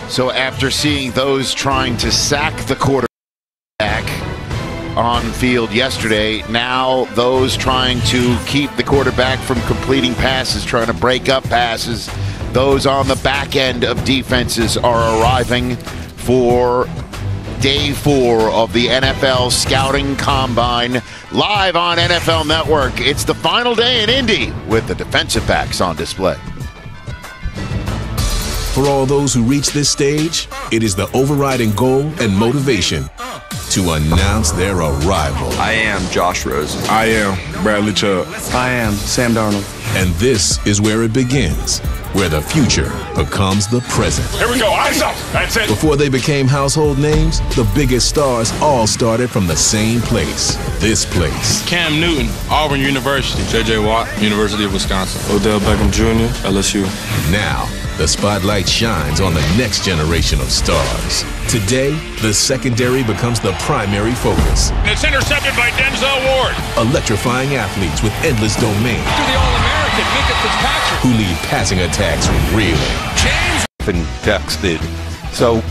So after seeing those trying to sack the quarterback on field yesterday, now those trying to keep the quarterback from completing passes, trying to break up passes, those on the back end of defenses are arriving for Day 4 of the NFL Scouting Combine, live on NFL Network. It's the final day in Indy with the defensive backs on display. For all those who reach this stage, it is the overriding goal and motivation to announce their arrival. I am Josh Rosen. I am Bradley Chubb. I am Sam Darnold. And this is where it begins, where the future becomes the present. Here we go, eyes up, that's it. Before they became household names, the biggest stars all started from the same place, this place. Cam Newton, Auburn University. J.J. Watt, University of Wisconsin. Odell Beckham Jr., LSU. Now, the spotlight shines on the next generation of stars. Today, the secondary becomes the primary focus. It's intercepted by Denzel Ward. Electrifying athletes with endless domain. To the All-American, Minkah Fitzpatrick. Who leave passing attacks reeling. James. And texted. So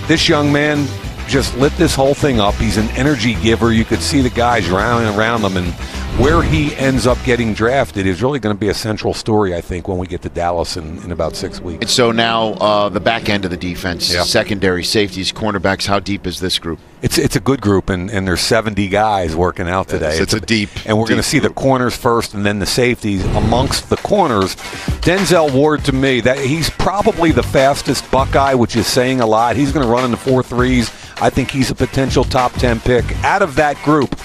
this young man just lit this whole thing up. He's an energy giver. You could see the guys rallying around him, and where he ends up getting drafted is really going to be a central story, I think, when we get to Dallas in about 6 weeks. And so now the back end of the defense, secondary, safeties, cornerbacks, how deep is this group? It's a good group, and there's 70 guys working out today. It's a deep. And we're going to see the corners first and then the safeties. Amongst the corners, Denzel Ward, to me, that he's probably the fastest Buckeye, which is saying a lot. He's going to run in the 4.3s. I think he's a potential top 10 pick. Out of that group,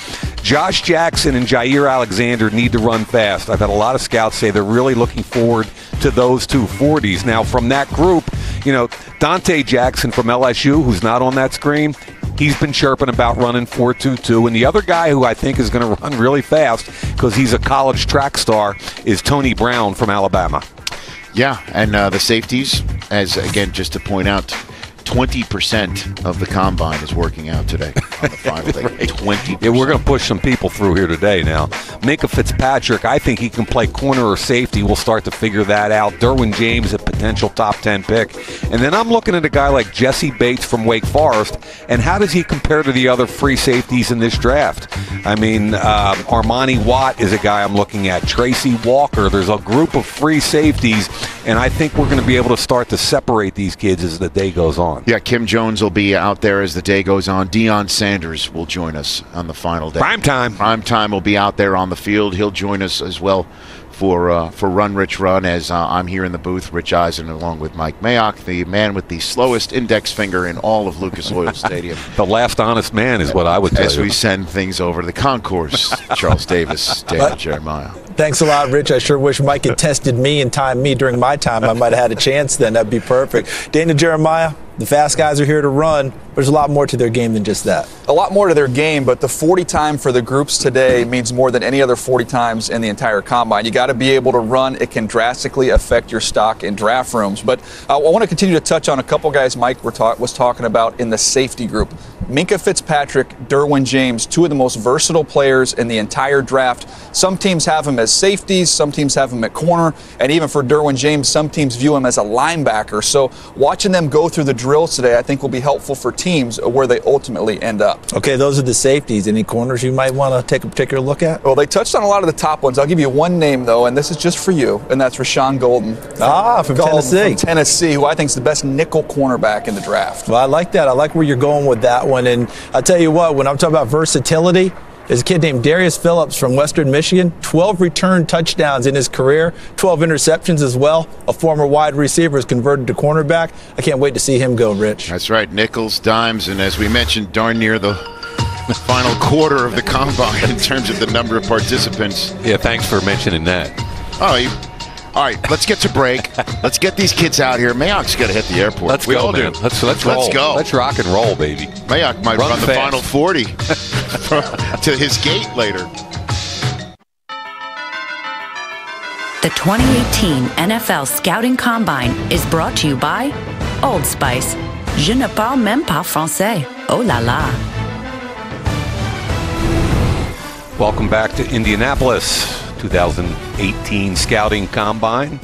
Josh Jackson and Jair Alexander need to run fast. I've had a lot of scouts say they're really looking forward to those two 40s. Now, from that group, Dante Jackson from LSU, who's not on that screen, he's been chirping about running 4.22. And the other guy who I think is going to run really fast because he's a college track star is Tony Brown from Alabama. Yeah, and the safeties, as again, just to point out, 20% of the combine is working out today on the final day. 20%. Yeah, we're going to push some people through here today now. Minkah Fitzpatrick, I think he can play corner or safety. We'll start to figure that out. Derwin James, a potential top 10 pick. And then I'm looking at a guy like Jesse Bates from Wake Forest, and how does he compare to the other free safeties in this draft? I mean, Armani Watt is a guy I'm looking at. Tracy Walker. There's a group of free safeties, and I think we're going to be able to start to separate these kids as the day goes on. Yeah, Kim Jones will be out there as the day goes on. Deion Sanders will join us on the final day. Prime time will be out there on the field. He'll join us as well for Run Rich Run, as I'm here in the booth, Rich Eisen, along with Mike Mayock, the man with the slowest index finger in all of Lucas Oil Stadium. The last honest man is what I would tell you. As we send things over to the concourse, Charles Davis, Daniel Jeremiah. Thanks a lot, Rich. I sure wish Mike had tested me and timed me during my time. I might have had a chance then. That'd be perfect. Daniel Jeremiah, the fast guys are here to run. There's a lot more to their game than just that. A lot more to their game, but the 40 time for the groups today means more than any other 40 times in the entire combine. You got to be able to run. It can drastically affect your stock in draft rooms. But I want to continue to touch on a couple guys Mike was talking about in the safety group. Minkah Fitzpatrick, Derwin James, two of the most versatile players in the entire draft. Some teams have him as safeties, some teams have him at corner, and even for Derwin James, some teams view him as a linebacker. So watching them go through the drills today, I think will be helpful for teams where they ultimately end up. Okay, those are the safeties. Any corners you might want to take a particular look at? Well, they touched on a lot of the top ones. I'll give you one name, though, and this is just for you, and that's Rashawn Golden. From Tennessee. From Tennessee, who I think is the best nickel cornerback in the draft. Well, I like that. I like where you're going with that one. And I'll tell you what, when I'm talking about versatility, there's a kid named Darius Phillips from Western Michigan, 12 return touchdowns in his career, 12 interceptions as well. A former wide receiver is converted to cornerback. I can't wait to see him go, Rich. That's right, nickels, dimes, and as we mentioned, darn near the final quarter of the combine in terms of the number of participants. Yeah, thanks for mentioning that. All right, let's get to break. Let's get these kids out here. Mayock's got to hit the airport. Let's go, man. Let's roll. Let's go. Let's rock and roll, baby. Mayock might run the final 40 to his gate later. The 2018 NFL Scouting Combine is brought to you by Old Spice. Je ne parle même pas français. Oh la la. Welcome back to Indianapolis, 2018 Scouting Combine.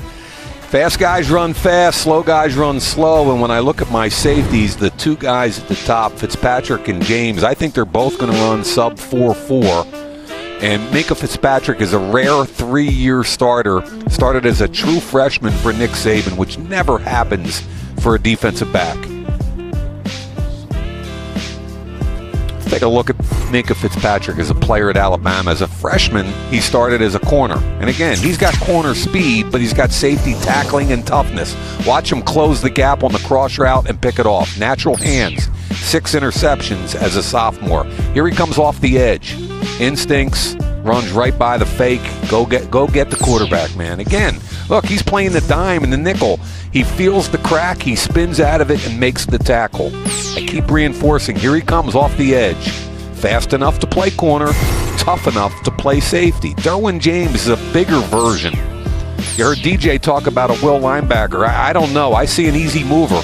Fast guys run fast, slow guys run slow, and when I look at my safeties, the two guys at the top, Fitzpatrick and James, I think they're both going to run sub 4.4. And Minkah Fitzpatrick is a rare 3-year starter, started as a true freshman for Nick Saban, which never happens for a defensive back. Take a look at Minkah Fitzpatrick as a player at Alabama. As a freshman, he started as a corner. And again, he's got corner speed, but he's got safety tackling and toughness. Watch him close the gap on the cross route and pick it off. Natural hands. 6 interceptions as a sophomore. Here he comes off the edge. Instincts, runs right by the fake. Go get the quarterback, man. Again, look, he's playing the dime and the nickel. He feels the crack, he spins out of it and makes the tackle. I keep reinforcing. Here he comes off the edge. Fast enough to play corner, tough enough to play safety. Derwin James is a bigger version. You heard DJ talk about a will linebacker. I don't know. I see an easy mover.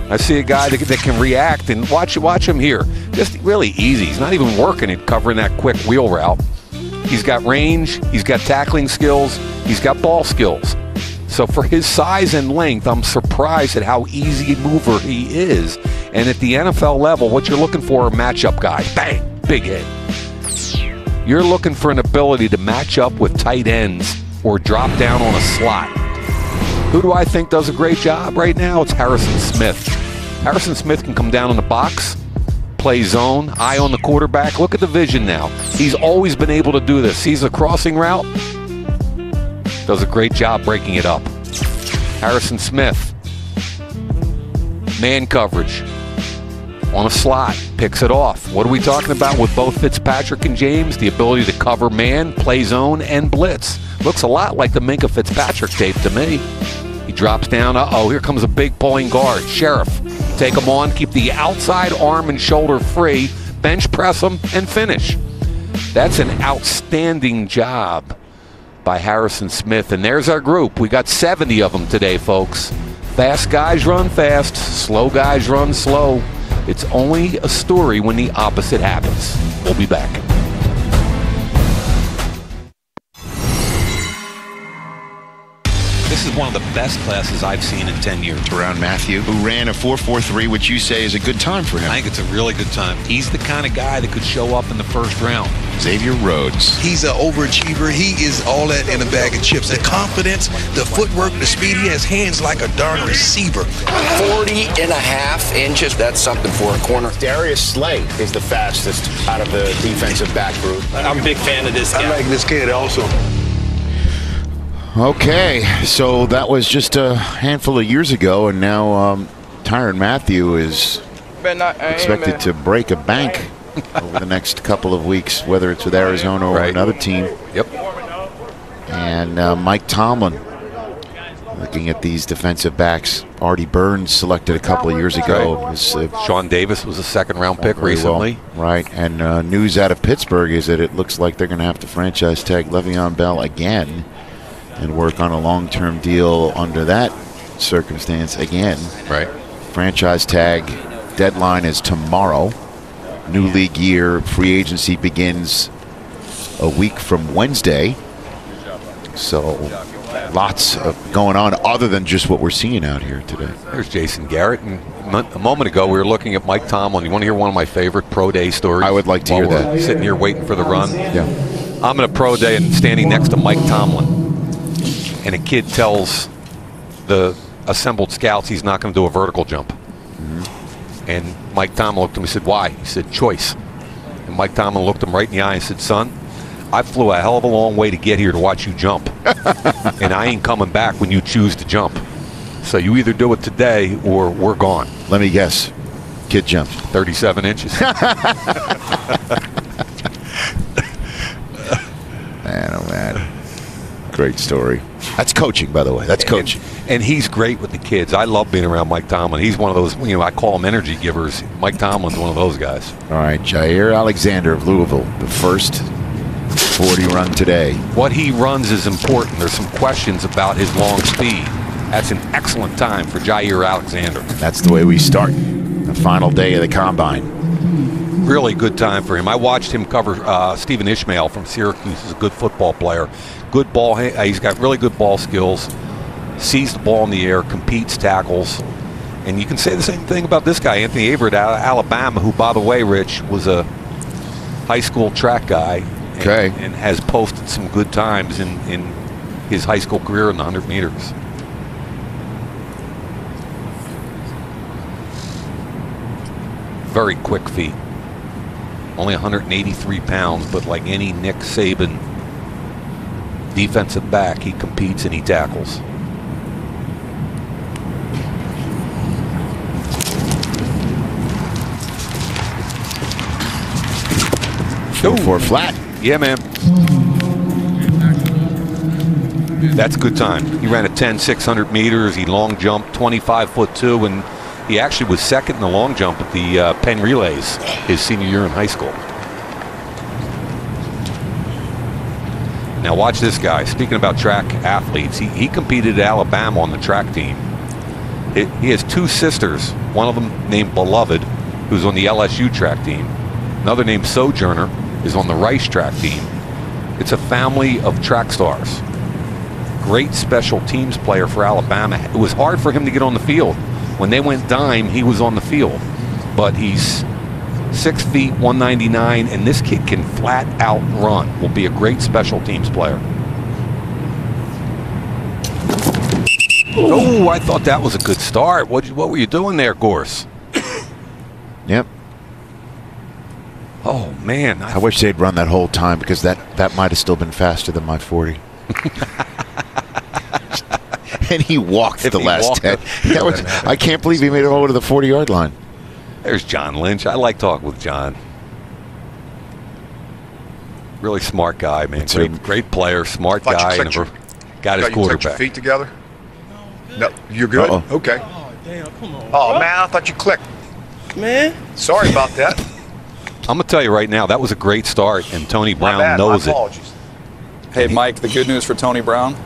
I see a guy that can react, and watch him here. Just really easy. He's not even working at covering that quick wheel route. He's got range. He's got tackling skills. He's got ball skills. So for his size and length, I'm surprised at how easy a mover he is. And at the NFL level, what you're looking for are matchup guys. Bang, big hit. You're looking for an ability to match up with tight ends or drop down on a slot. Who do I think does a great job right now? It's Harrison Smith. Harrison Smith can come down in the box, play zone, eye on the quarterback. Look at the vision now. He's always been able to do this. Sees a crossing route, does a great job breaking it up. Harrison Smith, man coverage on a slot, picks it off. What are we talking about with both Fitzpatrick and James? The ability to cover man, play zone, and blitz. Looks a lot like the Minkah Fitzpatrick tape to me. He drops down. Uh-oh, here comes a big pulling guard. Sheriff, take him on, keep the outside arm and shoulder free, bench press him, and finish. That's an outstanding job by Harrison Smith. And there's our group. We got 70 of them today, folks. Fast guys run fast, slow guys run slow. It's only a story when the opposite happens. We'll be back. This is one of the best classes I've seen in 10 years. Tyrann Mathieu, who ran a 4.43, which you say is a good time for him. I think it's a really good time. He's the kind of guy that could show up in the first round. Xavier Rhodes. He's an overachiever. He is all that in a bag of chips. The confidence, the footwork, the speed. He has hands like a darn receiver. 40.5 inches. That's something for a corner. Darius Slay is the fastest out of the defensive back group. I'm a big fan of this guy. I like this kid also. Okay, so that was just a handful of years ago, and now Tyrann Mathieu is expected to break a bank over the next couple of weeks, whether it's with Arizona or another team. Yep. And Mike Tomlin, looking at these defensive backs, Artie Burns selected a couple of years ago. Sean Davis was a second-round pick recently. Well, right, and news out of Pittsburgh is that it looks like they're going to have to franchise tag Le'Veon Bell again and work on a long-term deal under that circumstance again. Right. Franchise tag deadline is tomorrow. New league year, free agency begins a week from Wednesday. So lots of going on other than just what we're seeing out here today. There's Jason Garrett. And a moment ago, we were looking at Mike Tomlin. You want to hear one of my favorite pro day stories? I would like to hear that. Sitting here waiting for the run. Yeah. I'm at a pro day and standing next to Mike Tomlin. And a kid tells the assembled scouts he's not going to do a vertical jump. Mm-hmm. And Mike Tomlin looked at him and said, why? He said, choice. And Mike Tomlin looked him right in the eye and said, son, I flew a hell of a long way to get here to watch you jump. And I ain't coming back when you choose to jump. So you either do it today or we're gone. Let me guess. Kid jumped 37 inches. Man, oh man. Great story. That's coaching, by the way. That's coaching. And he's great with the kids. I love being around Mike Tomlin. He's one of those, I call him energy givers. Mike Tomlin's one of those guys. All right, Jair Alexander of Louisville, the first 40 run today. What he runs is important. There's some questions about his long speed. That's an excellent time for Jair Alexander. That's the way we start the final day of the combine. Really good time for him. I watched him cover Stephen Ishmael from Syracuse. He's a good football player. Good ball. He's got really good ball skills. sees the ball in the air, competes, tackles. And you can say the same thing about this guy, Anthony Averett out of Alabama, who, by the way, Rich, was a high school track guy and has posted some good times in his high school career in the 100 meters. Very quick feet. Only 183 pounds, but like any Nick Saban defensive back, he competes and he tackles. Go for a flat. Yeah, man. That's a good time. He ran a 10, 600 meters. He long jumped 25'2", and he actually was second in the long jump at the Penn Relays his senior year in high school. Now watch this guy. Speaking about track athletes, he competed at Alabama on the track team. He has two sisters, one of them named Beloved, who's on the LSU track team. Another named Sojourner is on the Rice track team. It's a family of track stars. Great special teams player for Alabama. It was hard for him to get on the field. When they went dime, he was on the field. But he's 6 feet, 199, and this kid can flat out run. Will be a great special teams player. Oh, I thought that was a good start. What were you doing there, Gorse? Yep. Oh, man. I wish they'd run that whole time, because that might have still been faster than my 40. And he walked the last 10. I can't believe he made it over to the 40-yard line. There's John Lynch. I like talking with John. Really smart guy, man. Great player, smart guy, and got his quarterback. Your feet together? No, you're good? Okay. Oh, damn, come on. Oh, man, I thought you clicked. Man. Sorry about that. I'm going to tell you right now, that was a great start, and Tony Brown knows it. Hey, Mike, the good news for Tony Brown,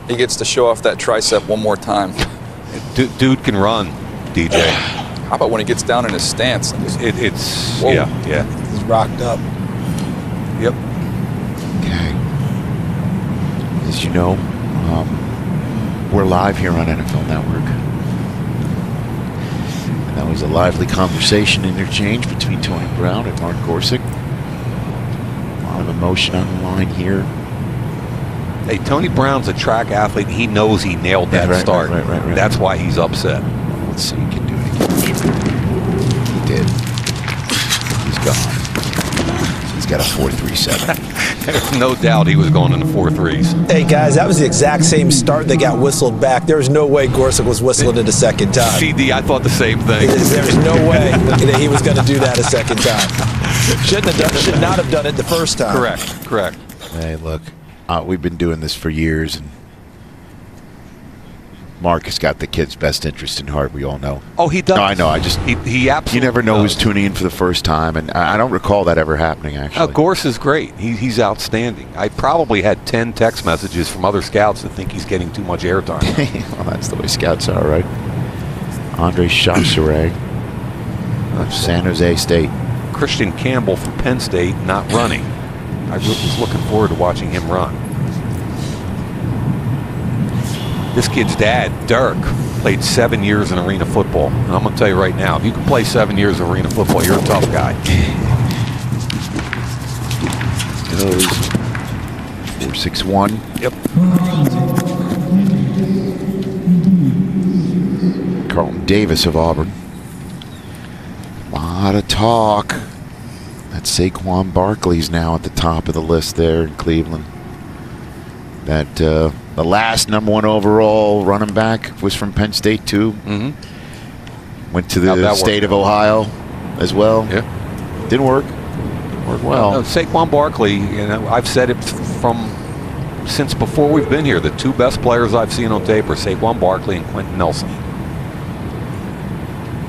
he gets to show off that tricep one more time. Dude can run, DJ. How about when he gets down in his stance? It's whoa. Yeah. He's rocked up. Yep. Okay. As you know, we're live here on NFL Network. And that was a lively conversation interchange between Tony Brown and Mark Gorsick. A lot of emotion on the line here. Hey, Tony Brown's a track athlete. He knows he nailed that start. Right. That's why he's upset. Let's see, he can do it again. He did. He's gone. He's got a 4.37. There's no doubt he was going in the 4.3s. Hey, guys, that was the exact same start that got whistled back. There was no way Gorsuch was whistling it a second time. CD, I thought the same thing. There's no way that he was going to do that a second time. Should not have done it the first time. Correct. Hey, look, we've been doing this for years, and Mark has got the kid's best interest in heart. We all know. Oh, he does. No, I know. He absolutely. You never know does. who's tuning in for the first time, and I don't recall that ever happening. Actually, Gorse is great. He's outstanding. I probably had 10 text messages from other scouts that think he's getting too much airtime. Well, that's the way scouts are, right? Andre Chausseret of San Jose State. Christian Campbell from Penn State not running. I was looking forward to watching him run. This kid's dad, Dirk, played 7 years in arena football. And I'm going to tell you right now, if you can play 7 years of arena football, you're a tough guy. Goes 4.61. Yep. Carlton Davis of Auburn. A lot of talk that Saquon Barkley's now at the top of the list there in Cleveland. That the last #1 overall running back was from Penn State too. Mm-hmm. Went to the state of Ohio as well. Yeah. Didn't work. Worked well. Saquon Barkley, you know, I've said it since before we've been here. The two best players I've seen on tape are Saquon Barkley and Quentin Nelson.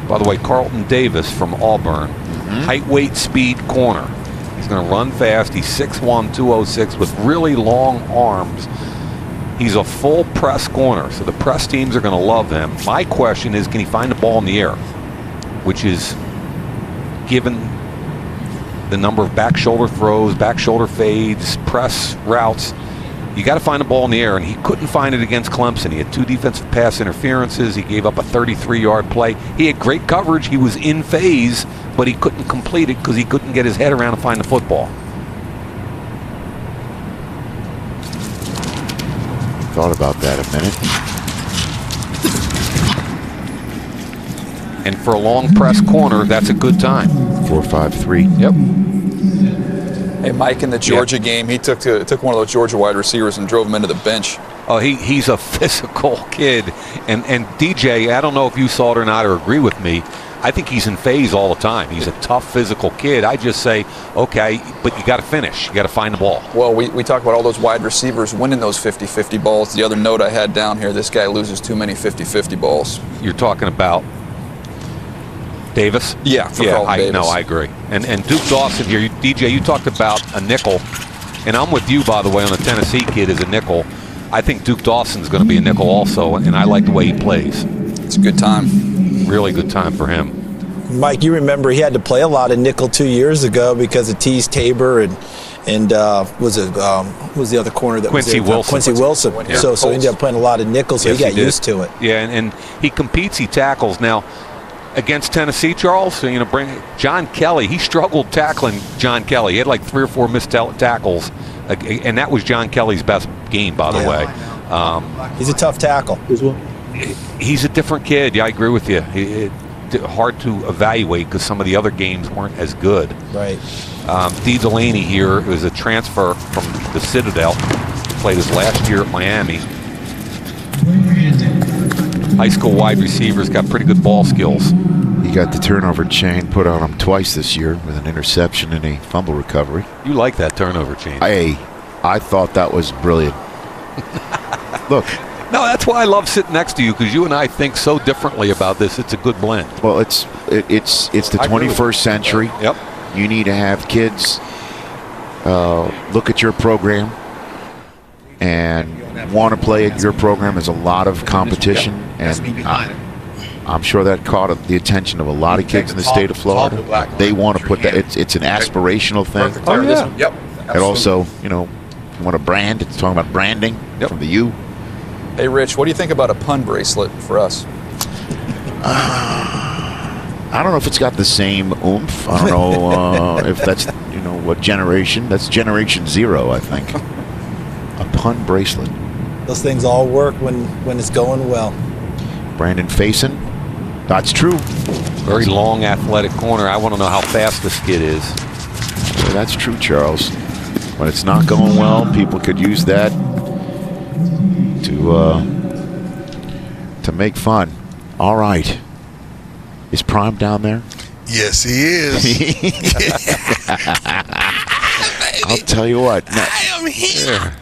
By the way, Carlton Davis from Auburn, height, weight, speed, corner. He's going to run fast. He's 6'1", 206 with really long arms. He's a full press corner, so the press teams are going to love him. My question is, can he find the ball in the air? Which is, given the number of back shoulder throws, back shoulder fades, press routes, You got to find the ball in the air, and he couldn't find it against Clemson. He had 2 defensive pass interferences. He gave up a 33-yard play. He had great coverage. He was in phase, but he couldn't complete it because he couldn't get his head around to find the football. Thought about that a minute. And for a long press corner, that's a good time. 4.53. Yep. Hey, Mike, in the Georgia game, he took one of those Georgia wide receivers and drove him into the bench. Oh, he's a physical kid. And DJ, I don't know if you saw it or not or agree with me. I think he's in phase all the time. He's a tough, physical kid. I just say, okay, but you got to finish. You got to find the ball. Well, we talk about all those wide receivers winning those 50-50 balls. The other note I had down here, this guy loses too many 50-50 balls. You're talking about Davis? Yeah, Davis. No, I agree. And Duke Dawson here, DJ, you talked about a nickel, and I'm with you, by the way, on the Tennessee kid as a nickel. I think Duke Dawson's going to be a nickel also, and I like the way he plays. It's a good time. Really good time for him. Mike, you remember he had to play a lot of nickel 2 years ago because of Tease Tabor and was the other corner that Quincy was there? Wilson. Quincy Wilson. Yeah. So he ended up playing a lot of nickel, so Yes, he got did. used to it. Yeah, and he competes, he tackles. Now, against Tennessee, Charles, so, bring John Kelly. He struggled tackling John Kelly. He had like 3 or 4 missed tackles, and that was John Kelly's best game, by the way. He's a tough tackle. He's a different kid. Yeah, I agree with you. Hard to evaluate because some of the other games weren't as good. Right. Dee Delaney here was a transfer from the Citadel. Played his last year at Miami. High school wide receivers, got pretty good ball skills. He got the turnover chain put on him twice this year with an interception and a fumble recovery. You like that turnover chain? I thought that was brilliant. Look. No, that's why I love sitting next to you, because you and I think so differently about this. It's a good blend. Well, it's the 21st century. Yep. You need to have kids look at your program and want to play at your program. There's a lot of competition, and I'm sure that caught the attention of a lot of kids in the state of Florida. They want to put that. It's an aspirational thing. Oh, yeah. Yep. And also, you want to brand. It's talking about branding from the U. Hey, Rich, what do you think about a pun bracelet for us? I don't know if it's got the same oomph. I don't know if that's, what generation. That's Generation 0, I think. A pun bracelet. Those things all work when it's going well. Brandon Faison. That's true. Very long, athletic corner. I want to know how fast this kid is. Well, that's true, Charles. When it's not going well, people could use that to make fun. All right. Is Prime down there? Yes, he is. I'll tell you what. I am here.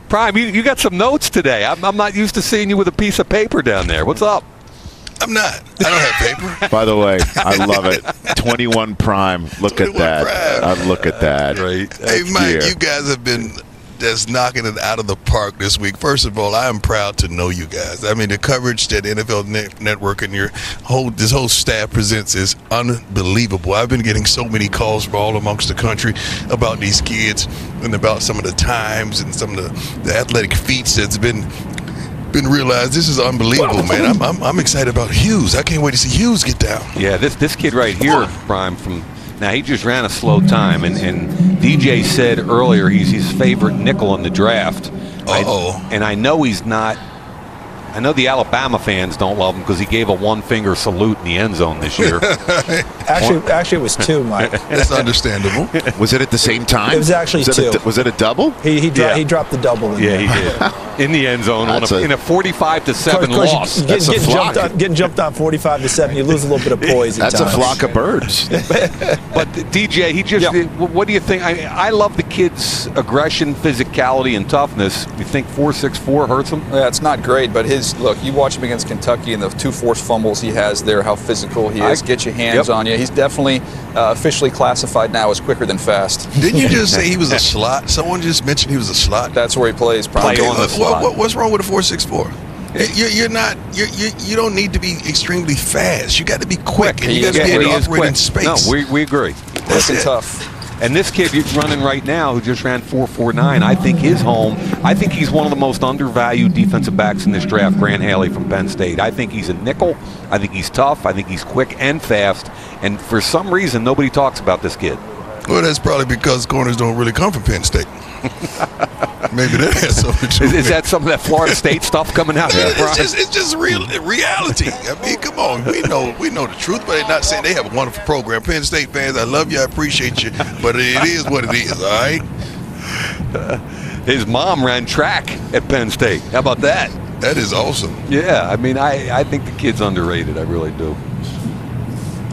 Prime, you got some notes today. I'm not used to seeing you with a piece of paper down there. What's up? I'm not. I don't have paper. By the way, I love it. 21 Prime. Look at that. Look at that. Right. Hey, Mike, you guys have been just knocking it out of the park this week. First of all, I am proud to know you guys. I mean, the coverage that NFL Network and this whole staff presents is unbelievable. I've been getting so many calls from all amongst the country about these kids and about some of the times and some of the athletic feats that's been realized. This is unbelievable, man. I'm excited about Hughes. I can't wait to see Hughes get down. Yeah, this kid right here, Prime, now he just ran a slow time, and DJ said earlier he's his favorite nickel in the draft. And I know he's not. I know the Alabama fans don't love him because he gave a one-finger salute in the end zone this year. Actually, it was 2, Mike. That's understandable. Was it at the same time? It was actually 2. Was it a double? He dropped the double in there. He did. In the end zone in a 45-7 loss. Getting jumped on 45-7, you lose a little bit of poise at times. That's a flock of birds. But DJ, what do you think? I love the kid's aggression, physicality, and toughness. You think 4.64 hurts him? Yeah, it's not great, but look, you watch him against Kentucky and the 2 forced fumbles he has there, how physical he is, get your hands on you. He's definitely officially classified now as quicker than fast. Didn't you just say he was a slot? Someone just mentioned he was a slot. That's where he plays. What's wrong with a 4.64? You don't need to be extremely fast. You got to be quick, and you got to be able to operate in space. No, we agree. That's tough. And this kid running right now, who just ran 4.49, I think his home. I think he's one of the most undervalued defensive backs in this draft. Grant Haley from Penn State. I think he's a nickel. I think he's tough. I think he's quick and fast. And for some reason, nobody talks about this kid. Well, that's probably because corners don't really come from Penn State. Maybe that has something to do with it. Is that some of that Florida State stuff coming out there? It's just reality. I mean, come on. We know the truth, but they're not saying they have a wonderful program. Penn State fans, I love you. I appreciate you. But it is what it is, all right? His mom ran track at Penn State. How about that? That is awesome. Yeah, I mean, I think the kid's underrated. I really do.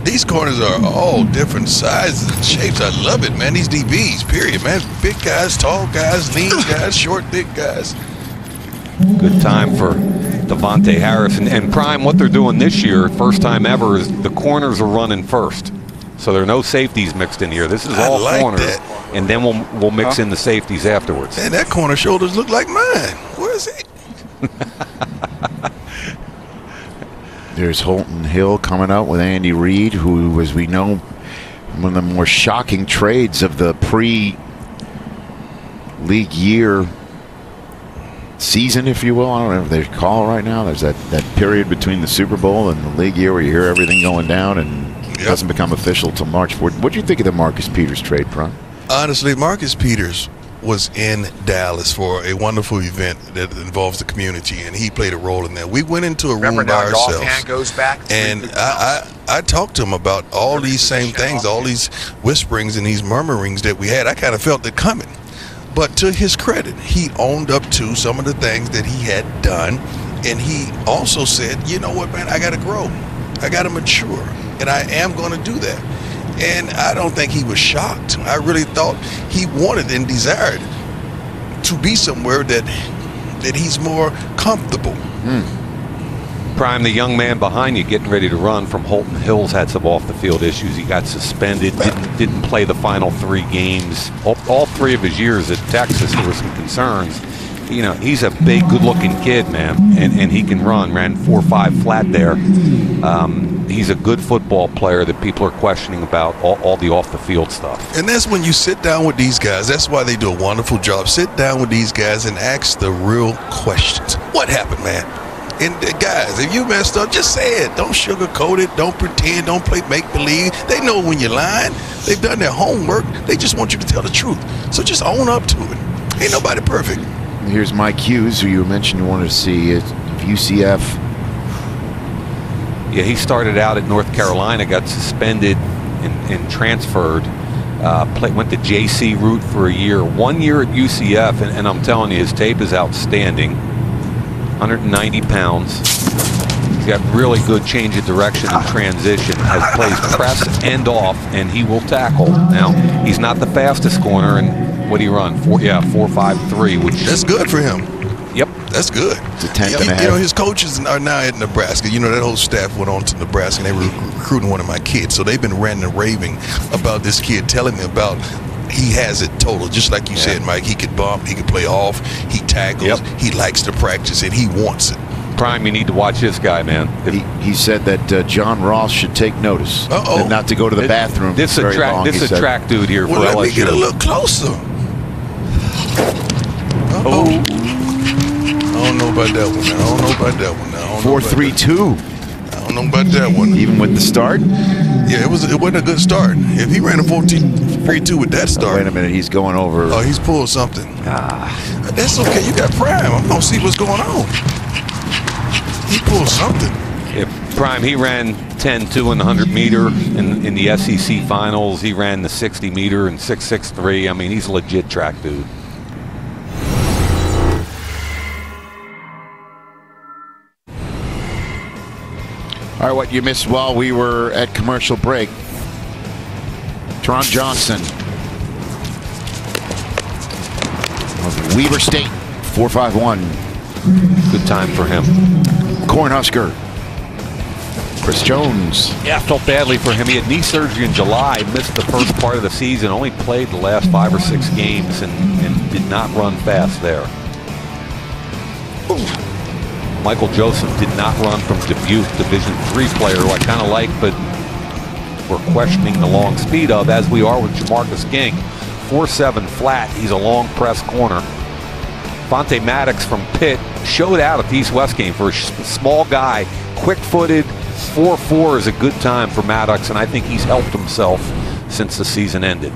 These corners are all different sizes and shapes. I love it, man. These DBs, period, man. Big guys, tall guys, lean guys, short, thick guys. Good time for Devontae Harris. And Prime, what they're doing this year, first time ever, is the corners are running first. So there are no safeties mixed in here. This is all corners. That. And then we'll mix in the safeties afterwards. And that corner shoulders look like mine. Where is it? There's Holton Hill coming out with Andy Reid, who, as we know, one of the more shocking trades of the pre-league year season, if you will. I don't know if they call it right now. There's that period between the Super Bowl and the league year where you hear everything going down, and it doesn't become official till March 4th. What do you think of the Marcus Peters trade, Prime? Honestly, Marcus Peters was in Dallas for a wonderful event that involves the community, and he played a role in that. We went into a room by ourselves, hand goes back and I talked to him about all these same things, all these whisperings and these murmurings that we had. I kind of felt it coming. But to his credit, he owned up to some of the things that he had done, and he also said, you know what, man, I got to grow. I got to mature, and I am going to do that. And I don't think he was shocked. I really thought he wanted and desired to be somewhere that he's more comfortable. Prime, the young man behind you getting ready to run from Holton Hills had some off-the-field issues. He got suspended, didn't play the final 3 games. All 3 of his years at Texas, there were some concerns. You know, he's a big, good-looking kid, man, and he can run. Ran 4.5 flat there. He's a good football player that people are questioning about all the off-the-field stuff. And that's when you sit down with these guys. That's why they do a wonderful job. Sit down with these guys and ask the real questions. What happened, man? And guys, if you messed up, just say it. Don't sugarcoat it. Don't pretend. Don't play make-believe. They know when you're lying. They've done their homework. They just want you to tell the truth. So just own up to it. Ain't nobody perfect. Here's Mike Hughes, who you mentioned you wanted to see at UCF. Yeah, he started out at North Carolina, got suspended and transferred. Went the JC route for a year. 1 year at UCF, and I'm telling you, his tape is outstanding. 190 pounds. He's got really good change of direction and transition. Plays press and off, and he will tackle. Now, he's not the fastest corner, and what do you run? 4.53, which that's good for him. Yep, that's good. It's a 10th and a half. You know, his coaches are now at Nebraska. You know, that whole staff went on to Nebraska, and they were recruiting one of my kids. So they've been ranting and raving about this kid, telling me about. He has it total, just like you said, Mike. He could bump, he could play off, he tackles, he likes to practice, and he wants it. Prime, you need to watch this guy, man. He said that John Ross should take notice and not to go to the bathroom. This is a track dude here for LSU. Let me get a little closer. Oh. I don't know about that one. 4.32. I don't know about that one. Even with the start? Yeah, it wasn't a good start. If he ran a 14.32 with that start. Wait a minute, he's going over. Oh, he's pulled something. That's okay. You got Prime. I'm gonna see what's going on. He pulled something. Yeah, Prime, he ran 10.2 in the 100-meter in the SEC finals. He ran the 60-meter in 6.63. I mean, he's a legit track dude. All right, what you missed while we were at commercial break. Teron Johnson of Weber State, 4.51. Good time for him. Cornhusker Chris Jones. Yeah, I felt badly for him. He had knee surgery in July, missed the first part of the season, only played the last 5 or 6 games, and did not run fast there. Michael Joseph did not run from Dubuque, Division III player, who I kind of like, but we're questioning the long speed of, as we are with Jamarcus King. 4.7 flat. He's a long press corner. Fonte Maddox from Pitt showed out at the East-West game for a small guy, quick-footed. 4.4 is a good time for Maddox, and I think he's helped himself since the season ended.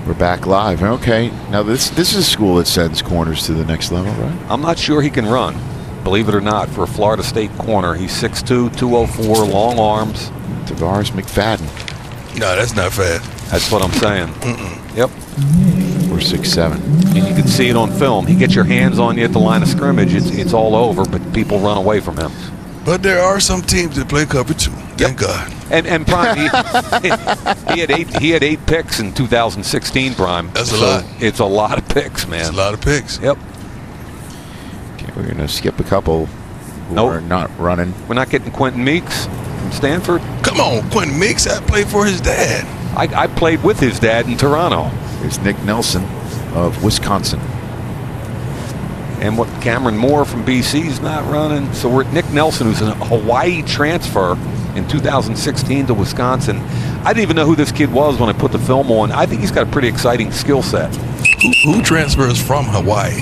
We're back live. Okay. Now this is a school that sends corners to the next level, right? I'm not sure he can run, believe it or not, for a Florida State corner. He's 6'2", 204, long arms. Tavares McFadden. No, that's not fast. That's what I'm saying. Yep. Or 6'7". And you can see it on film. He gets your hands on you at the line of scrimmage. It's all over, but people run away from him. But there are some teams that play cover too. Thank God. And Prime, he had 8 picks in 2016. Prime. That's a lot. It's a lot of picks, man. It's a lot of picks. Yep. Okay, we're gonna skip a couple who are not running. We're not getting Quentin Meeks from Stanford. Come on, Quentin Meeks. I played for his dad. I played with his dad in Toronto. There's Nick Nelson of Wisconsin. And what Cameron Moore from BC is not running. So we're at Nick Nelson, who's a Hawaii transfer in 2016 to Wisconsin. I didn't even know who this kid was when I put the film on. I think he's got a pretty exciting skill set. Who transfers from Hawaii?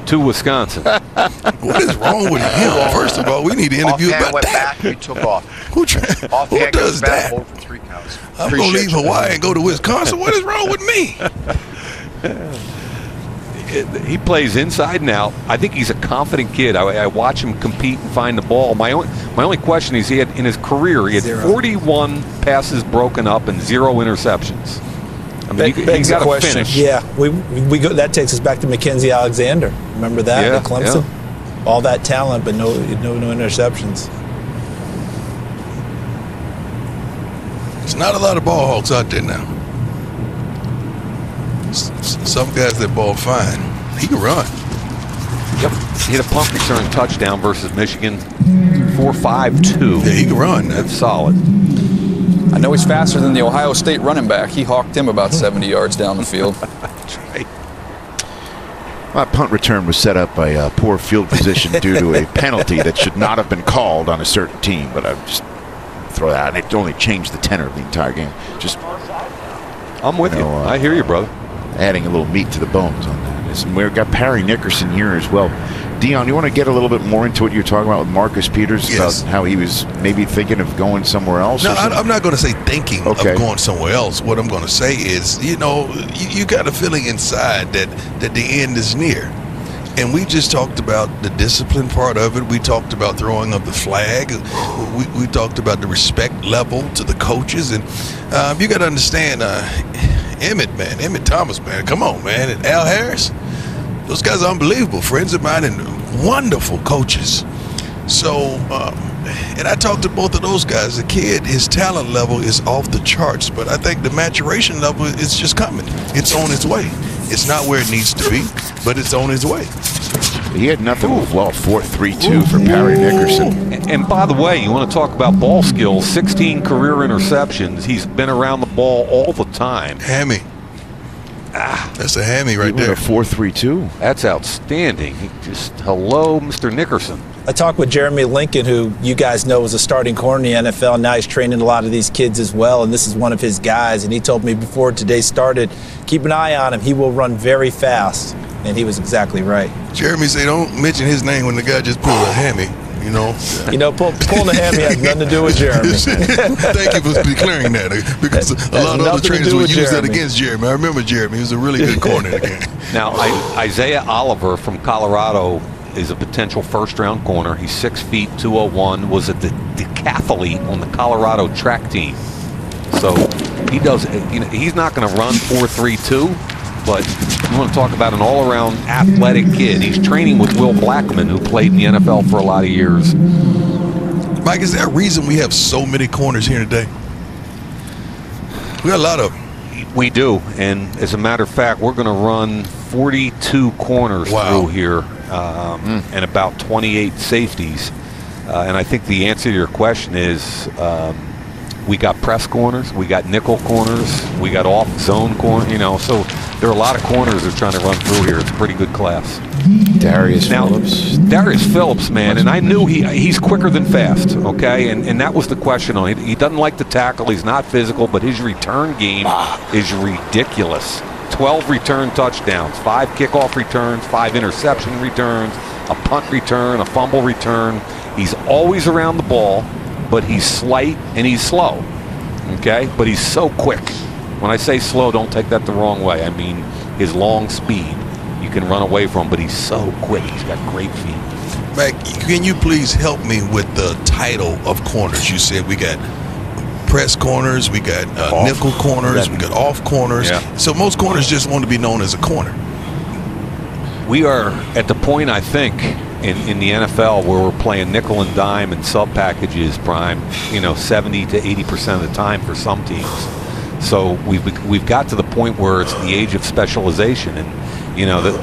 To Wisconsin. What is wrong with him? First of all, we need to interview about went that. back, you took off. Who Offhand does goes back, that? hold for 3 counts. I'm going to leave Hawaii and go to Wisconsin. What is wrong with me? He plays inside and out. I think he's a confident kid. I watch him compete and find the ball. My only question is, he had in his career, he had 41 passes broken up and 0 interceptions. I mean, he's got to finish. Yeah, we go. That takes us back to Mackenzie Alexander. Remember that at Clemson? Yeah. All that talent, but no interceptions. There's not a lot of ball hawks out there now. Some guys that ball fine. He can run. Yep. He had a punt return touchdown versus Michigan. 4.52. Yeah, he can run. That's solid. I know he's faster than the Ohio State running back. He hawked him about 70 yards down the field. That's right. That punt return was set up by a poor field position due to a penalty that should not have been called on a certain team. But I just throw that out. It only changed the tenor of the entire game. Just, I'm with you. I hear you, brother. Adding a little meat to the bones on that. And we've got Parry Nickerson here as well. Dion, you want to get a little bit more into what you're talking about with Marcus Peters, yes, about how he was maybe thinking of going somewhere else? No, I'm not going to say thinking of Okay. going somewhere else. What I'm going to say is, you got a feeling inside that the end is near. And we just talked about the discipline part of it. We talked about throwing up the flag. We talked about the respect level to the coaches. And you got to understand, Emmett Thomas, man, come on, man, and Al Harris. Those guys are unbelievable friends of mine and wonderful coaches. So, and I talked to both of those guys. The kid, his talent level is off the charts, but I think the maturation level is just coming. It's on its way. It's not where it needs to be, but it's on its way. He had nothing with 4.32 for Parry Nickerson. And by the way, you want to talk about ball skills, 16 career interceptions. He's been around the ball all the time. Hammy. That's a hammy right He there. went a 4.32. That's outstanding. Hello, Mr. Nickerson. I talked with Jeremy Lincoln, who you guys know was a starting corner in the NFL. Now he's training a lot of these kids as well, and this is one of his guys. And he told me before today started, keep an eye on him. He will run very fast. And he was exactly right. Jeremy said, don't mention his name when the guy just pulled a hammy. Pulling a hammy has nothing to do with Jeremy. Thank you for declaring that, because a lot of other trainers will use that against Jeremy. I remember Jeremy. He was a really good corner in the game. Now, Isaiah Oliver from Colorado is a potential first-round corner. He's 6 feet, 201, was a decathlete on the Colorado track team. So he does. He's not going to run 4.32. But you want to talk about an all-around athletic kid. He's training with Will Blackman, who played in the NFL for a lot of years. Mike, is there a reason we have so many corners here today? We got a lot of them. We do. And as a matter of fact, we're going to run 42 corners through here and about 28 safeties. And I think the answer to your question is we got press corners, we got nickel corners, we got off-zone corners, so There are a lot of corners they're trying to run through here. It's a pretty good class. Darius Phillips, man, and I knew he's quicker than fast, okay? And that was the question on it. He doesn't like to tackle. He's not physical, but his return game is ridiculous. 12 return touchdowns, 5 kickoff returns, 5 interception returns, a punt return, a fumble return. He's always around the ball, but he's slight and he's slow, okay? But he's so quick. When I say slow, don't take that the wrong way. I mean his long speed. You can run away from him, but he's so quick. He's got great feet. Mac, can you please help me with the title of corners? You said we got press corners, we got nickel corners, we got off corners. Yeah. So most corners just want to be known as a corner. We are at the point, I think, in the NFL where we're playing nickel and dime and sub packages prime, 70 to 80% of the time for some teams. So we've got to the point where it's the age of specialization, and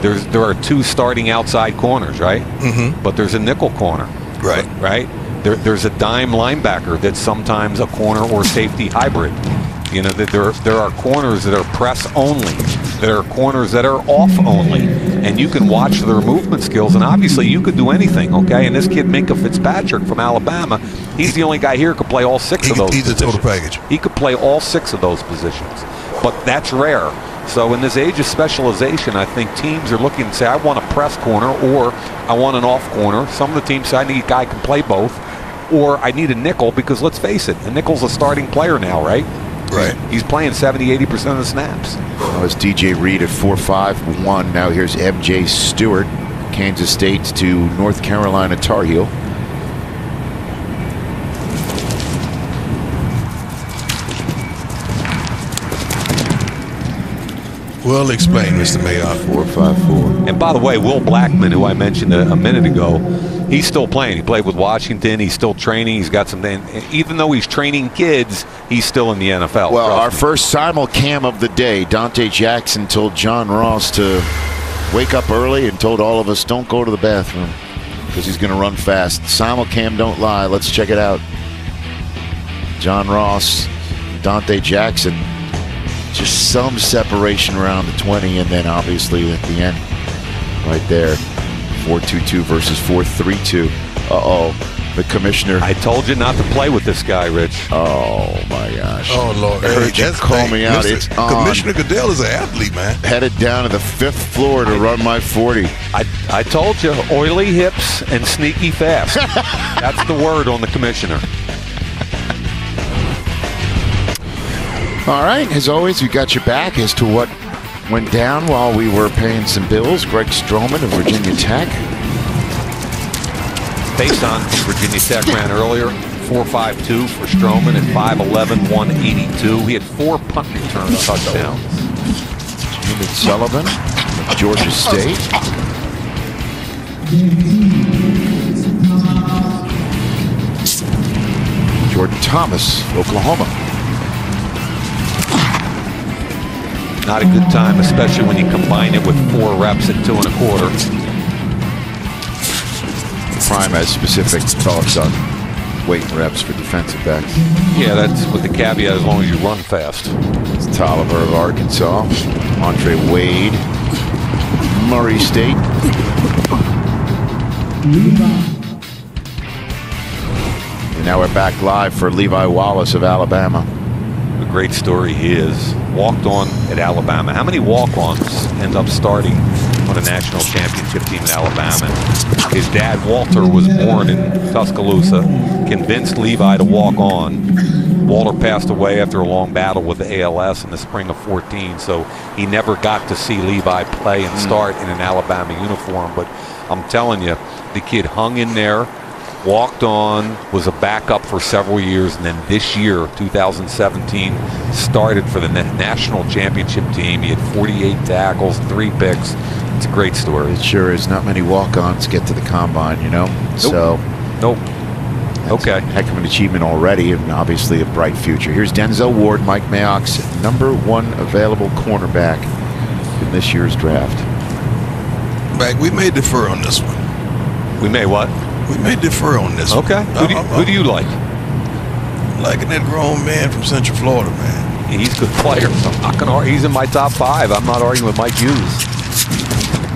there are 2 starting outside corners, right? Mm-hmm. But there's a nickel corner, right? There's a dime linebacker that's sometimes a corner or safety hybrid. There are corners that are press only. There are corners that are off only, and you can watch their movement skills. And obviously, you could do anything, okay? And this kid Minkah Fitzpatrick from Alabama, he's the only guy here who could play all 6 of those. He's positions. a total package. He could play all 6 of those positions, but that's rare. So in this age of specialization, I think teams are looking and say, I want a press corner or I want an off corner. Some of the teams say, I need a guy who can play both, or I need a nickel, because let's face it, a nickel's a starting player now, right? Right. He's playing 70, 80% of the snaps. That was DJ Reed at 4.51. Now here's MJ Stewart, Kansas State to North Carolina Tar Heel. Well explained, Mr. Mayock. 4.54. And by the way, Will Blackman, who I mentioned a minute ago, he's still playing. He played with Washington. He's still training. He's got some. Even though he's training kids, he's still in the NFL. Well, our first simulcam of the day, Dante Jackson told John Ross to wake up early and told all of us don't go to the bathroom because he's going to run fast. Simulcam don't lie. Let's check it out. John Ross, Dante Jackson, just some separation around the 20, and then obviously at the end right there, 4.22 versus 4.32. The commissioner. I told you not to play with this guy, Rich. Oh my gosh. Oh Lord. I heard you call me out. It's on. Commissioner Goodell is an athlete, man. Headed down to the 5th floor to run my 40. I told you, oily hips and sneaky fast. That's the word on the commissioner. All right, as always, we got your back as to what went down while we were paying some bills. Greg Stroman of Virginia Tech. Based on Virginia Tech ran earlier, 4.52 for Stroman at 5'11", 182. He had 4 punt return touchdowns. David Sullivan of Georgia State. Jordan Thomas, Oklahoma. Not a good time, especially when you combine it with 4 reps at 2 1/4. Prime has specific thoughts on weight and reps for defensive backs. Yeah, that's with the caveat as long as you run fast. It's Tolliver of Arkansas. Andre Wade, Murray State. And now we're back live for Levi Wallace of Alabama. A great story he is. Walked on at Alabama. How many walk-ons end up starting on a national championship team in Alabama? His dad, Walter, was born in Tuscaloosa, convinced Levi to walk on. Walter passed away after a long battle with the ALS in the spring of 14, so he never got to see Levi play and start in an Alabama uniform. But I'm telling you, the kid hung in there, walked on, was a backup for several years, and then this year, 2017, started for the national championship team. He had 48 tackles, 3 picks. It's a great story. It sure is. Not many walk-ons get to the combine, you know? Nope. So, nope. Okay. Heck of an achievement already, and obviously a bright future. Here's Denzel Ward, Mike Mayock's #1 available cornerback in this year's draft. Mike, we may defer on this one. We may what? We may defer on this one. Okay. Who do you like? Liking that grown man from Central Florida, man. He's a good player. I'm not gonna argue. He's in my top 5. I'm not arguing with Mike Hughes.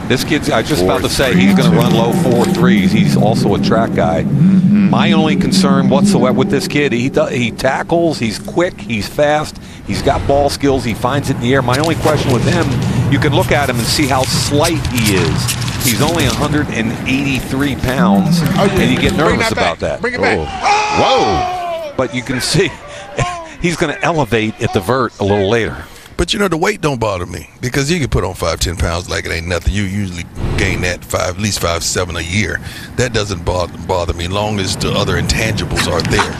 This kid's, I was just about to say, he's going to run low 4.3s. He's also a track guy. My only concern whatsoever with this kid, he tackles, he's quick, he's fast, he's got ball skills, he finds it in the air. My only question with him, you can look at him and see how slight he is. He's only 183 pounds, and you get nervous about that. Bring it back. Whoa. But you can see he's going to elevate at the vert a little later. But, you know, the weight don't bother me because you can put on 5-10 pounds like it ain't nothing. You usually gain that at least 5-7 a year. That doesn't bother me long as the other intangibles are there.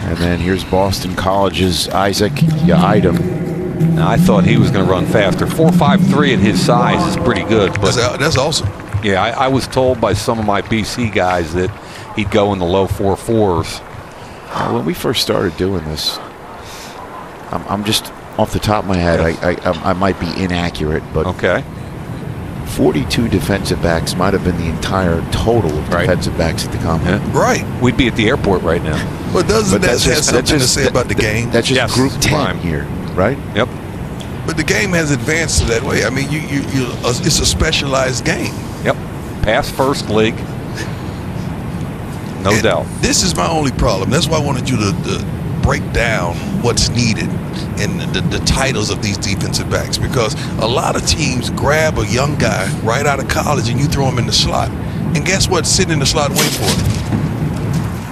And then here's Boston College's Isaac Yiadom. Now, I thought he was going to run faster. 4.53 at his size is pretty good. But that's awesome. Yeah, I was told by some of my BC guys that he'd go in the low 4.4s. When we first started doing this, I'm just off the top of my head, I might be inaccurate, but 42 defensive backs might have been the entire total of defensive backs at the combine. Yeah. Right. We'd be at the airport right now. But doesn't that have something to say about the game? That's just Group 10 here, right? Yep. But the game has advanced to that way. I mean, it's a specialized game. Yep. Pass first league. No doubt. This is my only problem. That's why I wanted you to break down what's needed and the titles of these defensive backs, because a lot of teams grab a young guy right out of college and you throw him in the slot, and guess what? Sitting in the slot waiting for him.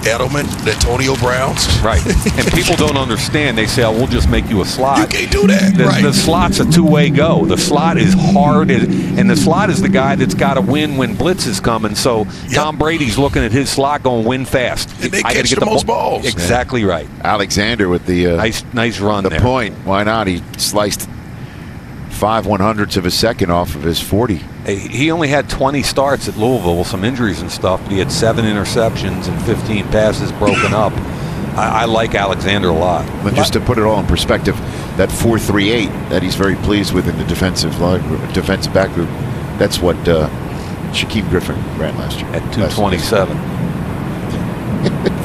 Edelman, the Antonio Browns. Right. And people don't understand. They say, oh, we'll just make you a slot. You can't do that. The slot's a two-way go. The slot is hard, and the slot is the guy that's got to win when blitz is coming. So Tom Brady's looking at his slot going, win fast. And they catch the most balls. Exactly right. Alexander with the nice run there. The point. Why not? He sliced 5/100ths of a second off of his 40. He only had 20 starts at Louisville with some injuries and stuff, but he had 7 interceptions and 15 passes broken up. I like Alexander a lot. But just to put it all in perspective, that 4.38 that he's very pleased with in the defensive back group, that's what Shaquem Griffin ran last year. At 227.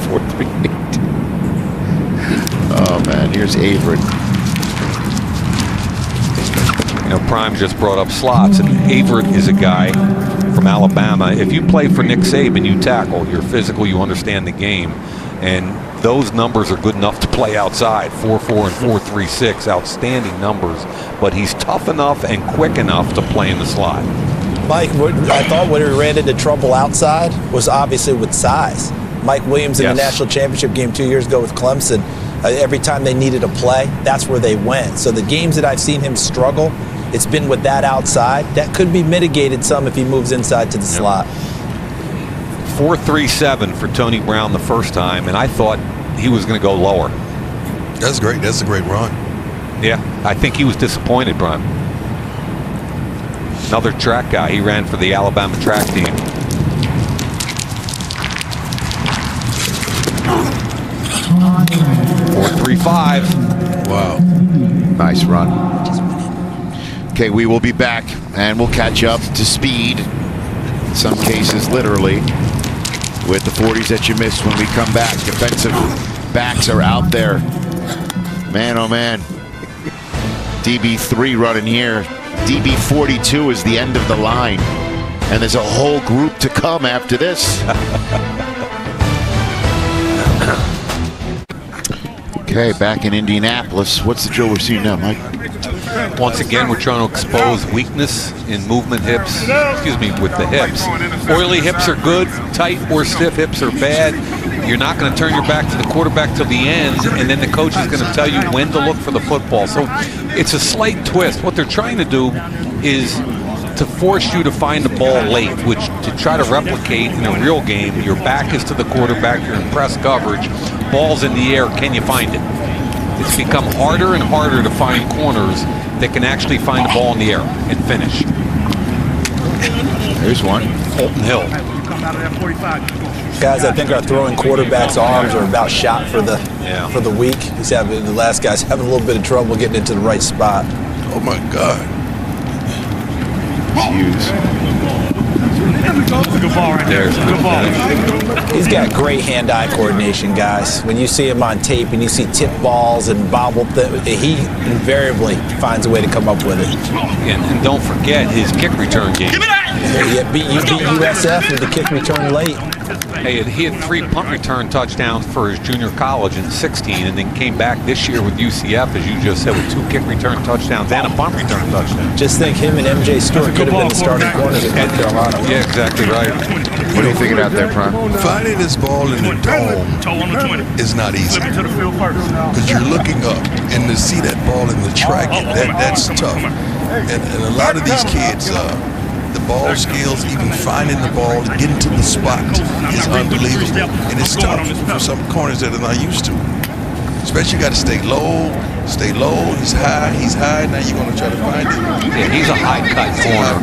4.38. Oh, man. Here's Averett. You know, Prime just brought up slots, and Averett is a guy from Alabama. If you play for Nick Saban, you tackle, you're physical, you understand the game, and those numbers are good enough to play outside. 4.4 and 4.36, outstanding numbers, but he's tough enough and quick enough to play in the slot. Mike, I thought when he ran into trouble outside was obviously with size. Mike Williams in the national championship game 2 years ago with Clemson, every time they needed a play, that's where they went. So the games that I've seen him struggle, it's been with that outside. That could be mitigated some if he moves inside to the slot. 4.37 for Tony Brown the first time, and I thought he was going to go lower. That's great. That's a great run. Yeah, I think he was disappointed, Brian. Another track guy. He ran for the Alabama track team. .435. Wow. Nice run. Okay, we will be back, and we'll catch up to speed, in some cases literally, with the 40s that you missed when we come back. Defensive backs are out there. Man, oh man. DB3 running here. DB42 is the end of the line, and there's a whole group to come after this. Okay, back in Indianapolis. What's the drill we're seeing now, Mike? Once again, we're trying to expose weakness in movement hips, excuse me, with the hips. Oily hips are good, tight or stiff hips are bad. You're not going to turn your back to the quarterback till the end, and then the coach is going to tell you when to look for the football. So it's a slight twist. What they're trying to do is to force you to find the ball late, which to try to replicate in a real game, your back is to the quarterback, you're in press coverage, ball's in the air, can you find it? It's become harder and harder to find corners that can actually find the ball in the air and finish. There's one. Holton Hill. Guys, I think our throwing quarterback's arms are about shot for the week. He's having the last guy's having a little bit of trouble getting into the right spot. Oh my God. Hughes. Good ball right there. Good ball. He's got great hand-eye coordination, guys. When you see him on tape and you see tip balls and bobble, he invariably finds a way to come up with it. And don't forget his kick return game. He beat USF with the kick return late. Hey, he had 3 punt return touchdowns for his junior college in 16, and then came back this year with UCF, as you just said, with 2 kick return touchdowns and a punt return touchdown. Just think him and MJ Stewart could have been the starting corners at North Carolina. Yeah, exactly right. What are you thinking out there, Prime? Finding this ball in the dome is not easy because you're looking up and to see that ball in the track, that's tough. And a lot of these kids, the ball skills, even finding the ball, getting to the spot is unbelievable. And it's tough for some corners that are not used to. Especially you got to stay low. He's high. Now you're going to try to find him. Yeah, he's a high-cut corner.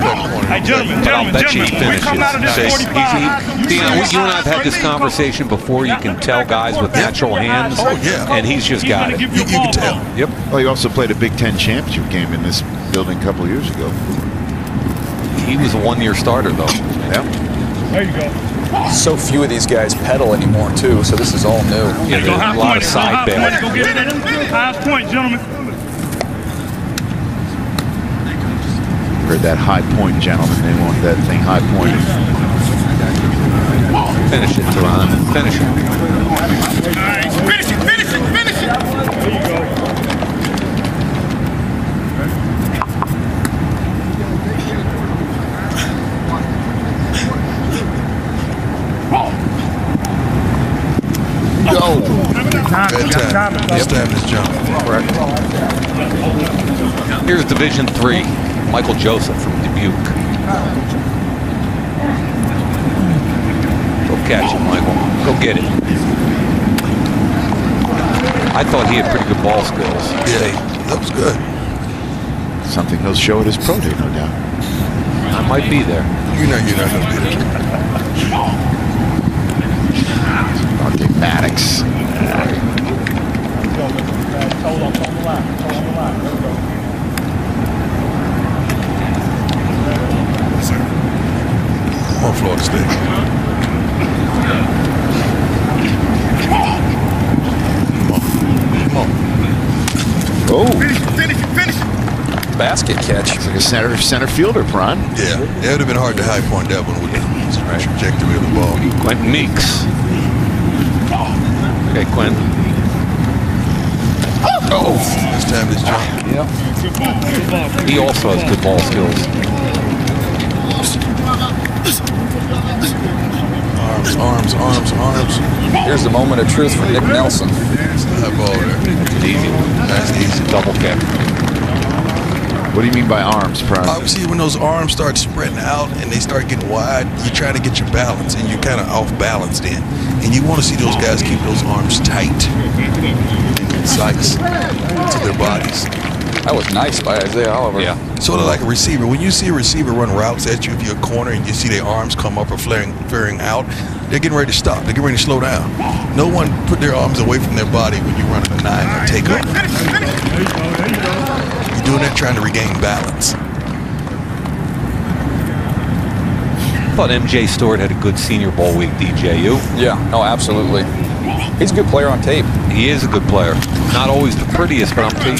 Hey, gentlemen, But I'll bet you he finishes. Come out of this 45. You and I have had this conversation before. You can tell guys with natural hands, and he's just got it. You can tell. Yep. Well, he also played a Big Ten championship game in this building a couple of years ago. He was a 1-year starter, though. Yeah. There you go. So few of these guys pedal anymore, too, so this is all new. Yeah, there's a lot of side bend. Go get it. Highest point, gentlemen. Heard that high point, gentlemen. They want that thing high pointed. Finish it, Teron. Finish it. All right, finish it. There you go. Go. Time is jump. Correct. Here's Division III, Michael Joseph from Dubuque. Go catch it, Michael. Go get it. I thought he had pretty good ball skills. Yeah, that was good. Something he'll show at his pro day, no doubt. I might be there. You're not going to be there. Dante Maddox. Come on, Florida State. Come on. Oh. Finish it. Basket catch. It's like a center fielder, Prime. Yeah, it would have been hard to high point that one with the trajectory of the ball. Quentin Meeks. Okay, Quentin. Oh, this time it's jump. Yeah. He also has good ball skills. Arms. Here's the moment of truth for Nick Nelson. High ball there. Easy. That's easy. Double kick. What do you mean by arms, Prime? Obviously, when those arms start spreading out and they start getting wide, you're trying to get your balance, and you're kind of off balance then. And you want to see those guys keep those arms tight and concise to their bodies. That was nice by Isaiah Oliver. Yeah. Sort of like a receiver. When you see a receiver run routes at you, if you're a corner and you see their arms come up or flaring out, they're getting ready to stop. They're getting ready to slow down. No one put their arms away from their body when you're running a 9 or take up. You're doing that trying to regain balance. I thought MJ Stewart had a good Senior Bowl week, DJU. Yeah, no, absolutely. He's a good player on tape. He is a good player. Not always the prettiest, but he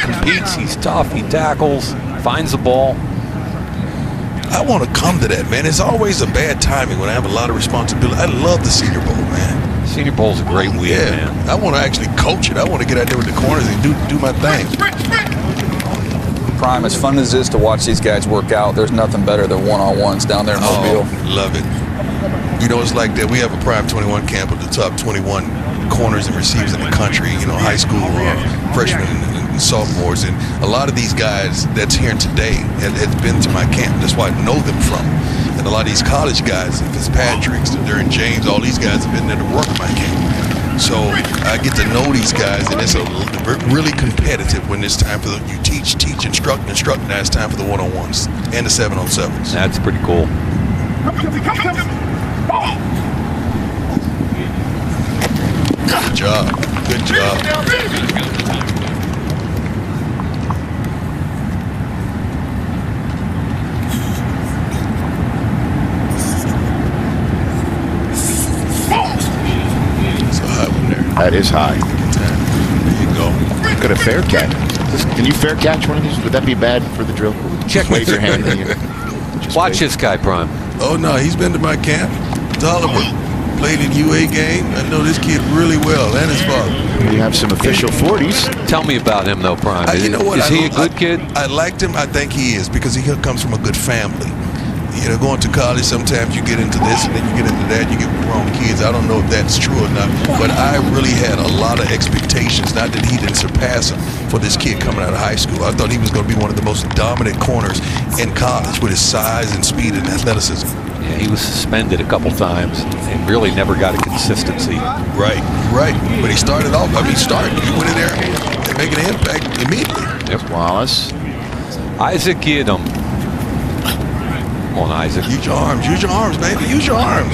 competes, he's tough, he tackles, finds the ball. I want to come to that, man. It's always a bad timing when I have a lot of responsibility. I love the Senior Bowl, man. Senior Bowl's a great week, man. I want to actually coach it. I want to get out there with the corners and do my thing. Prime, as fun as it is to watch these guys work out, there's nothing better than one-on-ones down there in Mobile. Love it. You know, it's like that. We have a Prime 21 camp with the top 21 corners and receivers in the country, you know, high school freshmen and sophomores. And a lot of these guys that's here today have been to my camp. That's why I know them from. And a lot of these college guys, Fitzpatrick's, Darren James, all these guys have been there to work at my camp. So I get to know these guys, and it's really competitive when it's time for you teach, instruct. Now it's time for the one-on-ones and the 7-on-7s. That's pretty cool. Good job. Good job. That is high. There you go. Could have fair catch. Can you fair catch one of these? Would that be bad for the drill? Check. Raise your hand. Watch this guy, Prime. Oh, no, he's been to my camp. Tolliver played in UA game. I know this kid really well and his father. You have some official 40s. Tell me about him, though, Prime. You know what? Is he a good kid? I liked him. I think he is because he comes from a good family. You know, going to college, sometimes you get into this and then you get into that. You get wrong kids. I don't know if that's true or not, but I really had a lot of expectations. Not that he didn't surpass him for this kid coming out of high school. I thought he was going to be one of the most dominant corners in college with his size and speed and athleticism. Yeah, he was suspended a couple times and really never got a consistency. Right. But he started off. He went in there and making an impact immediately. Yep. Wallace. Isaac Yiadom. Come on, Isaac. Use your arms, baby. Use your arms.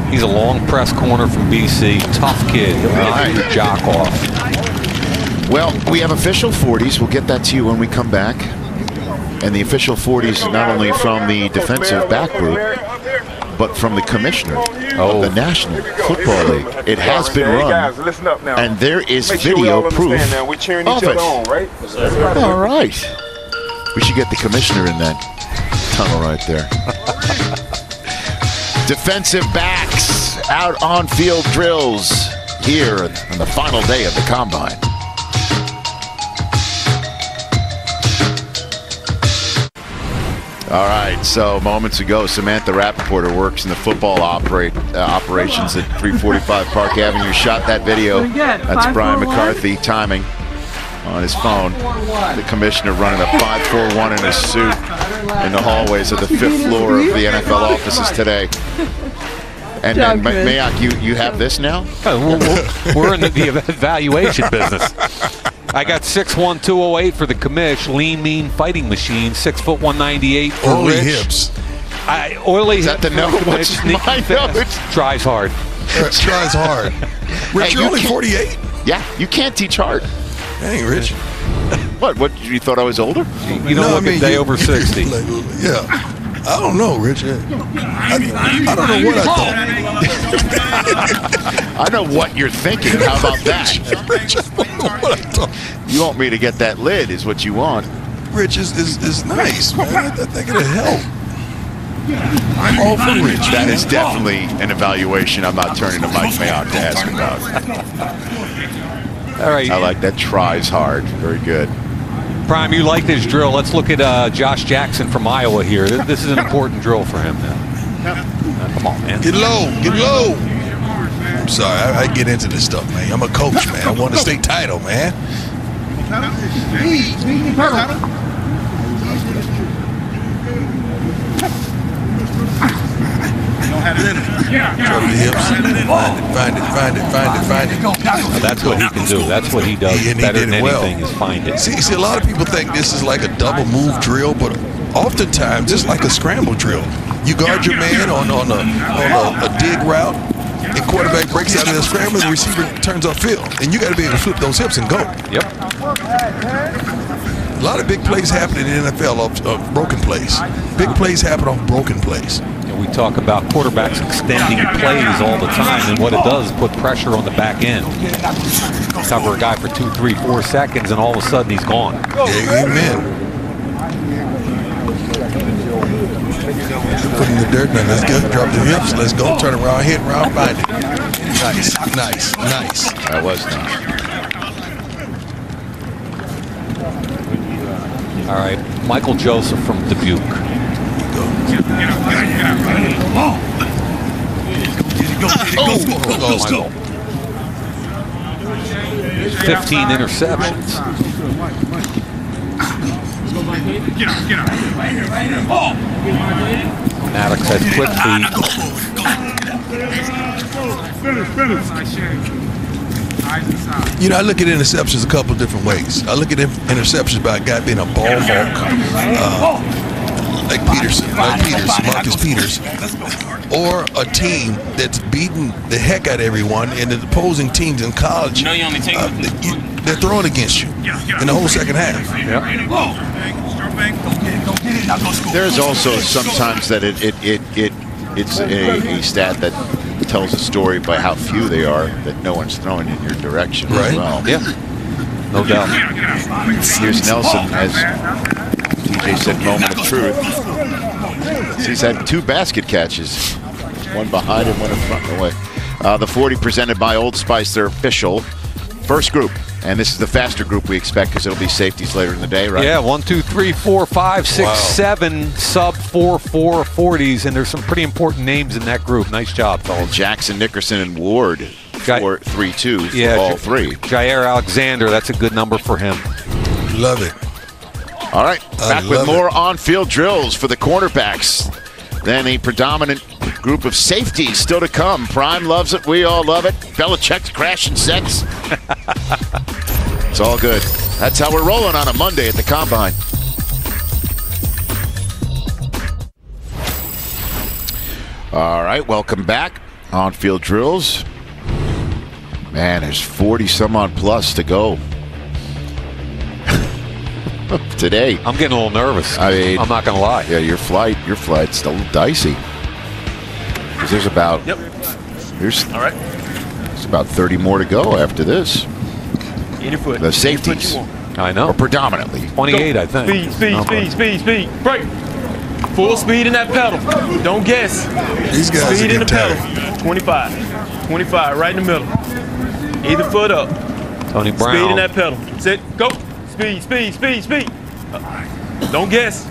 He's a long press corner from BC. Tough kid. He'll knock your jock off. Well, we have official 40s. We'll get that to you when we come back. And the official 40s not only from the defensive back group, but from the commissioner of the National Football League. It has been run, and there is video proof of it. All right. We should get the commissioner in that tunnel right there. Defensive backs out on field drills here on the final day of the combine. All right, so moments ago, Samantha Rappaport, who works in the football operations at 345 Park Avenue, shot that video. That's Brian McCarthy timing on his phone. The commissioner running a 5-4-1 in his suit in the hallways of the 5th floor of the NFL offices today. And Mayock, you have this now? We're in the evaluation business. I got 6'1", 208 for the commish, lean, mean fighting machine, 6 foot 198 for Oily Rich. hips. Oily Is that the note? What's my note? Tries hard. Tries hard. Rich, Hey, you're only 48. Yeah, you can't teach hard. Dang, Rich. What, you thought I was older? You don't look a day over 60. Yeah. I don't know, Rich. I don't know what I thought. I know what you're thinking. How about that? Rich, I don't know what I thought. You want me to get that lid is what you want. Rich is nice, man. I think it'll help. I'm all for Rich. That is definitely an evaluation I'm not turning to Mike Mayock to ask about. All right. I like that. Tries hard. Very good. Prime, you like this drill. Let's look at Josh Jackson from Iowa here. This is an important drill for him now. Come on, man. Get low. Get low. I'm sorry. I get into this stuff, man. I'm a coach, man. I won the state title, man. Drop the hips. Find it. That's what he can do. That's what he does better than anything is find it. See, a lot of people think this is like a double move drill, but oftentimes it's like a scramble drill. You guard your man on a dig route, and quarterback breaks out of the scramble, and the receiver turns off field, and you got to be able to flip those hips and go. Yep. A lot of big plays happen in the NFL off broken plays. Big plays happen off broken plays. We talk about quarterbacks extending plays all the time, and what it does is put pressure on the back end. Cover a guy for 2, 3, 4 seconds, and all of a sudden he's gone. Yeah, amen. Put in the dirt now. Let's go. Drop the hips. Let's go. Turn around, hit around, find it. Nice. That was nice. All right, Michael Joseph from Dubuque. Go. 15 interceptions. Maddox has quick You know, I look at interceptions a couple of different ways. I look at interceptions by a guy being a ball hawk, like Marcus Peters, or a team that's beating the heck out of everyone, and the opposing teams in college, they're throwing against you in the whole second half. There's also sometimes that it's a stat that tells a story by how few they are that no one's throwing in your direction as well. Yeah, no doubt. Here's Nelson, as DJ said, moment of truth. He's had 2 basket catches, one behind and one in front and away. The 40 presented by Old Spice, their official first group. And this is the faster group we expect because it'll be safeties later in the day, right? Yeah, 1, 2, 3, 4, 5, 6, 7 sub 4.4 40s, and there's some pretty important names in that group. Nice job, fellas. Jackson, Nickerson, and Ward, 4.32 for all 3. Jair Alexander, that's a good number for him. Love it. All right, back with more on-field drills for the quarterbacks. Then a predominant group of safeties still to come. Prime loves it. We all love it. Belichick's crashing sets. It's all good. That's how we're rolling on a Monday at the Combine. All right, welcome back. On-field drills. Man, there's 40-some-odd plus to go today. I'm getting a little nervous. I mean, I'm not going to lie. Yeah, your flight's a little dicey. Because there's about there's about 30 more to go after this. The safeties. I know. Or predominantly. 28, I think. Speed. Break. Full speed in that pedal. Don't guess. These guys speed are in the tired. pedal. 25, right in the middle. Either foot up. Tony Brown. Speed in that pedal. Sit. Go. Speed. Don't guess.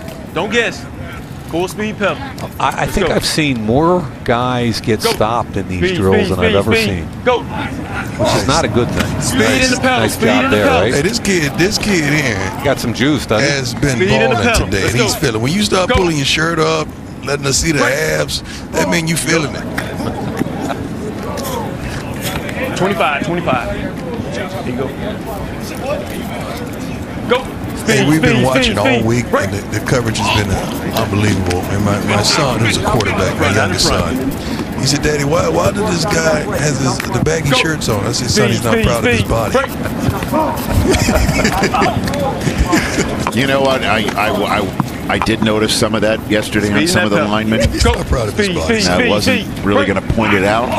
Full speed pedal. I think I've seen more guys get stopped in these drills than I've ever seen. Go. Which is not a good thing. Speed in the pedal. Nice job there, right? Hey, this kid here got some juice, doesn't he? has been balling today, and he's feeling. When you start pulling your shirt up, letting us see the abs, that means you feeling it. 25. Here you go. Go. Hey, we've been watching all week, and the coverage has been unbelievable. And my son, who's a quarterback, my youngest son, he said, "Daddy, why did this guy has the baggy shirts on?" I said, "Son, he's not proud of his body." You know what? I did notice some of that yesterday on some of the linemen. He's not proud of his body. I wasn't really going to point it out.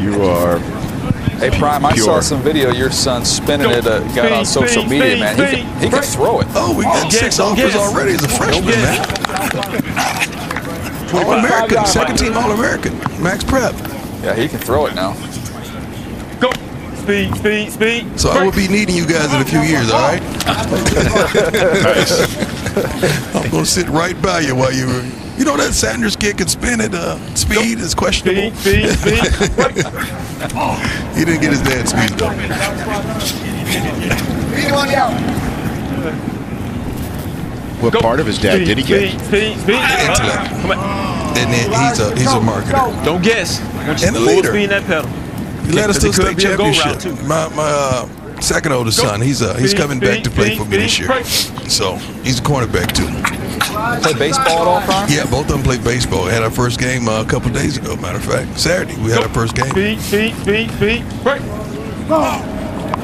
You are. Hey, Prime, I saw some video of your son spinning it, got on social media, man. He can throw it. Oh, we got 6 offers already as a freshman, man. All-American, second-team All-American, Max Prep. Yeah, he can throw it now. Go. Speed. So I will be needing you guys in a few years, all right? I'm going to sit right by you while you know that Sanders kid can spin at speed is questionable. Speed. He didn't get his dad's speed though. What part of his dad did he get? Speed. Intellect. And then he's a marketer. Don't guess. And a leader. Speed in that pedal. He led us to a state championship. My second oldest son, he's coming back to play for me this year. So he's a cornerback too. Play baseball at all, Prime? Yeah, both of them play baseball. We had our first game a couple days ago, matter of fact. Saturday, we had our first game. Speed. Break.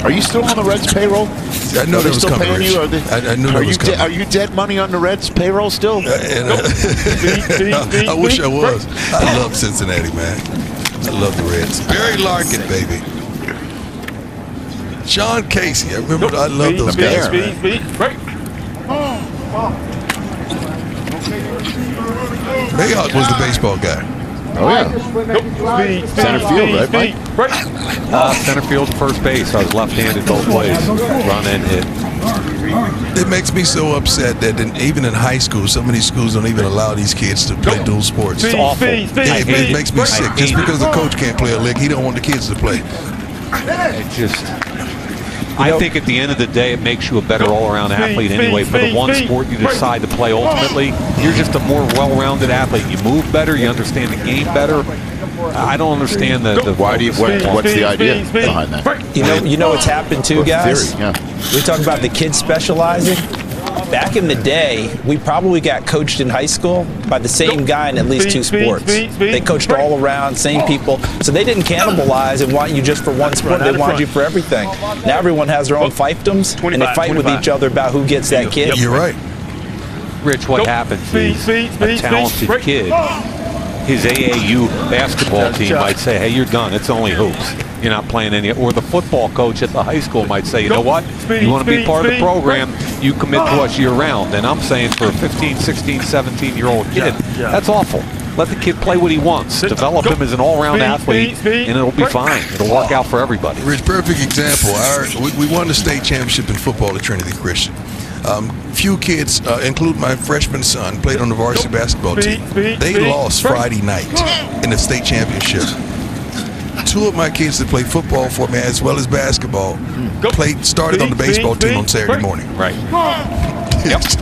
Are you still on the Reds payroll? I know they was still coming, paying you? I knew that was coming. Are you dead money on the Reds payroll still? I wish I was. I love Cincinnati, man. I love the Reds. Barry Larkin, baby. Sean Casey. I remember. I love those guys. Speed. Break. Mayhawk was the baseball guy. Oh, yeah. Center field, right, Mike? Center field to first base. I was left-handed both ways. Run and hit. It makes me so upset that even in high school, some of these schools don't even allow these kids to play dual sports. It's awful. It makes me sick. Just because the coach can't play a lick, he don't want the kids to play. I think at the end of the day, it makes you a better all-around athlete anyway. For the one sport you decide to play ultimately, you're just a more well-rounded athlete. You move better, you understand the game better. I don't understand the what's the idea behind that? You know what's happened too, guys? We talk about the kids specializing. Back in the day, we probably got coached in high school by the same guy in at least 2 sports. They coached all around, same people. So they didn't cannibalize and want you just for one sport. They wanted you for everything. Now everyone has their own fiefdoms, and they fight with each other about who gets that kid. You're right. Rich, what happens is a talented kid, his AAU basketball team might say, hey, you're done. It's only hoops. You're not playing any. Or the football coach at the high school might say, you know what? You want to be part of the program, you commit to us year-round. And I'm saying for a 15, 16, 17-year-old kid, that's awful. Let the kid play what he wants. Develop him as an all-round athlete, and it'll be fine. It'll work out for everybody. Rich, perfect example. We won the state championship in football at Trinity Christian. Few kids, including my freshman son, played on the varsity basketball team. They lost Friday night in the state championship. 2 of my kids that play football for me as well as basketball started on the baseball team on Saturday morning. Right. That's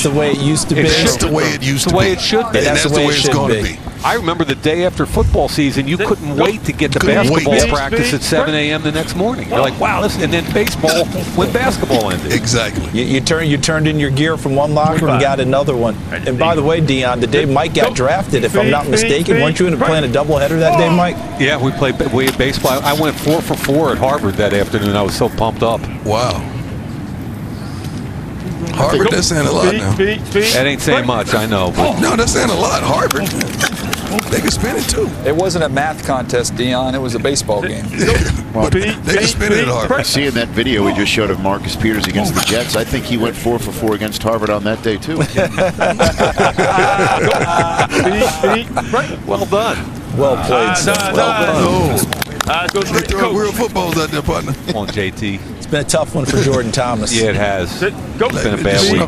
the way it used to be. It's just the way it used to be. The way it should be. And that's the way it's going to be. I remember the day after football season, you couldn't wait to get to basketball practice at 7 a.m. the next morning. You're like, wow, this, and then baseball when basketball ended. Exactly. You turned in your gear from one locker and got another one. And by the way, Dion, the day Mike got drafted, if I'm not mistaken, weren't you playing a doubleheader that day, Mike? Yeah, we had baseball. I went 4 for 4 at Harvard that afternoon. I was so pumped up. Wow. Harvard, that's saying a lot now. That ain't saying much, I know. But no, that's saying a lot. Harvard, they can spin it too. It wasn't a math contest, Dion. It was a baseball game. Well, they can spin it at Harvard. Seeing that video we just showed of Marcus Peters against the Jets, I think he went 4 for 4 against Harvard on that day too. Well done. Well played, son. Well done. They throw real footballs out there, partner. Come on, JT. It's been a tough one for Jordan Thomas. Yeah, it has. It's been a bad week.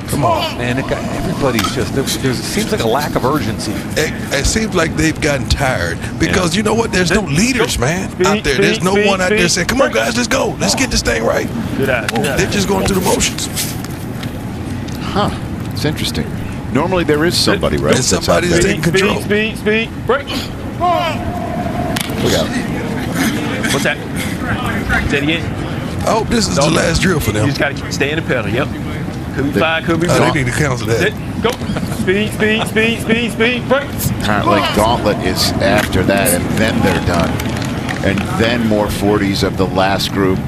Come on. Man, everybody's just, there seems like a lack of urgency. It seems like they've gotten tired because you know what? There's no leaders, man, out there. There's no one out there saying, come on, guys, let's go. Let's get this thing right. They're just going through the motions. Huh. It's interesting. Normally there is somebody, right? And somebody that's taking control. Speed, break. Look out. What's that? Say it again. I hope this is the last drill for them. You just got to stay in the pedal, yep. Could be 5, could be 4. They need to cancel that. Go. Speed, break. Apparently Gauntlet is after that, and then they're done. And then more 40s of the last group,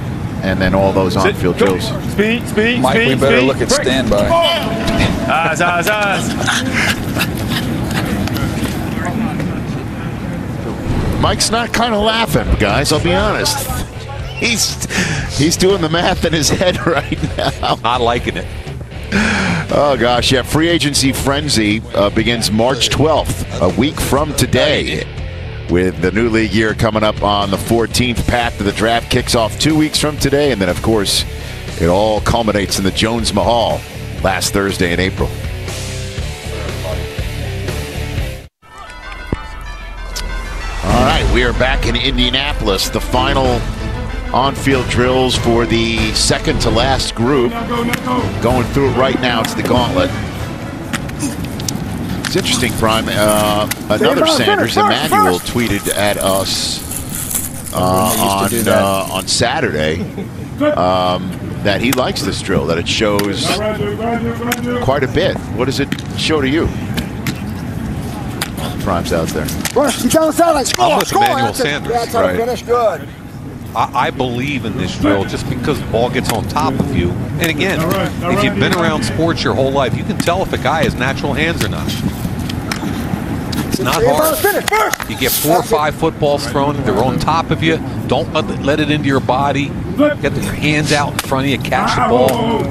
and then all those on-field drills. Speed, Mike, we better look at standby. Eyes. Mike's not kind of laughing, guys, I'll be honest. He's doing the math in his head right now. Not liking it. Oh, gosh, yeah. Free agency frenzy begins March 12th, a week from today, with the new league year coming up on the 14th. Path to the draft kicks off 2 weeks from today, and then, of course, it all culminates in the Jones Mahal last Thursday in April. All right, we are back in Indianapolis. The final on-field drills for the second to last group. Going through it right now. It's the Gauntlet. It's interesting, Prime. Another Sanders, Emmanuel, tweeted at us on Saturday that he likes this drill, that it shows quite a bit. What does it show to you? Prime's out there. You don't sound like score. I'm with Emmanuel Sanders. That's how to finish good. I believe in this drill just because the ball gets on top of you. And again, if you've been around sports your whole life, you can tell if a guy has natural hands or not. It's not hard. You get 4 or 5 footballs thrown, they're on top of you. Don't let it into your body. Get your hands out in front of you, catch the ball.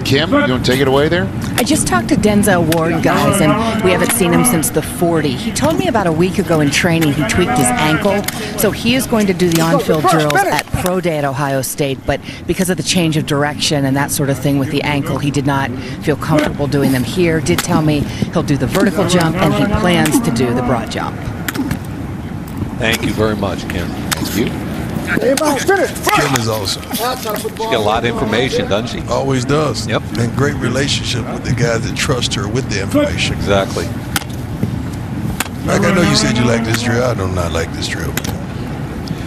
Kim, you want to take it away there? I just talked to Denzel Ward, guys, and we haven't seen him since the 40. He told me about a week ago in training he tweaked his ankle, so he is going to do the on-field drills at Pro Day at Ohio State, but because of the change of direction and that sort of thing with the ankle, he did not feel comfortable doing them here. Did tell me he'll do the vertical jump, and he plans to do the broad jump. Thank you very much, Kim. Thank you. Kim is awesome. She got a lot of information, doesn't she? Always does. Yep. And great relationship with the guys that trust her with the information. Exactly. Like, I know you said you like this drill. I do not like this drill.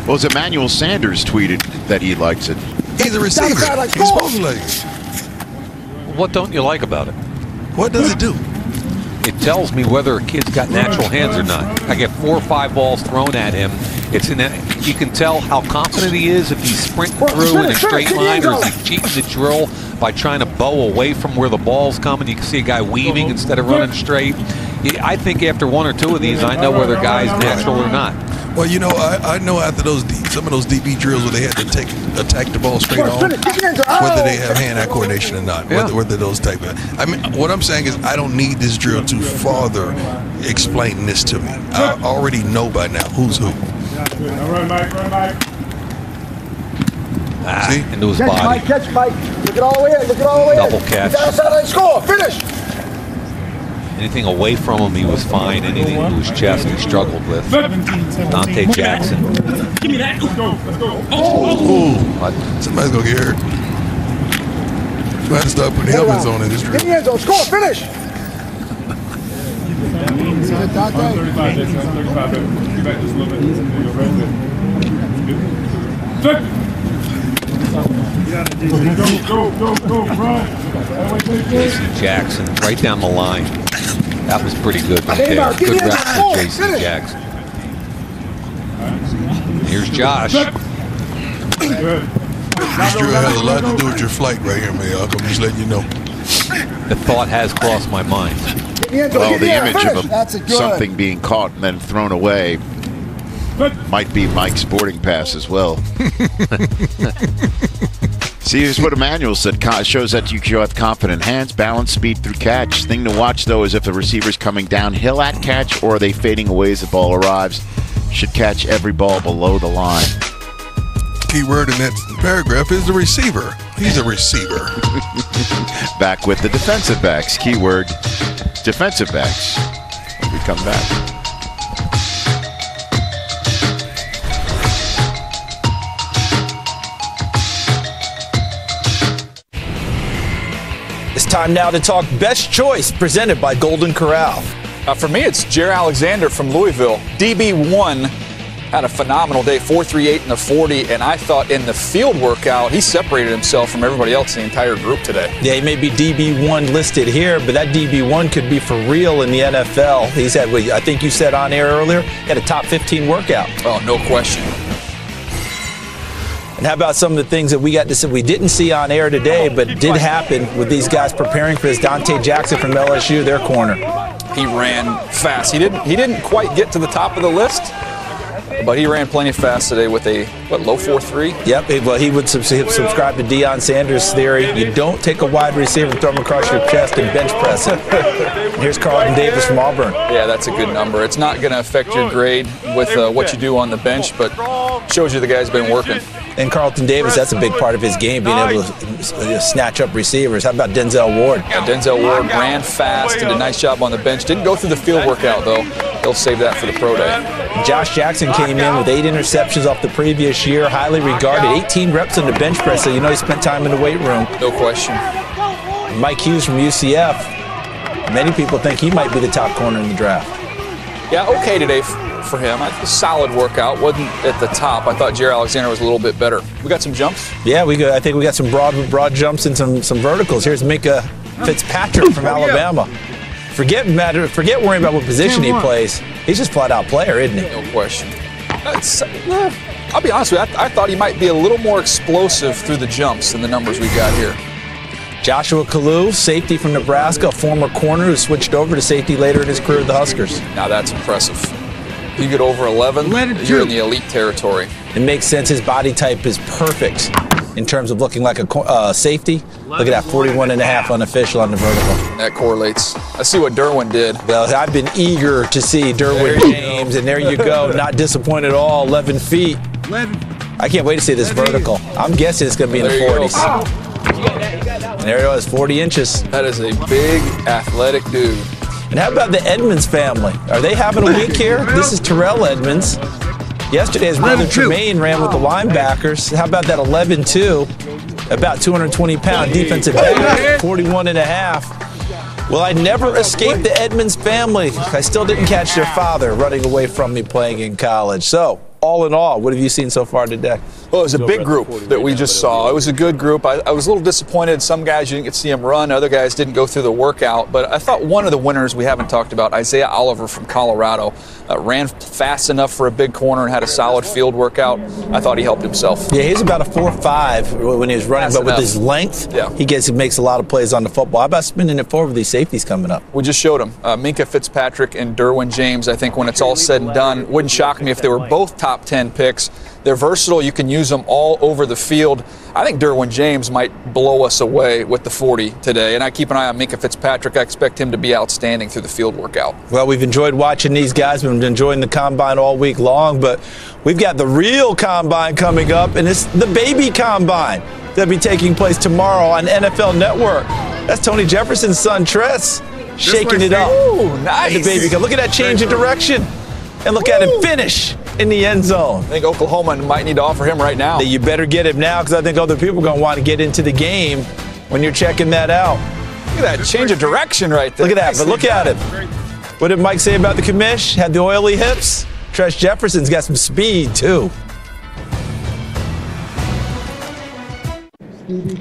Well, as Emmanuel Sanders tweeted that he likes it. He's a receiver. He's supposed to like it. What don't you like about it? What does it do? It tells me whether a kid's got natural hands or not. I get 4 or 5 balls thrown at him, You can tell how confident he is if he's sprinting through in a straight line, or is he cheating the drill by trying to bow away from where the ball's coming. You can see a guy weaving instead of running straight. I think after one or two of these, I know whether a guy's natural or not. Well, you know, I know after some of those DB drills where they had to attack the ball straight on, whether they have hand-eye coordination or not, whether those type of. I mean, what I'm saying is I don't need this drill to further explain this to me. I already know by now who's who. Run, Mike. See? Into his body. Catch Mike. Look at all the way in. Double catch. He's outside, score. Finish. Anything away from him, he was fine. Anything to his chest, he struggled with. Dante Jackson. Give me that. Let's go. Oh. Somebody's going to get hurt. Trying to start putting helmets on in this drill. Get in the end zone. Score. Finish. J.C. Jackson, right down the line. That was pretty good right there. Good rep for J.C. Jackson. Here's Josh. This drill has a lot to do with your flight right here, man. I'm just letting you know. The thought has crossed my mind. Well, the image of something being caught and then thrown away might be Mike's boarding pass as well. See, here's what Emmanuel said. Shows that you have confident hands, balance, speed through catch. Thing to watch, though, is if the receiver's coming downhill at catch or are they fading away as the ball arrives. Should catch every ball below the line. Key word in that paragraph is the receiver. He's a receiver. Back with the defensive backs. Keyword, defensive backs. When we come back. It's time now to talk Best Choice, presented by Golden Corral. For me, it's Jaire Alexander from Louisville. DB1 had a phenomenal day, 4.38 in the 40, and I thought in the field workout, he separated himself from everybody else in the entire group today. Yeah, he may be DB1 listed here, but that DB1 could be for real in the NFL. He's had, I think you said on air earlier, he had a top 15 workout. Oh, no question. And how about some of the things that we didn't see on air today, but did happen with these guys preparing for this? Dante Jackson from LSU, their corner. He ran fast. He didn't quite get to the top of the list, but he ran plenty fast today with a, low 4.3? Yep, well, he would subscribe to Deion Sanders' theory. You don't take a wide receiver and throw him across your chest and bench press him. Here's Carlton Davis from Auburn. Yeah, that's a good number. It's not going to affect your grade with what you do on the bench, but shows you the guy's been working. And Carlton Davis, that's a big part of his game, being able to snatch up receivers. How about Denzel Ward? Yeah, Denzel Ward ran fast, did a nice job on the bench. Didn't go through the field workout, though. He'll save that for the pro day. Josh Jackson came in with 8 interceptions off the previous year, highly regarded, 18 reps on the bench press, so you know he spent time in the weight room. No question. Mike Hughes from UCF. Many people think he might be the top corner in the draft. Yeah, okay today for him. A solid workout. Wasn't at the top. I thought Jaire Alexander was a little bit better. We got some jumps? Yeah, I think we got some broad jumps and some verticals. Here's Minkah Fitzpatrick from Alabama. Forget worrying about what position he plays. He's just flat out player, isn't he? No question. I'll be honest with you. I thought he might be a little more explosive through the jumps than the numbers we got here. Joshua Kalu, safety from Nebraska, a former corner who switched over to safety later in his career with the Huskers. Now that's impressive. You get over 11, you're in the elite territory. It makes sense. His body type is perfect in terms of looking like a safety. Look at that, 41.5 unofficial on the vertical. That correlates. Let's see what Derwin did. Well, I've been eager to see Derwin James, and there you go. Not disappointed at all, 11 feet. I can't wait to see this vertical. I'm guessing it's going to be in the 40s. And there it was, 40 inches. That is a big, athletic dude. And how about the Edmonds family? Are they having a week here? This is Terrell Edmonds. Yesterday, his brother Tremaine ran with the linebackers. How about that 11-2? About 220-pound defensive back, 41.5. Well, I never escaped the Edmonds family. I still didn't catch their father running away from me playing in college. So, all in all, what have you seen so far today? Well, it was a big group that we just saw. It was a good group. I was a little disappointed. Some guys you didn't get to see them run. Other guys didn't go through the workout. But I thought one of the winners we haven't talked about, Isaiah Oliver from Colorado, ran fast enough for a big corner and had a solid field workout. I thought he helped himself. Yeah, he's about a 4.5 when he was running, but with his length, he makes a lot of plays on the football. How about spinning it forward with these safeties coming up? We just showed him. Minkah Fitzpatrick and Derwin James. I think when it's all said and done, wouldn't shock me if they were both top 10 picks. They're versatile. You can use them all over the field. I think Derwin James might blow us away with the 40 today, and I keep an eye on Minkah Fitzpatrick. I expect him to be outstanding through the field workout. Well, we've enjoyed watching these guys. We've been enjoying the Combine all week long, but we've got the real Combine coming up, and it's the Baby Combine that'll be taking place tomorrow on NFL Network. That's Tony Jefferson's son, Tress, shaking it up. Ooh, nice. The baby. Look at that change in direction. And look at him finish in the end zone. I think Oklahoma might need to offer him right now. You better get him now, because I think other people are going to want to get into the game when you're checking that out. Look at that change of direction right there. Look at that, but look at him. What did Mike say about the commish? Had the oily hips. Tress Jefferson's got some speed, too.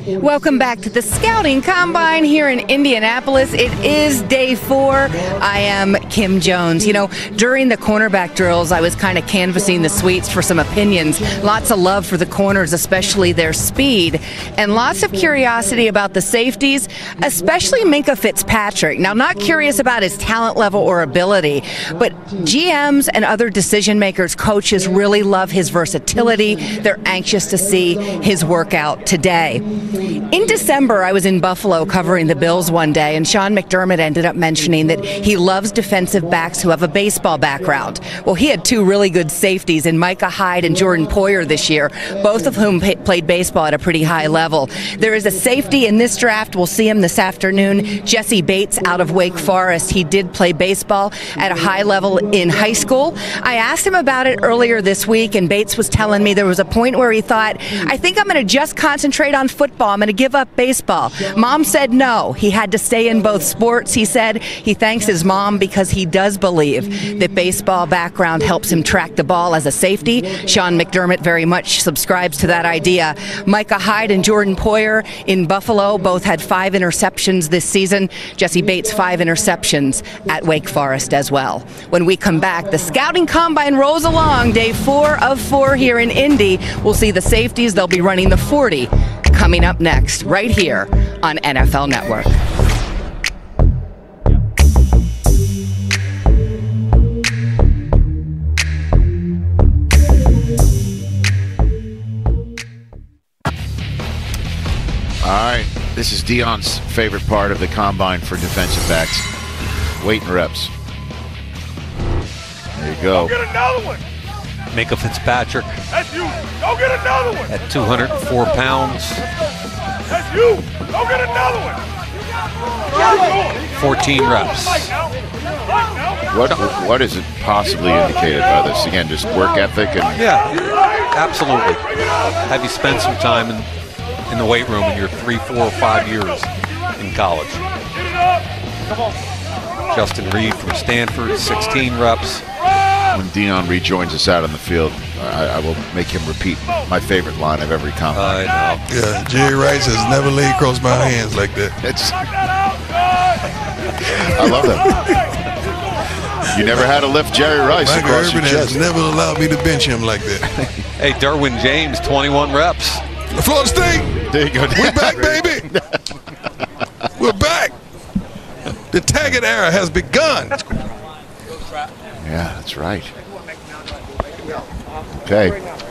Welcome back to the Scouting Combine here in Indianapolis. It is day 4. I am Kim Jones. You know, during the cornerback drills, I was kind of canvassing the suites for some opinions. Lots of love for the corners, especially their speed, and lots of curiosity about the safeties, especially Minkah Fitzpatrick. Now, not curious about his talent level or ability, but GMs and other decision makers, coaches really love his versatility. They're anxious to see his workout today. In December, I was in Buffalo covering the Bills one day, and Sean McDermott ended up mentioning that he loves defensive backs who have a baseball background. Well, he had 2 really good safeties in Micah Hyde and Jordan Poyer this year, both of whom played baseball at a pretty high level. There is a safety in this draft. We'll see him this afternoon. Jesse Bates out of Wake Forest. He did play baseball at a high level in high school. I asked him about it earlier this week, and Bates was telling me there was a point where he thought, I think I'm going to just concentrate on football. I'm going to give up baseball. Mom said no. He had to stay in both sports. He said he thanks his mom because he does believe that baseball background helps him track the ball as a safety. Sean McDermott very much subscribes to that idea. Micah Hyde and Jordan Poyer in Buffalo both had 5 interceptions this season. Jesse Bates 5 interceptions at Wake Forest as well. When we come back, the Scouting Combine rolls along. Day 4 of 4 here in Indy. We'll see the safeties. They'll be running the 40 coming up next, right here on NFL Network. All right, this is Dion's favorite part of the Combine for defensive backs. Weight and reps. There you go. Go get another one. Minkah Fitzpatrick That's you. Go get another one. at 204 pounds, That's you. Go get another one. 14 reps. What is it possibly indicated by this? Again, just work ethic and Yeah, absolutely. Have you spent some time in the weight room in your 3, 4, or 5 years in college? Justin Reed from Stanford, 16 reps. when Dion rejoins us out on the field, I will make him repeat my favorite line of every combine. Yeah, Jerry Rice has never laid across my hands like that. I love that. You never had to lift Jerry Rice Michael across Irvin your has chest. never allowed me to bench him like that. Hey, Derwin James, 21 reps. Florida State. There you go. We're back, baby. We're back. The Taggart era has begun. Yeah, that's right. Okay.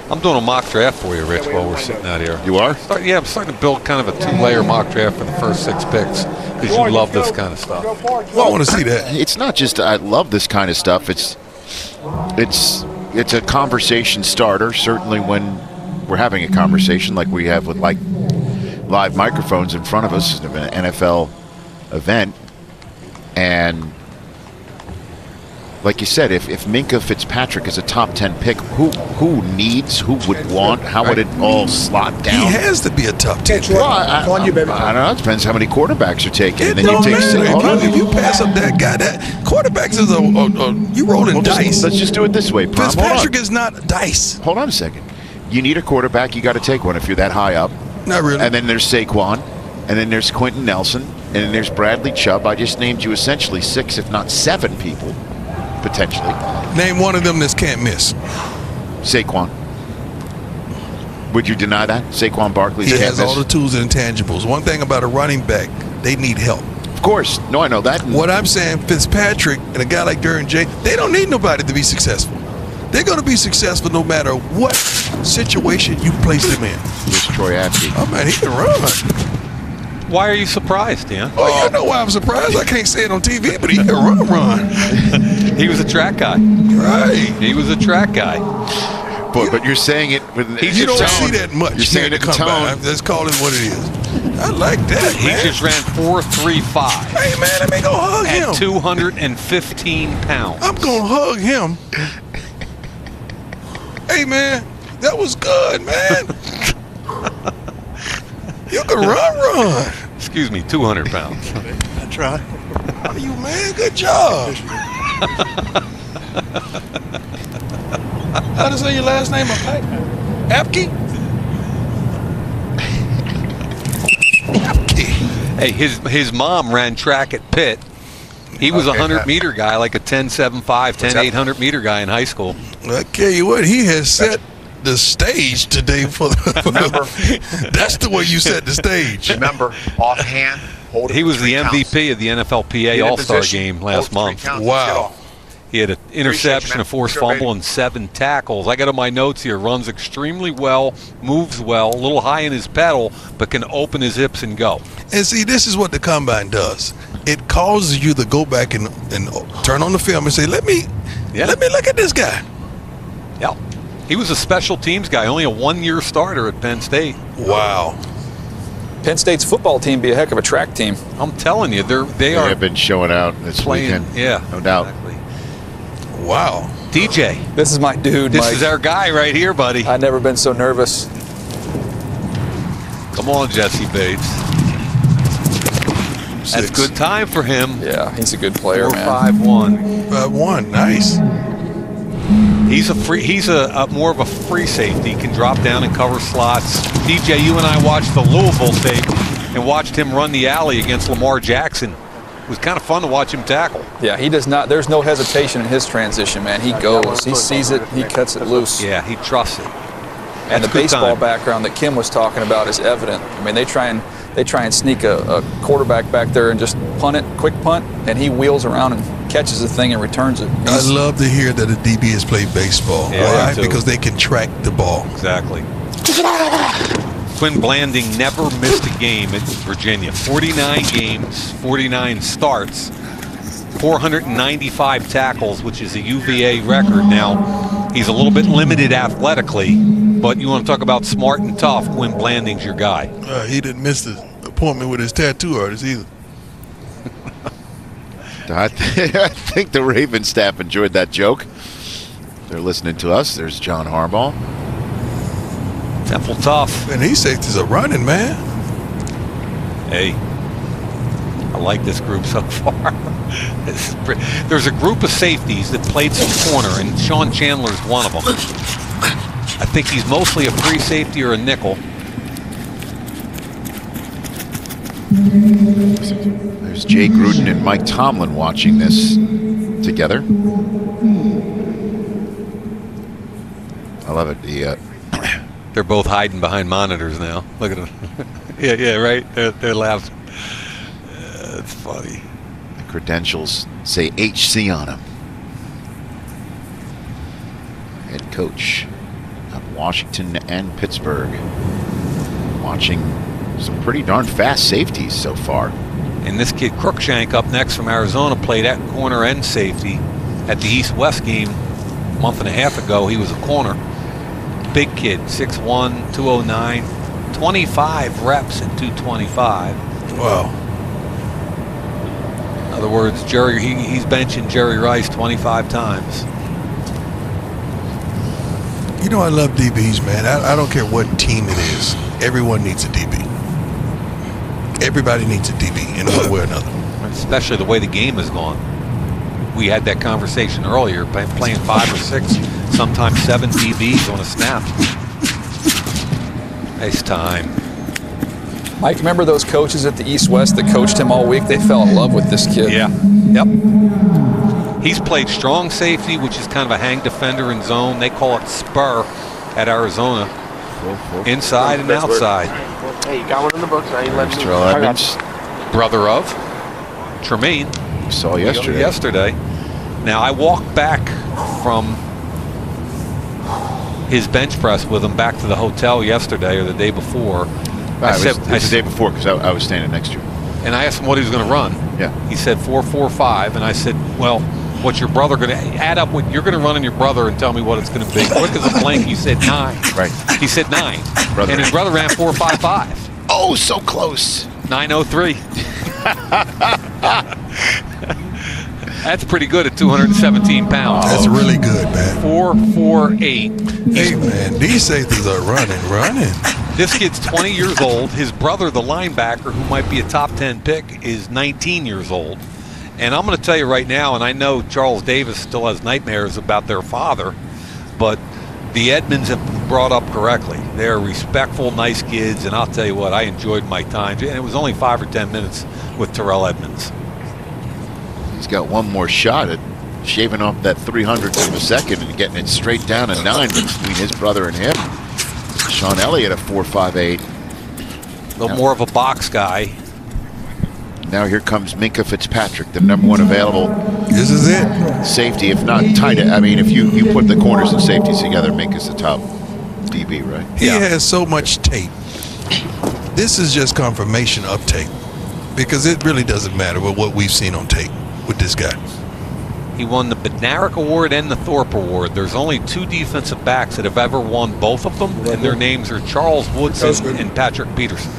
I'm doing a mock draft for you, Rich, while we're sitting out here. You are? Yeah, I'm starting to build kind of a 2-layer mock draft for the first 6 picks because you love this kind of stuff. Well, I want to see that. It's not just I love this kind of stuff. It's a conversation starter. Certainly when we're having a conversation like we have with like live microphones in front of us of an NFL event, and like you said, if Minkah Fitzpatrick is a top 10 pick, who would want? How would it all slot down? He has to be a top 10 pick. Well, I don't know. It depends how many quarterbacks are taken. It And then you don't take matter. If you pass up that guy, that quarterbacks is you rolling dice. Let's just do it this way, Prom. Fitzpatrick is not dice. Hold on a second. you need a quarterback. You got to take one if you're that high up. Not really. And then there's Saquon, and then there's Quentin Nelson, and then there's Bradley Chubb. I just named you essentially 6, if not 7 people, potentially. Name one of them that can't miss. Saquon. Would you deny that? Saquon Barkley He can't has miss? all the tools and intangibles. One thing about a running back, they need help. Of course. No, I know that. What I'm saying, Fitzpatrick and a guy like Derwin James, they don't need nobody to be successful. They're going to be successful no matter what situation you place them in. Here's Troy Apke. Oh, man, he can run. Why are you surprised, Dan? Oh, you know why I'm surprised? I can't say it on TV, but he can run. He was a track guy. Right. He was a track guy. But you're saying it with You don't see that much. You're saying it in tone. Let's call it what it is. I like that, He man. just ran 4.35. Hey, man, let me go hug him. At 215 pounds. I'm going to hug him. Hey, man, that was good, man. You can run. Excuse me, 200 pounds. I try. How are you, man? Good job. How to say your last name? Apke? Hey, his mom ran track at Pitt. He was a 100-meter guy, like a 10.75, 10.800 meter guy in high school. I tell you what, he has set the stage today for the. That's the way you set the stage. Remember, offhand, hold it. He was the counts. MVP of the NFLPA All-Star game last month. Wow. He had an interception, a forced fumble, and 7 tackles. I got on my notes here. Runs extremely well, moves well, a little high in his pedal, but can open his hips and go. And see, this is what the combine does. It causes you to go back and turn on the film and say, let me look at this guy. Yeah. He was a special teams guy, only a 1-year starter at Penn State. Wow. Penn State's football team be a heck of a track team. I'm telling you, they have been showing out this weekend. Yeah, no doubt. Exactly. Wow. DJ. This is my dude, This Mike. is our guy right here, buddy. I've never been so nervous. Come on, Jesse Bates. That's good time for him. Yeah, he's a good player, man. 4.51. 5'1", nice. He's a more of a free safety. He can drop down and cover slots. DJ, you and I watched the Louisville tape and watched him run the alley against Lamar Jackson. It was kind of fun to watch him tackle. Yeah, he does not. There's no hesitation in his transition, man. He goes. He sees it. He cuts it loose. Yeah, he trusts it. And the That's good baseball time. background that Kim was talking about is evident. I mean, they try and sneak a quarterback back there and just punt it, quick punt, and he wheels around and catches the thing and returns it. I love to hear that a DB has played baseball. Yeah, Why? Because they can track the ball. Exactly. Quinn Blanding never missed a game at Virginia. 49 games, 49 starts, 495 tackles, which is a UVA record. Now, he's a little bit limited athletically, but you want to talk about smart and tough, Quinn Blanding's your guy. He didn't miss the appointment with his tattoo artist either. I think the Ravens staff enjoyed that joke. They're listening to us. There's John Harbaugh. Temple tough. And he safety's a running, man. Hey, I like this group so far. There's a group of safeties that played some corner, and Sean Chandler's one of them. I think he's mostly a free safety or a nickel. There's Jay Gruden and Mike Tomlin watching this together. I love it. They're both hiding behind monitors now. Look at them. yeah, right. They're laughing. It's funny. The credentials say HC on them. Head coach of Washington and Pittsburgh. Watching some pretty darn fast safeties so far. And this kid Cruikshank up next from Arizona played at corner and safety at the East-West game a month and a half ago. He was a corner. Big kid, 6'1", 209, 25 reps at 225. Wow. In other words, he's benching Jerry Rice 25 times. You know I love DBs, man. I don't care what team it is. Everyone needs a DB. Everybody needs a DB in one way or another. Especially the way the game has gone. We had that conversation earlier, playing 5 or 6, sometimes 7 DBs on a snap. Nice time. Mike, remember those coaches at the East-West that coached him all week? They fell in love with this kid. Yeah. Yep. He's played strong safety, which is kind of a hang defender in zone. They call it spur at Arizona. Inside and outside. Hey, you got one in the books. I ain't letting you. Terrell Edmonds, Brother of Tremaine. you saw yesterday. Yesterday. Now, I walked back from his bench press with him back to the hotel yesterday or the day before. It was the day before because I was standing next to you. And I asked him what he was going to run. Yeah. He said 4.45, and I said, well, what's your brother going to add up? What you're going to run in your brother and tell me what it's going to be. Quick as a blink, he said 9. Right. He said 9. Brother. And his brother ran 4.55. Oh, so close. 9.03. That's pretty good at 217 pounds. That's really good, man. 4.48. Hey, man, these safeties are running. This kid's 20 years old. His brother, the linebacker, who might be a top 10 pick, is 19 years old. And I'm going to tell you right now, and I know Charles Davis still has nightmares about their father, but the Edmonds have been brought up correctly. They're respectful, nice kids, and I'll tell you what, I enjoyed my time. And it was only 5 or 10 minutes with Terrell Edmonds. He's got one more shot at shaving off that 300th of a second and getting it straight down to 9 between his brother and him. Sean Elliott at 4.58. A little more of a box guy. Now here comes Minkah Fitzpatrick, the #1 available. This is it. Safety, if not tight. I mean, if you put the corners and safeties together, Minkah's the top DB, right? He has so much tape. This is just confirmation of tape because it really doesn't matter what we've seen on tape with this guy. He won the Bednarik Award and the Thorpe Award. There's only 2 defensive backs that have ever won both of them, and their names are Charles Woodson and Patrick Peterson.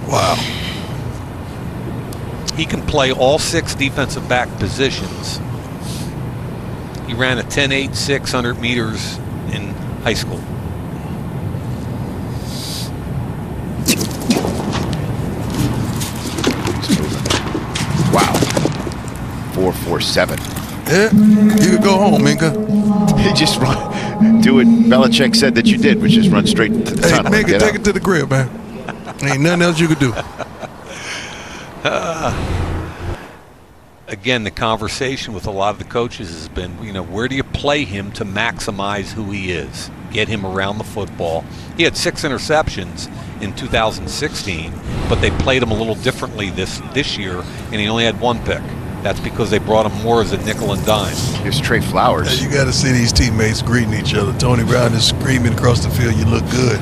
Wow. He can play all 6 defensive back positions. He ran a 10.8, 600 meters in high school. Wow. 4.47. Yeah, you could go home, Minkah. He just run, do what Belichick said that you did, which is run straight to the tunnel. Hey, Minkah, take it to the crib, man. Ain't nothing else you could do. Again, the conversation with a lot of the coaches has been, where do you play him to maximize who he is? Get him around the football. He had 6 interceptions in 2016, but they played him a little differently this year, and he only had 1 pick. That's because they brought him more as a nickel and dime. Here's Trey Flowers. Hey, you got to see these teammates greeting each other. Tony Brown is screaming across the field, "You look good."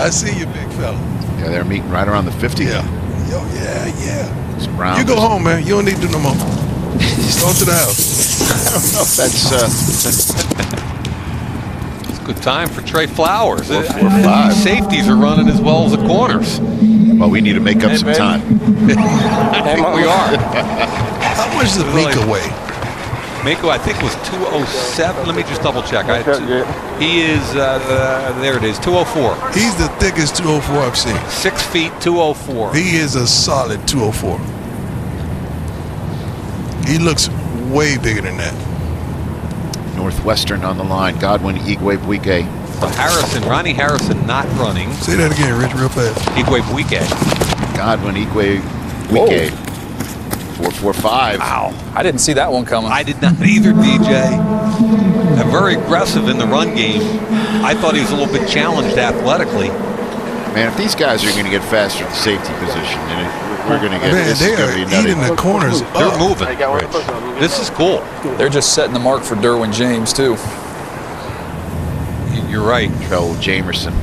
I see you, big fella. Yeah, they're meeting right around the 50. Yeah. Yo, yeah. Brown you go home, man. You don't need to do no more. Go to the house. I don't know if that's It's a good time for Trey Flowers. 4.45. Safeties are running as well as the corners. Well, we need to make up some time. I think we are. How much does Minkah weigh? Minkah, I think, was 207. Let me just double check. He is, there it is, 204. He's the thickest 204 I've seen. 6 feet, 204. He is a solid 204. He looks way bigger than that. Northwestern on the line. Godwin Igwebuike. Ronnie Harrison not running. Say that again, Rich, real fast. Igwebuike. Godwin Igwebuike. 4.45. Wow. I didn't see that one coming. I did not either, DJ. Very aggressive in the run game. I thought he was a little bit challenged athletically. Man, if these guys are going to get faster at the safety position, then we're going to get Man, this they is going to be are nutty. eating the corners up. They're moving, Rich. This is cool. They're just setting the mark for Derwin James, too. You're right. Joe Jamerson.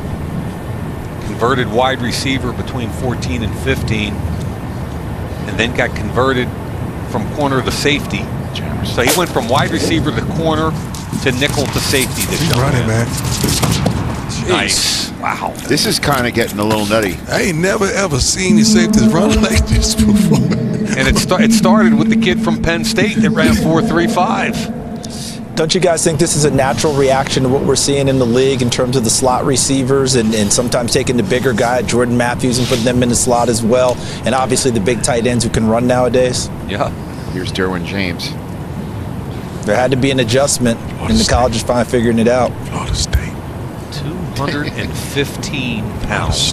Converted wide receiver between 14 and 15. And then got converted from corner to safety. So he went from wide receiver to corner to nickel to safety this He's year. running, man. Nice. Wow. This is kind of getting a little nutty. I ain't never ever seen these safeties run like this before. And it started with the kid from Penn State that ran 4.35. Don't you guys think this is a natural reaction to what we're seeing in the league in terms of the slot receivers and sometimes taking the bigger guy, Jordan Matthews, and putting them in the slot as well, and obviously the big tight ends who can run nowadays? Yeah. Here's Derwin James. There had to be an adjustment, and the college is finally figuring it out. Florida State. 215 pounds.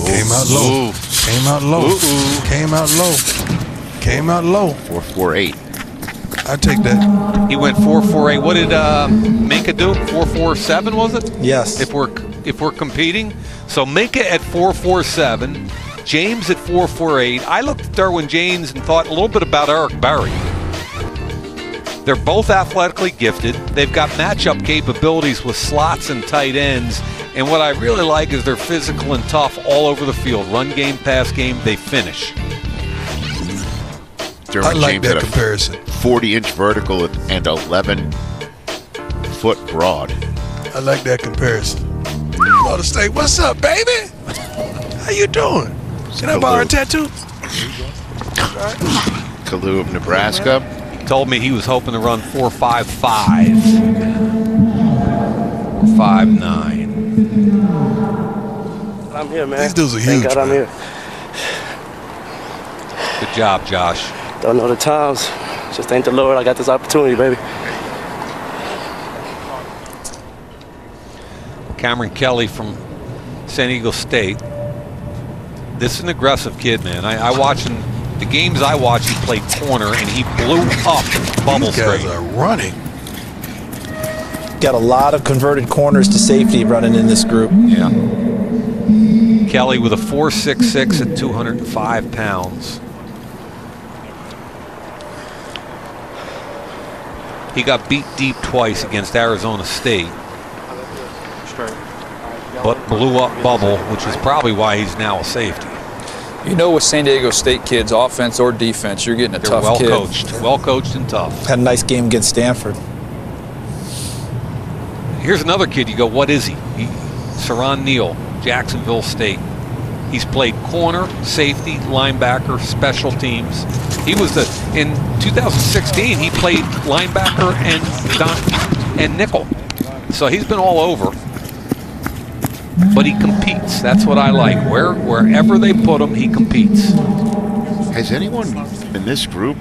Came out low. Came out low. Came out low. Came out low. 448. I take that. He went 448. What did Minka do? 447 was it? Yes. If we're competing, so Minka at 447, James at 448. I looked at Derwin James and thought a little bit about Eric Berry. They're both athletically gifted. They've got matchup capabilities with slots and tight ends. And what I really like is they're physical and tough all over the field. Run game, pass game, they finish. Derwin I like James that had a comparison. 40-inch vertical and 11-foot broad. I like that comparison. Florida State, what's up, baby? How you doing? Can I borrow a tattoo? Kalu of Nebraska. He told me he was hoping to run 4.55. 5.9. I'm here, man. These dudes are Thank huge, God I'm man. here. Good job, Josh. Don't know the times. Just thank the Lord I got this opportunity, baby. Cameron Kelly from San Diego State. This is an aggressive kid, man. I watch him. The games I watch, he played corner, and he blew up bubble These guys screen. are running. Got a lot of converted corners to safety running in this group. Yeah. Kelly with a 4.66 at 205 pounds. He got beat deep twice against Arizona State, but blew up bubble, which is probably why he's now a safety. You know, with San Diego State kids, offense or defense, you're getting a They're tough kid. well coached and tough. Had a nice game against Stanford. Here's another kid. You go, what is he? Saran Neal, Jacksonville State. He's played corner, safety, linebacker, special teams. He was in 2016. He played linebacker and nickel. So he's been all over. But he competes. That's what I like. Wherever they put him, he competes. Has anyone in this group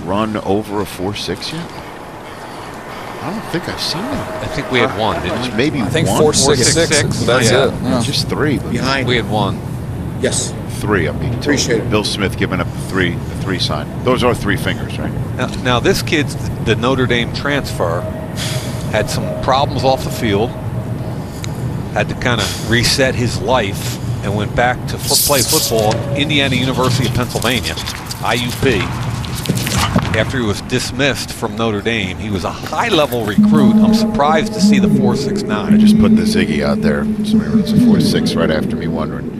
run over a 4.6 yet? I don't think I've seen that. I think we had one, didn't we? Maybe I think one. 4.66. That's it. Yeah. Just three. But Behind. We had one. Yes. three. I'm being told. Appreciate it. Bill Smith giving up the three sign. Those are three fingers, right? Now this kid's the Notre Dame transfer. Had some problems off the field. Had to kind of reset his life and went back to play football at Indiana University of Pennsylvania, IUP. After he was dismissed from Notre Dame, he was a high-level recruit. I'm surprised to see the 4.69. I just put the Ziggy out there. Somebody runs a 4.6 right after me wondering.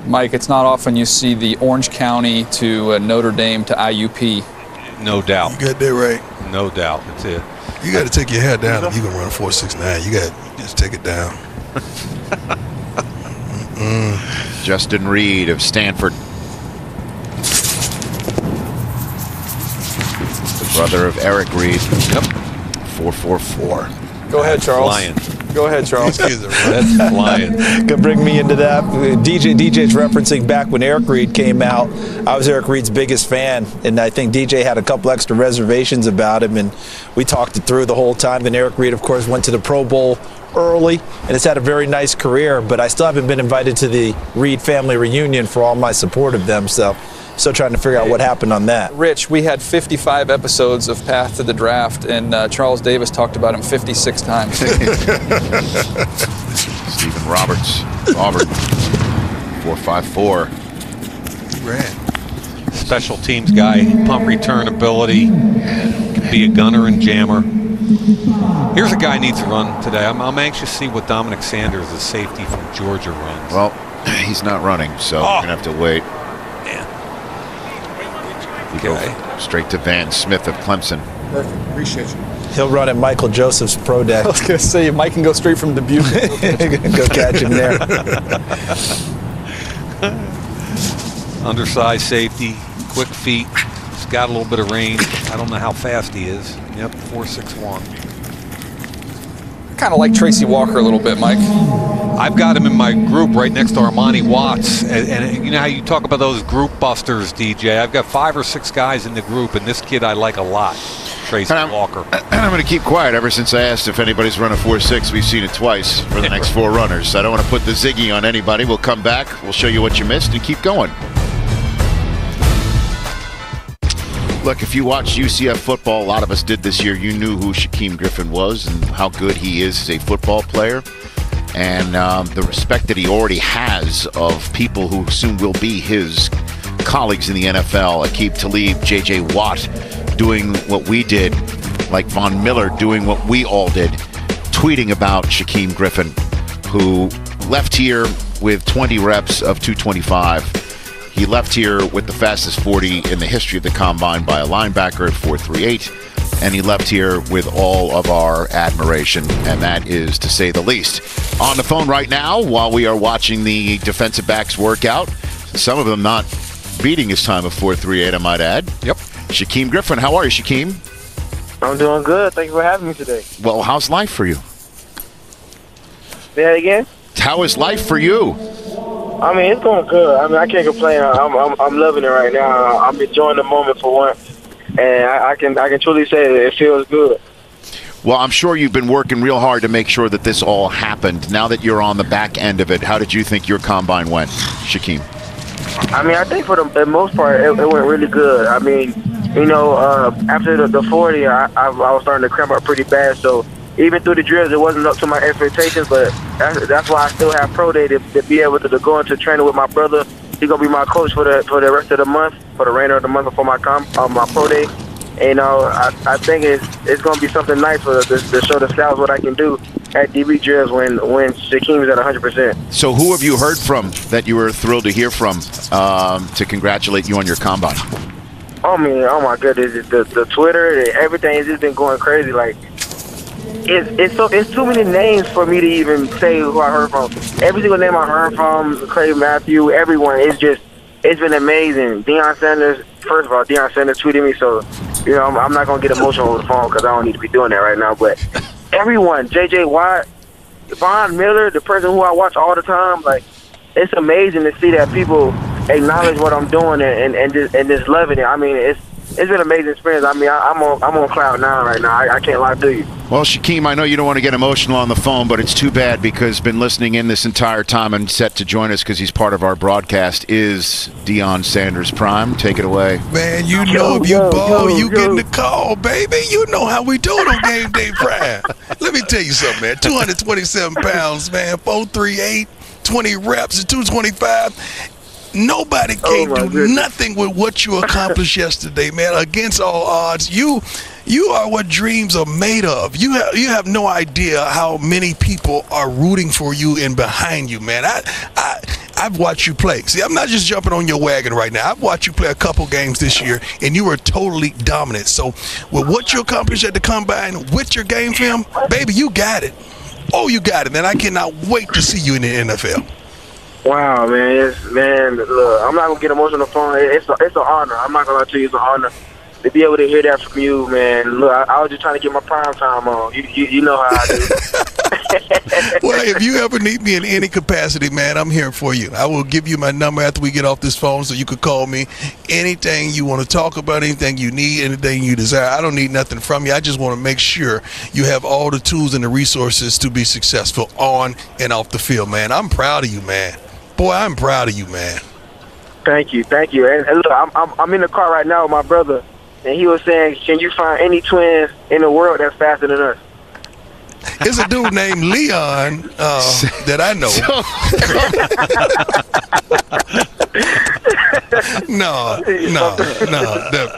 Mike, it's not often you see the Orange County to Notre Dame to IUP. No doubt. You got that right. No doubt. That's it. You got to take your head down if you're going to run a 4.69. You got to just take it down. Justin Reed of Stanford. The brother of Eric Reed. Yep. 4.44. Go ahead, Charles. Flying. Go ahead, Charles. That's flying. Could bring me into that. DJ's referencing back when Eric Reed came out. I was Eric Reed's biggest fan, and I think DJ had a couple extra reservations about him, and we talked it through the whole time. And Eric Reed, of course, went to the Pro Bowl early and has had a very nice career, but I still haven't been invited to the Reed family reunion for all my support of them, so still trying to figure out what happened on that. Rich, we had 55 episodes of Path to the Draft, and Charles Davis talked about him 56 times. Stephen Roberts, Auburn, 4.54. Ran. Special teams guy, punt return ability, can be a gunner and jammer. Here's a guy who needs to run today. I'm anxious to see what Dominic Sanders, the safety from Georgia, runs. Well, he's not running, so we're going to have to wait. We go straight to Van Smith of Clemson. Perfect. Appreciate you. He'll run at Michael Joseph's pro day. I was going to say, Mike can go straight from Dubuque. Go catch him there. Undersized safety, quick feet. He's got a little bit of range. I don't know how fast he is. Yep, 4.61. Kind of like Tracy Walker a little bit, Mike. I've got him in my group right next to Armani Watts. And you know how you talk about those group busters, DJ? I've got 5 or 6 guys in the group, and this kid I like a lot. Tracy Walker. And I'm going to keep quiet ever since I asked if anybody's run a 4.6. We've seen it twice for the next 4 runners. I don't want to put the ziggy on anybody. We'll come back. We'll show you what you missed and keep going. Look, if you watched UCF football, a lot of us did this year, you knew who Shaquem Griffin was and how good he is as a football player. And the respect that he already has of people who soon will be his colleagues in the NFL. Aqib Talib, J.J. Watt doing what we did, like Von Miller doing what we all did, tweeting about Shaquem Griffin, who left here with 20 reps of 225. He left here with the fastest 40 in the history of the Combine by a linebacker at 4.38, and he left here with all of our admiration, and that is to say the least. On the phone right now, while we are watching the defensive backs workout, some of them not beating his time of 4.38, I might add. Yep. Shaquem Griffin, how are you, Shaquem? I'm doing good. Thank you for having me today. Well, how's life for you? Say that again? How is life for you? I mean, it's going good. I mean, I can't complain. I'm loving it right now. I'm enjoying the moment for once, and I can truly say that it feels good. Well, I'm sure you've been working real hard to make sure that this all happened. Now that you're on the back end of it, how did you think your Combine went, Shaquem? I mean, I think for the most part, it went really good. I mean, you know, after the 40, I was starting to cramp up pretty bad, so even through the drills, it wasn't up to my expectations, but that's why I still have pro day to be able to go into training with my brother. He's gonna be my coach for the rest of the month, for the remainder of the month before my pro day. And, you know, I think it's gonna be something nice to show the scouts what I can do at DB drills when Shaquem is at 100%. So who have you heard from that you were thrilled to hear from to congratulate you on your Combine? Oh, man, oh my goodness, the Twitter, everything has just been going crazy. Like, it's too many names for me to even say who I heard from. Every single name I heard from, Clay Matthew, everyone, it's been amazing. Deion Sanders, first of all, Deion Sanders tweeted me, so, you know, I'm not going to get emotional over the phone because I don't need to be doing that right now. But everyone, J.J. Watt, Von Miller, the person who I watch all the time, like, it's amazing to see that people acknowledge what I'm doing and just loving it. I mean, it's been an amazing experience. I mean, I'm on cloud 9 right now. I can't lie to you. Well, Shaquem, I know you don't want to get emotional on the phone, but it's too bad because been listening in this entire time and set to join us because he's part of our broadcast is Deion Sanders Prime. Take it away. Man, you know if you ball, you getting the call, baby. You know how we do it on Game Day Prime. Let me tell you something, man. 227 pounds, man. 4.38, 20 reps at 225. Nobody can do nothing with what you accomplished yesterday, man. Against all odds, you are what dreams are made of. You have no idea how many people are rooting for you and behind you, man. I've watched you play. See, I'm not just jumping on your wagon right now. I've watched you play a couple games this year, and you were totally dominant. So, with what you accomplished at the Combine with your game film, baby, you got it. Oh, you got it, man. I cannot wait to see you in the NFL. Wow, man, look, I'm not going to get emotional on the phone. It's an honor. I'm not going to lie to you, it's an honor to be able to hear that from you, man. Look, I was just trying to get my prime time on. You know how I do. Well, if you ever need me in any capacity, man, I'm here for you. I will give you my number after we get off this phone so you could call me. Anything you want to talk about, anything you need, anything you desire. I don't need nothing from you. I just want to make sure you have all the tools and the resources to be successful on and off the field, man. I'm proud of you, man. Boy, I'm proud of you, man. Thank you. And look, I'm in the car right now with my brother, and he was saying, can you find any twins in the world that's faster than us? It's a dude named Leon that I know. No,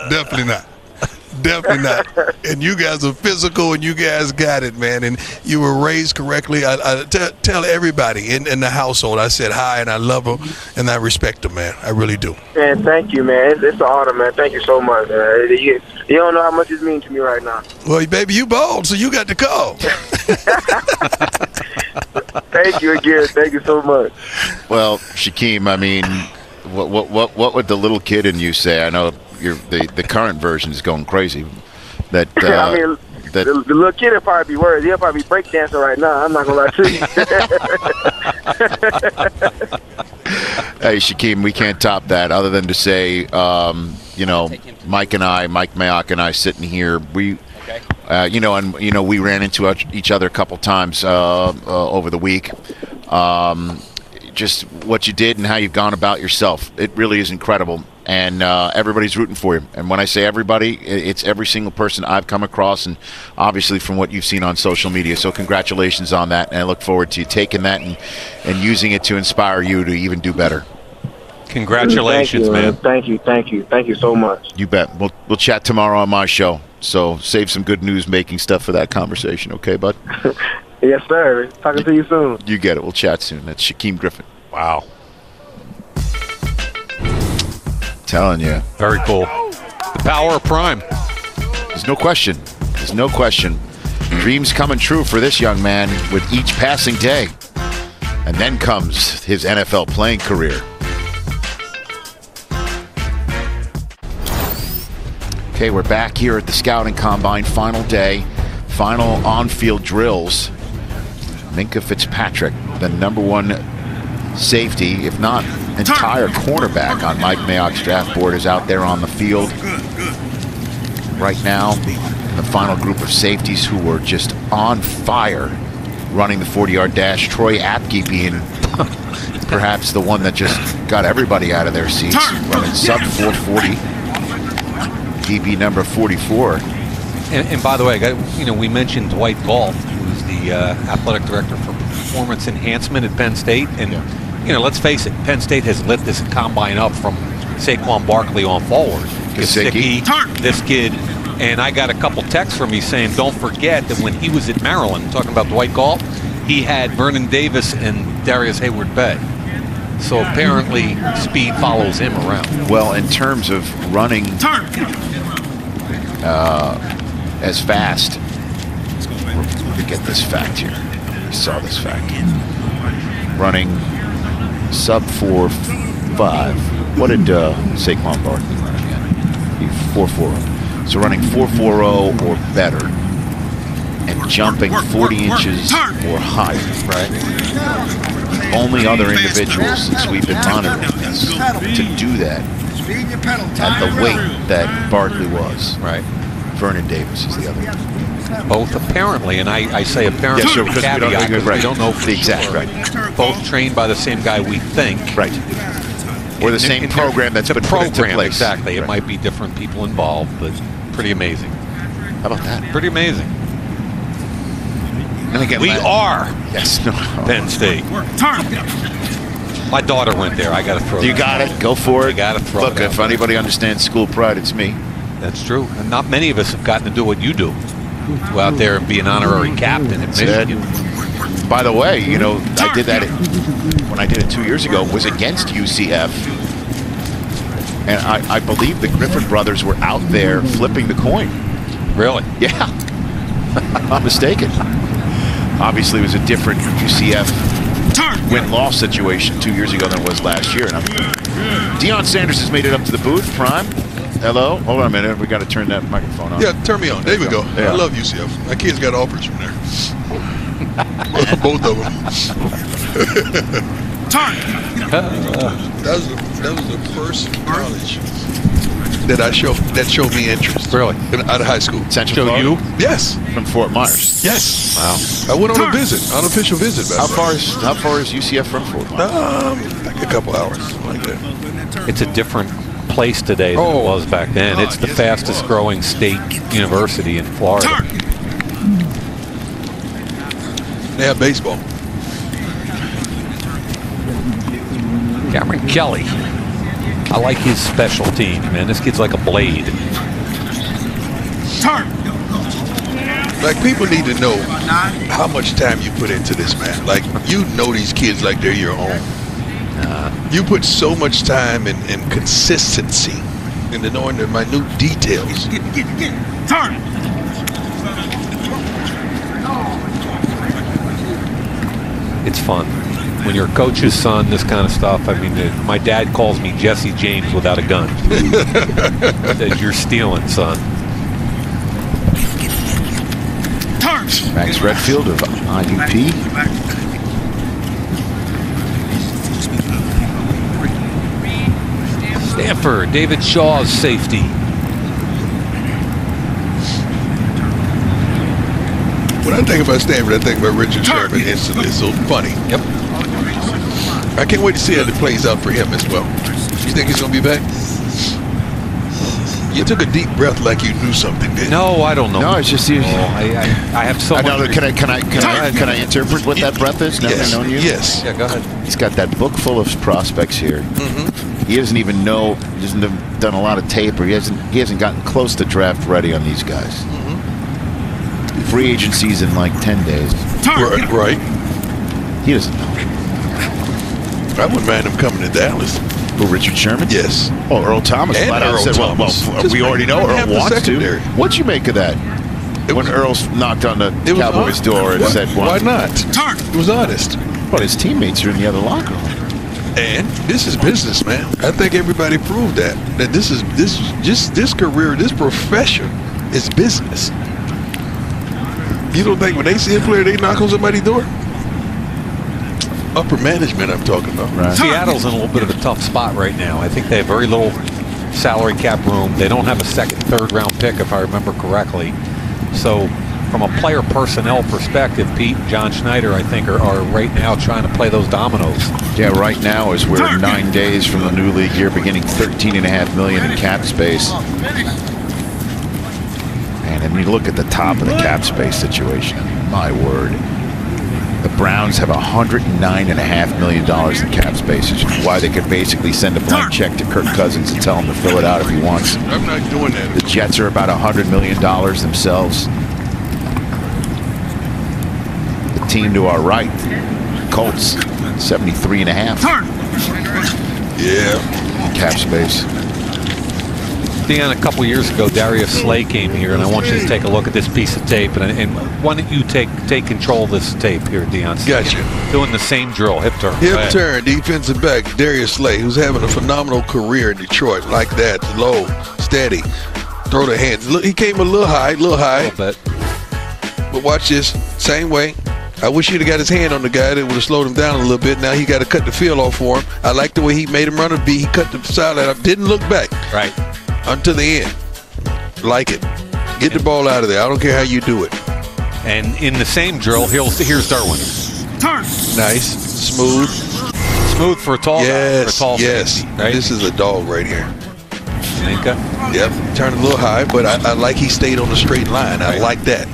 definitely not. Definitely not. And you guys are physical, and you guys got it, man. And you were raised correctly. I tell everybody in the household, I said hi, and I love them, and I respect them, man. I really do. Man, thank you, man. It's an honor, man. Thank you so much. You don't know how much it means to me right now. Well, baby, you bald, so you got the call. Thank you again. Thank you so much. Well, Shaquem, I mean, what would the little kid in you say? I know the current version is going crazy. That I mean, the little kid will probably be worried. He'll probably be breakdancing right now. I'm not gonna lie to you. Hey, Shaquem, we can't top that other than to say, you know, Mike Mayock and I sitting here. We, we ran into each other a couple times over the week. Just what you did and how you've gone about yourself. It really is incredible. And everybody's rooting for you. And when I say everybody, it's every single person I've come across, and obviously from what you've seen on social media. So congratulations on that, and I look forward to you taking that and using it to inspire you to even do better. Congratulations, man. Thank you so much. You bet. We'll chat tomorrow on my show. So save some good news-making stuff for that conversation, okay, bud? Yes, sir. Talking to you soon. You get it. We'll chat soon. That's Shaquem Griffin. Wow. Telling you. Very cool. The power of Prime. There's no question. Dreams coming true for this young man with each passing day. And then comes his NFL playing career. Okay, we're back here at the Scouting Combine. Final day. Final on-field drills. Minkah Fitzpatrick, the #1 safety, if not entire cornerback on Mike Mayock's draft board, is out there on the field right now. The final group of safeties who were just on fire running the 40-yard dash. Troy Apke being perhaps the one that just got everybody out of their seats, running sub 440. DB number 44. And by the way, we mentioned Dwight Galt, who's the athletic director for performance enhancement at Penn State. And, let's face it, Penn State has lit this combine up from Saquon Barkley on forward. Gesicki, this kid. And I got a couple texts from me saying, don't forget that when he was at Maryland, talking about Dwight Galt, he had Vernon Davis and Darius Hayward-Bay. So apparently speed follows him around. Well, in terms of running as fast, let me get this fact here. I saw this fact. Running sub 4.5. What did Saquon Barkley run again? 4.40. So running 4.40 or better and jumping 40 inches or higher. Right. The only other individuals since we've been monitoring this to do that at the weight that Barkley was. Right. Vernon Davis is the other one. Both apparently, and I say apparently, yeah, sure, because we don't know for the exact sure. Right. Both trained by the same guy, we think. Right. Or the same program that's been put into place. Exactly. Right. It might be different people involved, but pretty amazing. How about that? Pretty amazing. We are Penn State. My daughter went there. I got to throw it. You got it. Go for it. You got to throw Look, it. if anybody understands school pride, it's me. That's true. And not many of us have gotten to do what you do. Go out there and be an honorary captain at Michigan. By the way, I did that when I did it 2 years ago. Was against UCF. And I believe the Griffin brothers were out there flipping the coin. Really? Yeah. I'm not mistaken. Obviously, it was a different UCF win-loss situation 2 years ago than it was last year. And Deion Sanders has made it up to the booth. Prime. Hello? Hold on a minute. We got to turn that microphone on. Yeah, turn me on. There we go. Yeah. I love UCF. My kids got offers from there. Both of them. That was the first college that showed me interest. Really? Out of high school. Central Florida? You? Yes. From Fort Myers. Yes. Wow. I went on a visit, unofficial visit. How far is UCF from Fort Myers? Like a couple hours, like that. It's a different place today than it was back then. It's the fastest growing state university in Florida. They have baseball. Cameron Kelly. I like his special teams, man. This kid's like a blade. Like, people need to know how much time you put into this, man. Like, you know these kids like they're your own. You put so much time and consistency into knowing the minute details. It's fun. When you're a coach's son, this kind of stuff, I mean, my dad calls me Jesse James without a gun. Says, you're stealing, son. Max Redfield of IUP. Stanford, David Shaw's safety. When I think about Stanford, I think about Richard Sherman instantly. It's so funny. Yep. I can't wait to see how it plays out for him as well. You think he's going to be back? You took a deep breath like you knew something, didn't you? No, I don't know. No, it's just you. I have so much. Can I interpret what that breath is? Yes. Knowing you? Yes. Yeah, go ahead. He's got that book full of prospects here. He doesn't even know. He hasn't done a lot of tape, or he hasn't gotten close to draft ready on these guys. Free agency's in like 10 days. Right. He doesn't know. I wouldn't mind him coming to Dallas. Who, Richard Sherman? Yes. Oh, Earl Thomas. And flat out Earl said, Thomas. Well, we already know Earl wants to. secondary. What'd you make of that? When Earl knocked on the Cowboys' door and said, why not? It was honest. Well, his teammates are in the other locker room. And this is business, man. I think everybody proved that this career, this profession is business. You don't think when they see a player, they knock on somebody's door? Upper management, I'm talking about. Right. Seattle's in a little bit of a tough spot right now. I think they have very little salary cap room. They don't have a second, third round pick, if I remember correctly. So, from a player personnel perspective, Pete and John Schneider, I think, are right now trying to play those dominoes. Yeah, right now, as we're 9 days from the new league year beginning, $13.5 million in cap space. And when you look at the top of the cap space situation, my word. The Browns have $109.5 million in cap space, which is why they could basically send a blank check to Kirk Cousins and tell him to fill it out if he wants. I'm not doing that. The Jets are about $100 million themselves. The team to our right, Colts, 73.5. Yeah. Cap space. Deion, a couple years ago, Darius Slay came here, and I want you to take a look at this piece of tape. And why don't you take control of this tape here, Deion? Gotcha. Doing the same drill, hip turn. Hip turn, defensive back, Darius Slay, who's having a phenomenal career in Detroit. Like that, low, steady, throw the hands. Look, he came a little high. A little bit. But watch this, same way. I wish he'd have got his hand on the guy. That would have slowed him down a little bit. Now he got to cut the field off for him. I like the way he made him run a B. He cut the sideline up, didn't look back. Right. Until the end. Like it. Get the ball out of there. I don't care how you do it. And in the same drill, here's Derwin. Nice. Smooth. Smooth for a tall guy. For a tall yes. safety, right? This is a dog right here. Minka. Yep. Turned a little high, but I like he stayed on the straight line. I like that.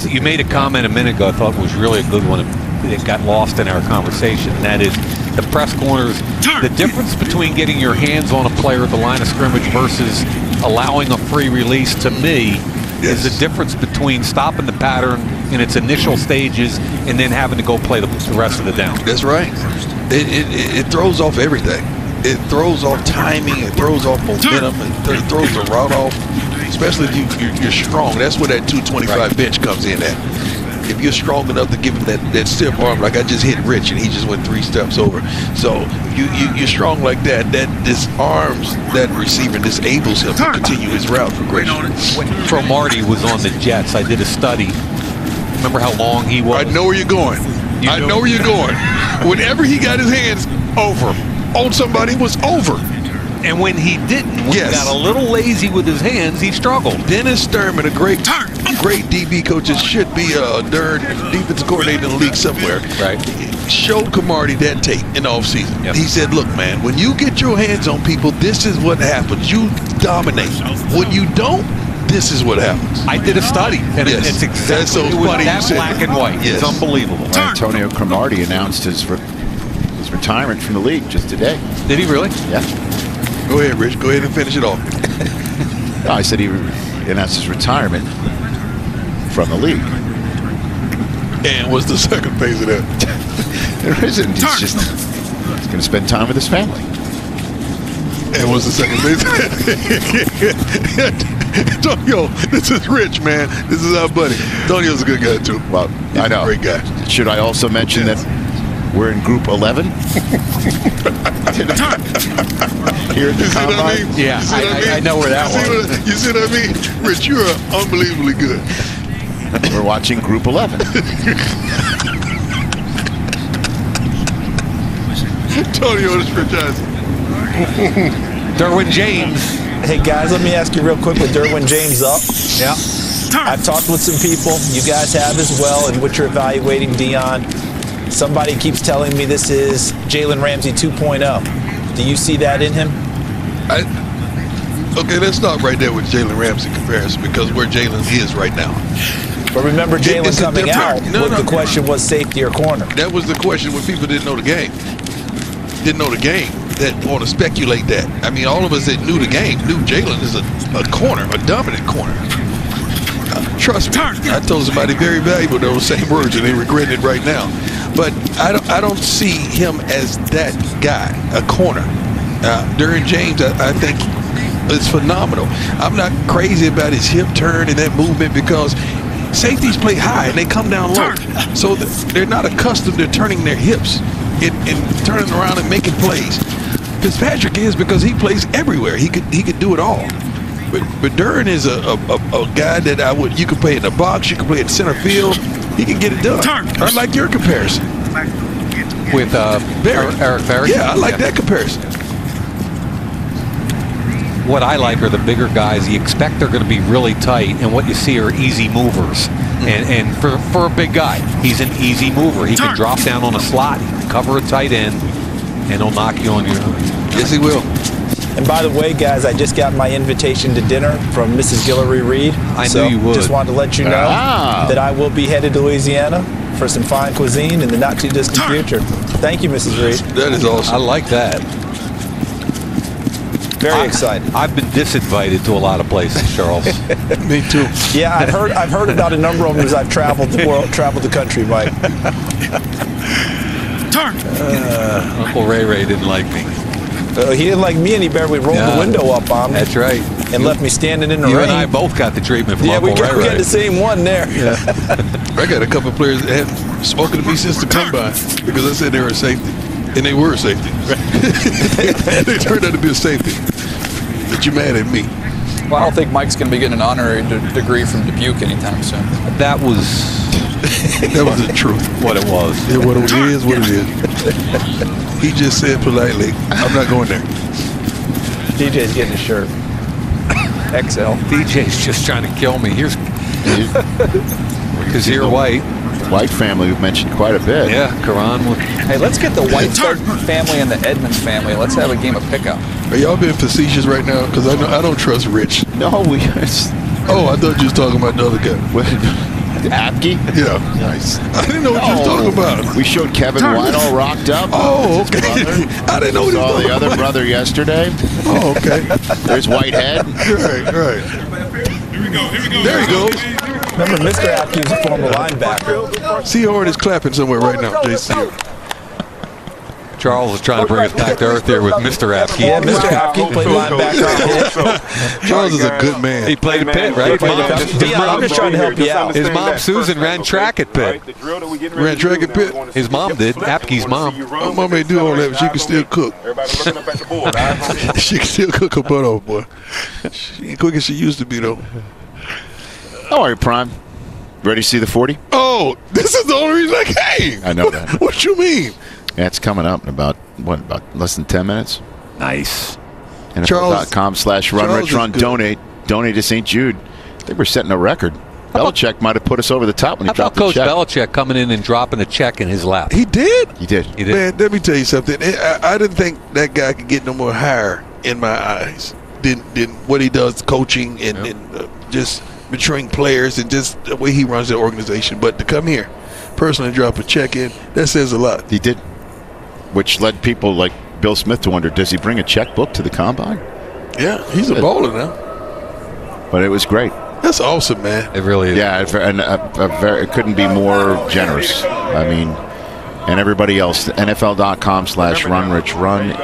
You made a comment a minute ago I thought was really a good one. It got lost in our conversation, and that is the press corners. The difference between getting your hands on a player at the line of scrimmage versus allowing a free release, to me, is the difference between stopping the pattern in its initial stages and then having to go play the rest of the down. That's right. It throws off everything. It throws off timing. It throws off momentum. It throws the route off, especially if you're strong. That's where that 225 bench comes in at. If you're strong enough to give him that stiff arm, like I just hit Rich and he just went 3 steps over. So you're strong like that. That disarms that receiver, disables him to continue his route progression. When Cromartie was on the Jets, I did a study. Remember how long he was? I know where you're going. I know where you're going. Whenever he got his hands over on somebody, it was over. And when he didn't, when he got a little lazy with his hands, he struggled. Dennis Sturman, a great DB coach, should be a third defensive coordinator in the league somewhere. Right. Showed Cromartie that tape in the offseason. Yep. He said, look, man, when you get your hands on people, this is what happens. You dominate. When you don't, this is what happens. I did a study, and it's exactly That's so funny that black and white. Yes. It's unbelievable. Antonio Cromartie announced his retirement from the league just today. Did he really? Yeah. Go ahead, Rich. Go ahead and finish it off. No, I said he announced his retirement from the league. And what's the second phase of that? There isn't. He's going to spend time with his family. And what's the second phase of that? Antonio, this is Rich, man. This is our buddy. Antonio's a good guy, too. Well, He's I know. a great guy. Should I also mention that we're in Group 11? Here at the combine? Yeah, I know where that was. You see what I mean? Rich, you're unbelievably good. We're watching Group 11. Antonio is Rich Eisen. Derwin James. Hey, guys, let me ask you real quick with Derwin James up. Yeah. I've talked with some people. You guys have as well, and what you're evaluating Deion. Somebody keeps telling me this is Jalen Ramsey 2.0. Do you see that in him? Okay, let's start right there with Jalen Ramsey comparison, because where Jalen is right now. But remember, Jalen coming out, the question was safety or corner. That was the question when people didn't know the game. That want to speculate that. I mean, all of us that knew the game knew Jalen is a corner, a dominant corner. Trust me, I told somebody very valuable those same words, and they regret it right now. But I don't see him as that guy, a corner. Derwin James, I think, is phenomenal. I'm not crazy about his hip turn and that movement, because safeties play high and they come down low. So they're not accustomed to turning their hips and turning around and making plays. Fitzpatrick is, because he plays everywhere. He could do it all. But Derwin is a guy that you can play in the box, you can play in center field. He can get it done. I like your comparison. With Eric Berry? Yeah, I like that comparison. What I like are the bigger guys. You expect they're going to be really tight, and what you see are easy movers. And for a big guy, he's an easy mover. He can drop down on a slot, he can cover a tight end, and he'll knock you on your... Yes, he will. And by the way, guys, I just got my invitation to dinner from Mrs. Guillory Reed. I knew you would. Just wanted to let you know that I will be headed to Louisiana for some fine cuisine in the not-too-distant future. Thank you, Mrs. Reed. That is awesome. I like that. Very excited. I've been disinvited to a lot of places, Charles. Me too. Yeah, I've heard about a number of them as I've traveled the country, Mike. Uncle Ray didn't like me. He didn't like me any better. We rolled the window up on me. That's right. And left me standing in the rain. You and I both got the treatment from Uncle Ray. We got the same one there. Yeah. I got a couple of players that hadn't spoken to me since the combine because I said they were a safety. And they were a safety. They turned out to be a safety. But you're mad at me. Well, I don't think Mike's going to be getting an honorary degree from Dubuque anytime soon. That was the truth. What it was. Yeah, what it is, what it is. He just said politely, I'm not going there. DJ's getting a shirt. XL. DJ's just trying to kill me. Here's because you're white. White family we've mentioned quite a bit. Yeah, Karan. Hey, let's get the White family and the Edmonds family. Let's have a game of pickup. Are y'all being facetious right now? Because I don't trust Rich. No, Oh, I thought you was talking about the other guy. Apke? Yeah. Nice. I didn't know what you was talking about. We showed Kevin White all rocked up. Oh, okay. I didn't know what he was saw talking the other brother yesterday. Oh, okay. There's Whitehead. Right. Here we go. There he goes. Remember, Mr. Apke was a former linebacker. Seahorn is clapping somewhere right now, JC. Charles is trying to bring us back to earth here with Mr. Apke. Yeah, Mr. Apke played linebacker. Charles is a good man. He played at Pitt, right? I'm just trying to help you out. His mom, Susan, ran track at Pitt. Ran track at Pitt? His mom did. Apke's mom. My mom may do all that, but she can still cook. She can still cook her butt off, boy. She ain't quick as she used to be, though. How are you, Prime? Ready to see the 40? Oh, this is the only reason I came. I know that. What you mean? Yeah, it's coming up in about less than 10 minutes. Nice. NFL.com/run-rich-run. Donate to St. Jude. I think we're setting a record. Belichick might have put us over the top when he dropped the Coach check. Belichick coming in and dropping a check in his lap? He did? He did. Man, let me tell you something. I didn't think that guy could get no more higher in my eyes than what he does coaching and just maturing players and just the way he runs the organization. But to come here, personally drop a check in, that says a lot. He did. Which led people like Bill Smith to wonder, does he bring a checkbook to the combine? Yeah, he's a baller now. But it was great. That's awesome, man. It really is. Yeah, and it couldn't be more generous. I mean, and everybody else, NFL.com/run-rich-run.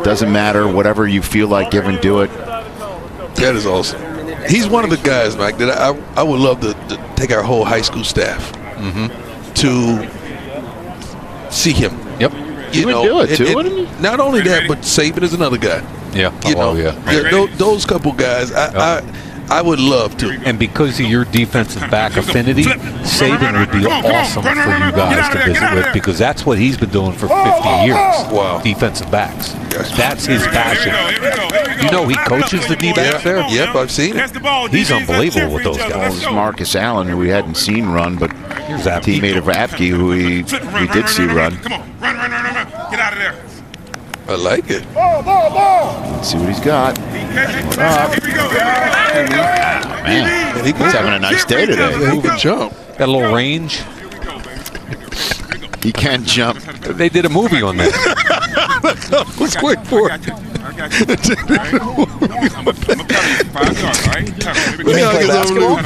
Doesn't matter. Whatever you feel like giving, do it. That is awesome. He's one of the guys, Mike, that I would love to take our whole high school staff to see him. Yep. You would do it, too, wouldn't you? Not only that, but Saban is another guy. Yeah. You know, those couple guys. I would love to. And because of your defensive back affinity, Saban would be awesome for you guys to visit with, because that's what he's been doing for 50 years. Wow. Defensive backs. That's his passion. You know he coaches the D-backs there? Yep, I've seen it. He's unbelievable with those guys. Marcus Allen, who we hadn't seen run, but here's a teammate of Apke, who we did see run. Come on, run. Get out of there. I like it. Let's see what he's got. Man, he's having a nice day today. Yeah, he can jump. Got a little range. He can jump. They did a movie on that. That was quick for it. You mean play basketball?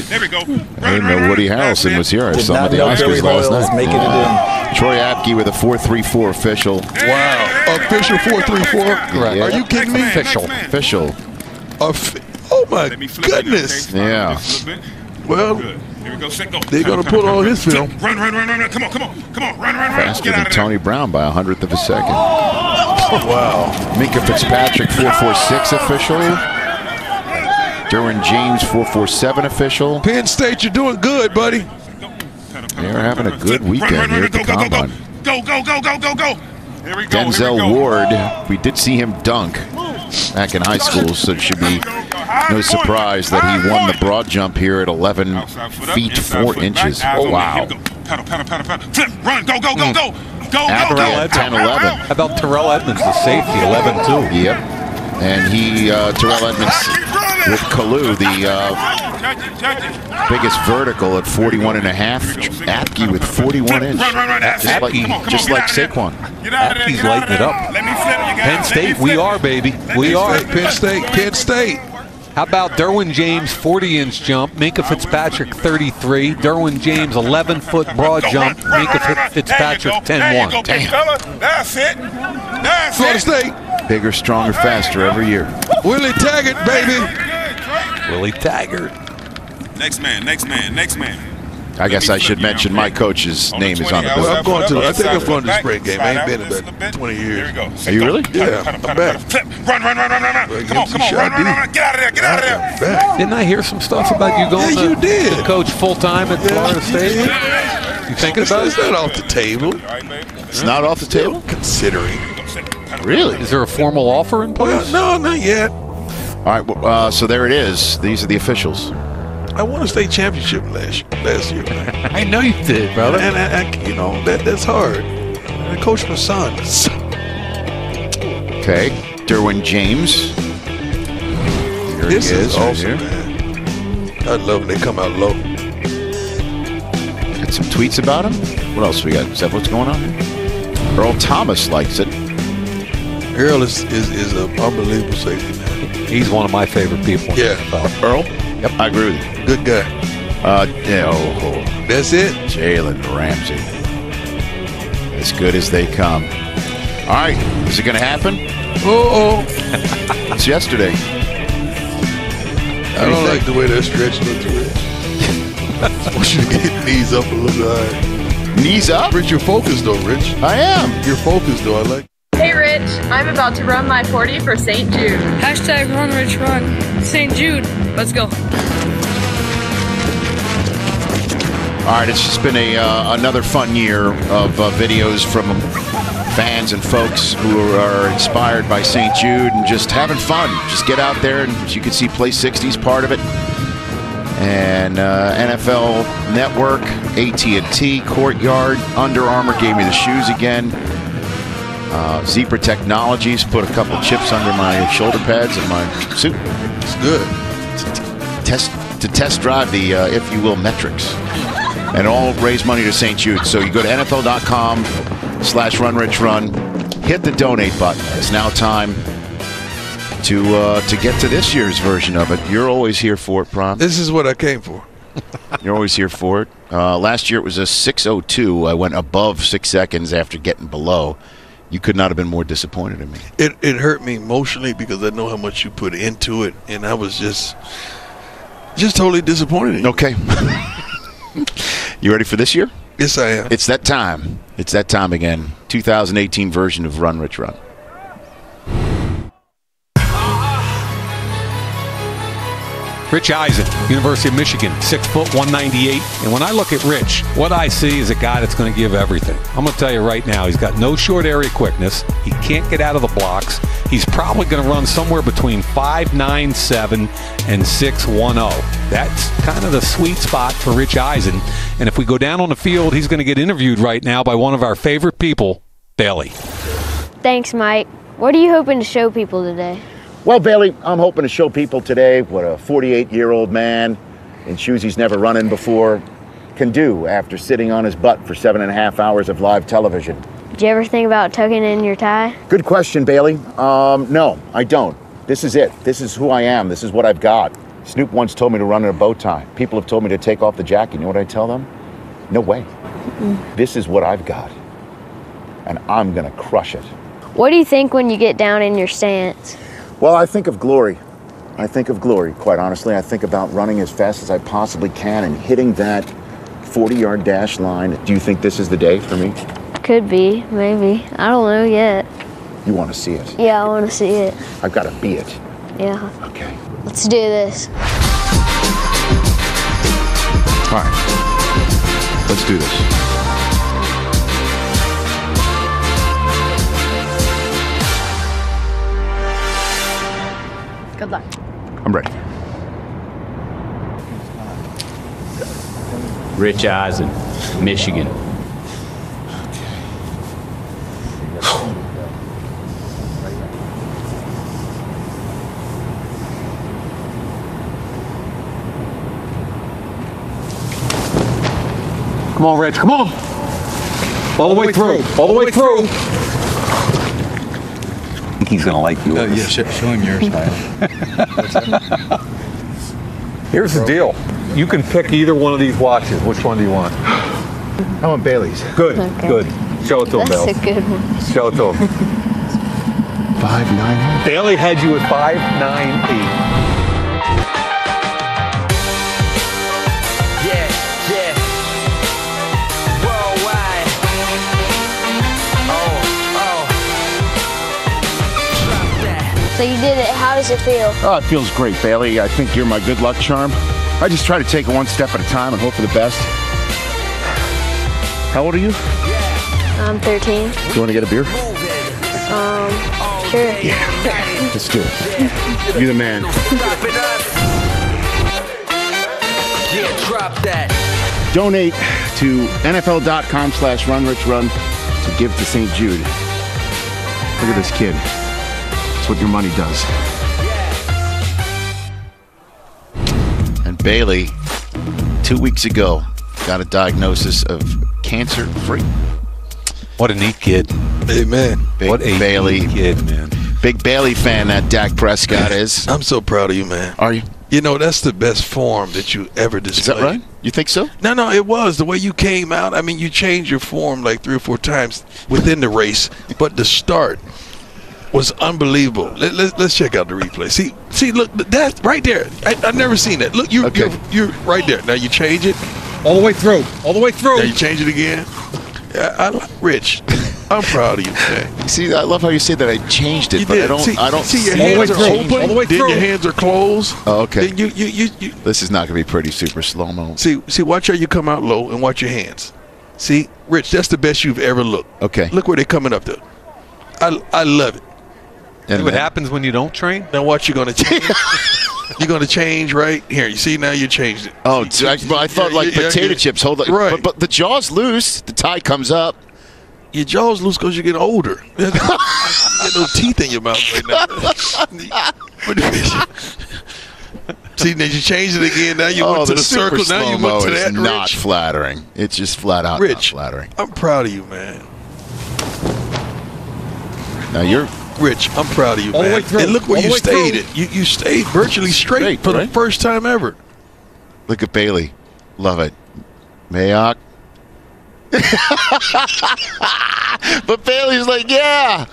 There we go. I didn't know Woody Harrelson was here. I Did saw him not at the know Billy Oscars last Hoyle was night. making it in. Troy Apke with a 4.34 official. Wow. Official 4.34? Correct. Are you kidding me? Official. Oh, my goodness. Yeah. Well, Here we go. Set, go. they're going to pull all his film. Run. Come on. Run. Faster Get out than of there. Tony Brown by 100th of a second. Wow. Minka Fitzpatrick, 4.46 official. Derwin James, 4.47 official. Penn State, you're doing good, buddy. They're having a good weekend here at the Combine. Go. Here we go. Denzel Ward, we did see him dunk back in high school, so it should be no surprise that he won the broad jump here at 11 feet 4 inches. Oh, wow. Paddle. Flip, run, go. Aberrant at 10-11. How about Terrell Edmonds, the safety, 11-2? Yep. And he, Terrell Edmonds with Kalu, the biggest vertical at 41.5. Apke with 41 inch. Just like Saquon. Apke's lighting it up. Penn State, we are, baby. We are. Penn State. How about Derwin James, 40-inch jump. Minka Fitzpatrick, 33. Derwin James, 11-foot broad jump. Minka Fitzpatrick, 10-1. Damn. That's it. Florida State. Bigger, stronger, faster every year. Willie Taggart, baby. Willie Taggart. Next man. I guess I should mention my coach's name is on the Well, bill. I think I'm going to the spring game. I ain't been in about 20 years. Are you really? Yeah, I'm back. Flip, run. Come on, run. Get out of there. Didn't I hear some stuff about you going to coach full-time at Florida State? You thinking about it? It's not off the table. It's not off the table? Considering. Really? Is there a formal offer in place? No, not yet. All right, well, so there it is. These are the officials. I won a state championship last year. I know you did, brother. And I that's hard. And I coached my son. Okay, Derwin James. Here This he is right awesome, here. man. I love when they come out low. Got some tweets about him. What else we got? Is that what's going on here? Earl Thomas likes it. Earl is an unbelievable safety, man. He's one of my favorite people. Yeah. Earl? Yep, I agree with you. Good guy. That's it. Jalen Ramsey. As good as they come. All right, is it going to happen? It's yesterday. I don't like the way that stretch looks, Rich. I want you to get knees up a little higher. Knees up? Rich, you're focused though, Rich. I am. You're focused though. I like. Hey Rich, I'm about to run my 40 for St. Jude. Hashtag run, Rich, run. St. Jude, let's go. All right, it's just been another fun year of videos from fans and folks who are inspired by St. Jude and just having fun. Just get out there, and as you can see, Play 60 is part of it. And NFL Network, AT&T, Courtyard, Under Armour gave me the shoes again. Zebra Technologies put a couple chips under my shoulder pads and my suit. It's good. To test drive the, if you will, metrics. And all raise money to St. Jude. So you go to NFL.com/RunRichRun, hit the donate button. It's now time to get to this year's version of it. You're always here for it, Prom. This is what I came for. You're always here for it. Last year it was a 6:02. I went above 6 seconds after getting below. You could not have been more disappointed in me. It hurt me emotionally because I know how much you put into it, and I was just totally disappointed in you. Okay. You ready for this year? Yes, I am. It's that time. It's that time again. 2018 version of Run, Rich, Run. Rich Eisen, University of Michigan, 6 foot, 198. And when I look at Rich, what I see is a guy that's going to give everything. I'm going to tell you right now, he's got no short area quickness. He can't get out of the blocks. He's probably going to run somewhere between 5.97 and 6.10. That's kind of the sweet spot for Rich Eisen. And if we go down on the field, he's going to get interviewed right now by one of our favorite people, Bailey. Thanks, Mike. What are you hoping to show people today? Well, Bailey, I'm hoping to show people today what a 48-year-old man in shoes he's never run in before can do after sitting on his butt for 7.5 hours of live television. Did you ever think about tucking in your tie? Good question, Bailey. No, I don't. This is it. This is who I am. This is what I've got. Snoop once told me to run in a bow tie. People have told me to take off the jacket. You know what I tell them? No way. This is what I've got. And I'm going to crush it. What do you think when you get down in your stance? Well, I think of glory. I think of glory, quite honestly. I think about running as fast as I possibly can and hitting that 40-yard dash line. Do you think this is the day for me? Could be, maybe. I don't know yet. You want to see it? Yeah, I want to see it. I've got to be it. Yeah. Okay. Let's do this. All right. Let's do this. Good luck. I'm ready. Rich Eisen, Michigan. Come on, Rich, come on. All the way through. All the way through. I think he's going to like you. Yeah, show him yours, man. Here's the deal. You can pick either one of these watches. Which one do you want? I want Bailey's. Good, Okay. good. Show it to him, Bill. That's a good one. Show it to him. 5.98. Bailey had you at 5.98. So you did it. How does it feel? Oh, it feels great, Bailey. I think you're my good luck charm. I just try to take it one step at a time and hope for the best. How old are you? I'm 13. Do you want to get a beer? Sure. Yeah. Let's do it. You're the man. Donate to NFL.com/RunRichRun to give to St. Jude. Look at this kid. That's what your money does. And Bailey, 2 weeks ago, got a diagnosis of cancer-free. What a neat kid. Amen. What a Bailey kid, man. Big Bailey fan that Dak Prescott is. I'm so proud of you, man. Are you? You know, that's the best form that you ever displayed. Is that right? You think so? No, it was. The way you came out, I mean, you changed your form like 3 or 4 times within the race, but the start was unbelievable. Let's check out the replay. See, look, that's right there. I've never seen that. Look, you're right there. Now you change it. All the way through. All the way through. Now you change it again. Rich, I'm proud of you, man. See, I love how you say that. I changed it, You but did. I don't see your see hands it. are open. All the way then through. your hands are closed. Oh, okay. Then you This is not going to be pretty super slow-mo. See, watch how you come out low and watch your hands. See, Rich, that's the best you've ever looked. Okay. Look where they're coming up to. I love it. See what happens when you don't train? Now watch you're going to change. You're going to change right here. You see, now you changed it. Oh, I thought like potato chips. Hold on. Right. But the jaw's loose. The tie comes up. Your jaw's loose because you get older. You get no teeth in your mouth right now. See, then you changed it again. Now you went to the circle. Now you went to that. It's not flattering. It's just flat out Rich, not flattering. I'm proud of you, man. Now you're Rich, I'm proud of you, All the man. way through. And look where All the you way stayed through. it. You stayed virtually straight for the first time ever. Look at Bailey. Love it. Mayock. But Bailey's like, yeah.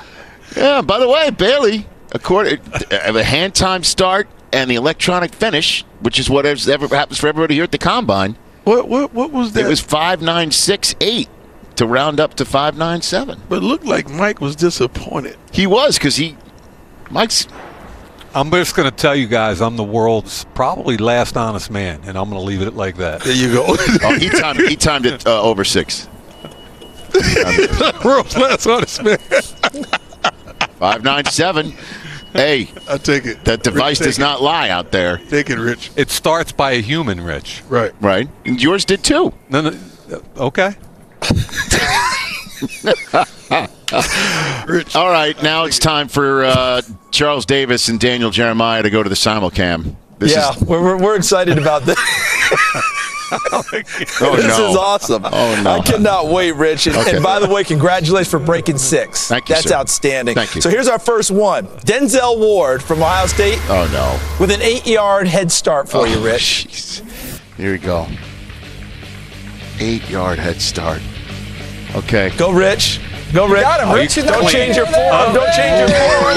By the way, Bailey, according the hand time start and the electronic finish, which is whatever happens for everybody here at the combine. What was that? It was 5.968 to round up to 5.97. But it looked like Mike was disappointed. He was, because Mike's I'm just going to tell you guys I'm the world's probably last honest man, and I'm going to leave it like that. There you go. Oh, he timed it over 6. World's last honest man. 597. Hey, I'll take it. That device does not lie out there. Take it, Rich. It starts by a human, Rich. Right. Right. And yours did too. No, okay. Rich. All right, now it's time for Charles Davis and Daniel Jeremiah to go to the simulcam. We're excited about this. This is awesome. Oh, no. I cannot wait, Rich. And by the way, congratulations for breaking 6. Thank you, That's sir. outstanding. Thank you. So here's our first one. Denzel Ward from Ohio State. Oh, no. With an 8-yard head start for you, Rich. Geez. Here we go. 8-yard head start. Okay. Go, Rich. Go, Rich. Got him, Rich. Don't change your form. Don't change your form.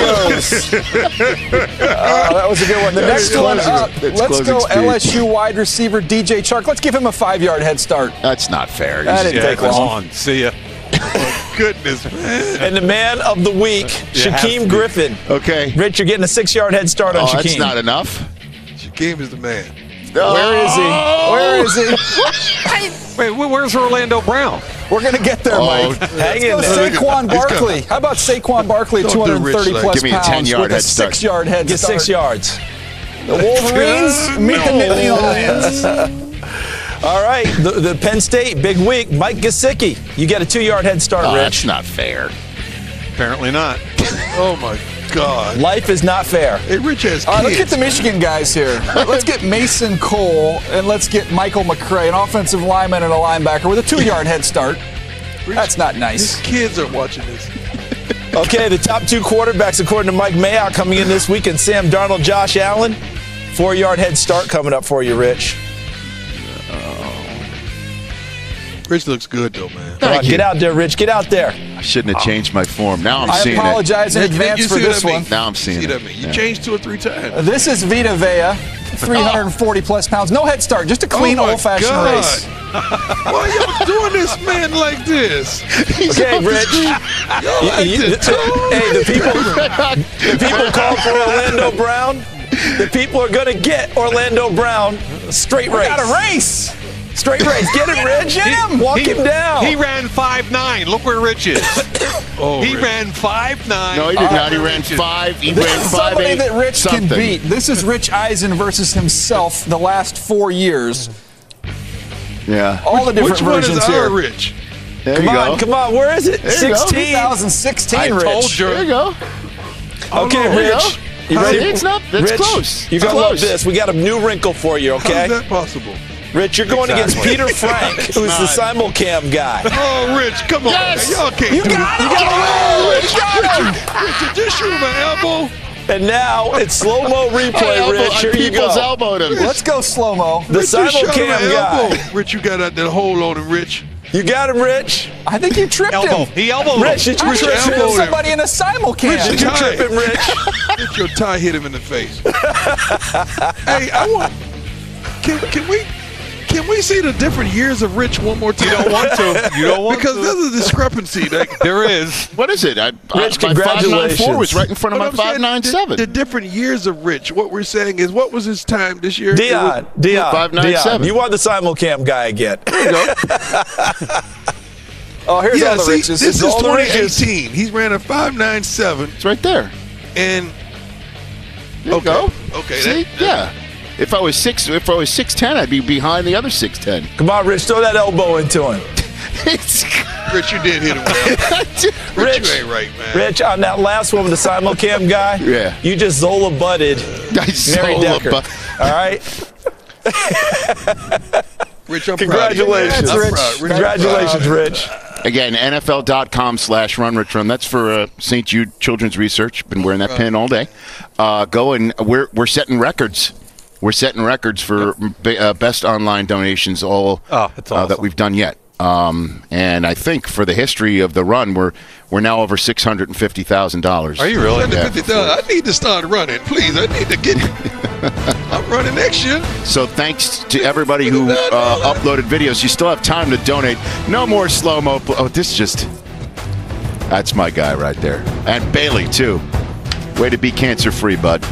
That was a good one. The next one up, let's go speed. LSU wide receiver DJ Chark. Let's give him a 5-yard head start. That's not fair. That didn't take Come long. on. See ya. Oh, goodness, man. And the man of the week, Shaquem Griffin. Okay. Rich, you're getting a 6-yard head start on Shaquem. That's not enough. Shaquem is the man. Where is he? Where is he? Wait, where's Orlando Brown? We're going to get there, Mike. Hang in Let's there. go Saquon Barkley. How about Saquon Barkley at Don't do Rich 230 like- plus Give me a pounds 10-yard with a head start. 6-yard head Get start? 6 yards. The Wolverines meet the Nittany Lions. All right, the Penn State, big week. Mike Gesicki, you get a 2-yard head start, Oh, Rich. that's not fair. Apparently not. Oh, my God. Life is not fair. Hey, Rich has kids. All right, let's get the Michigan guys here. Let's get Mason Cole and let's get Michael McCray, an offensive lineman and a linebacker with a 2-yard head start. That's not nice. His kids are watching this. Okay, the top 2 quarterbacks, according to Mike Mayock, coming in this week, and Sam Darnold, Josh Allen. 4-yard head start coming up for you, Rich. Rich looks good, though, man. Come on, get out there, Rich. Get out there. I shouldn't have changed my form. Now I'm I seeing apologize in You advance see for what this I mean? one. it. Now I'm seeing See it. what I mean? You Yeah. changed 2 or 3 times. This is Vita Vea, 340 plus pounds. No head start, just a clean Oh, my old-fashioned God. race. Why y'all doing this man like this? Okay, Rich. Hey, the people call for Orlando Brown. The people are going to get Orlando Brown. Straight race. Got a race. Straight race. Get him, Rich. Get him. Walk him down. He ran 5'9". Look where Rich is. He Rich. ran 5'9". No, he did not. He ran 5. He This ran is 5'8". somebody that Rich something. can beat. This is Rich Eisen versus himself the last 4 years. Yeah. All the different Which one versions is here. our Rich? There Come you on, go. come on. Where is it? There you go. 16. 2016, I Rich. told you. There you go. Okay, There you Rich. go. You ready? See, it's not. That's Rich, close. You're going to It's love close. this. We got a new wrinkle for you, How okay? is that possible? Rich, you're going against Peter Frank, who's the simulcam guy. Oh, Rich, come on. Yes. Man. Y'all can't You do got this. him. Rich, Richard, just shoot my elbow. And now it's slow-mo replay, Rich. Here you People's go. elbowed him. Let's go slow-mo. The Rich just shot my simulcam guy. elbow. Rich, you got out that hole on him, Rich. You got him, Rich. I think you tripped Elbow. him. He elbowed Rich, him. did you Rich trip tripped him? somebody in a simulcam. Did you trip him, Rich? Rich, your tie hit him in the face. Hey, I want. Can we see the different years of Rich one more time? You don't want to. You don't want because to. there's a discrepancy. There is. What is it? Rich, my congratulations. 594 was right in front of But my I'm saying 597. The different years of Rich. What we're saying is, what was his time this year? Dion, 597. you are the simulcam guy again. Oh, here's Yeah, all the see, riches. this is all the riches. 2018. He's ran a 5.97, It's right there. and There you go. Okay, See? Yeah. If I was 6'10", I'd be behind the other 6'10". Come on, Rich, throw that elbow into him. Rich, you did hit him. Rich, you ain't right, man. Rich, on that last one with the simulcam guy, Yeah. you just Zola butted Mary Zola Decker. butt- All right? Rich, I'm Congratulations, proud of you, man. I'm Rich. proud. Congratulations, Rich. Again, NFL.com/run. That's for St. Jude Children's Research. Been wearing that pin all day. Go and we're setting records. We're setting records for best online donations that's awesome. that we've done yet. And I think for the history of the run, we're now over $650,000. Are you really? Yeah. I need to start running, please. I need to get. I'm running next year. So thanks to everybody who uploaded videos. You still have time to donate. No more slow-mo. Oh, that's my guy right there. And Bailey, too. Way to be cancer-free, bud.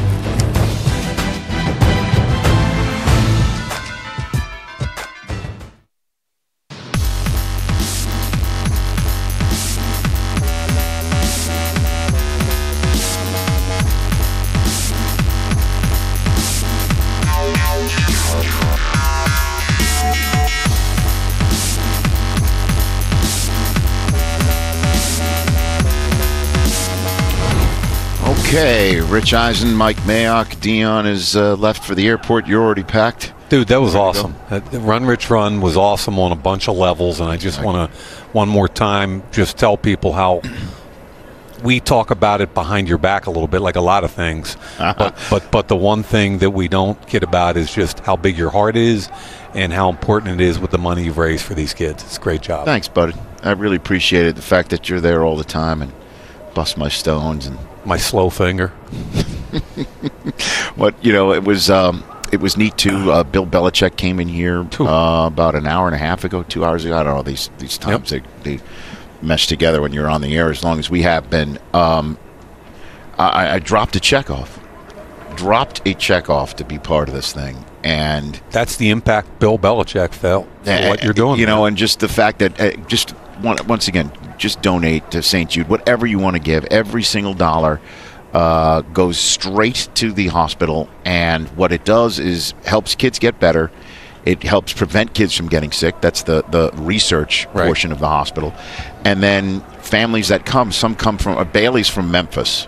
Okay, Rich Eisen, Mike Mayock, Dion is left for the airport. You're already packed. Dude, that was awesome. Run Rich Run was awesome on a bunch of levels, and I just want to, one more time, just tell people how we talk about it behind your back a little bit, like a lot of things. But the one thing that we don't kid about is just how big your heart is and how important it is with the money you've raised for these kids. It's a great job. Thanks, buddy. I really appreciate it. The fact that you're there all the time and bust my stones and my slow finger. It was neat too. Bill Belichick came in here about an hour and a half ago, 2 hours ago. I don't know, these times they mesh together when you're on the air as long as we have been. I dropped a check off. To be part of this thing. And that's the impact Bill Belichick felt for what you're doing. And just the fact that once again, just donate to St. Jude. Whatever you want to give, every single dollar goes straight to the hospital. And what it does is helps kids get better. It helps prevent kids from getting sick. That's the research portion of the hospital. And then families that some come from Bailey's from Memphis.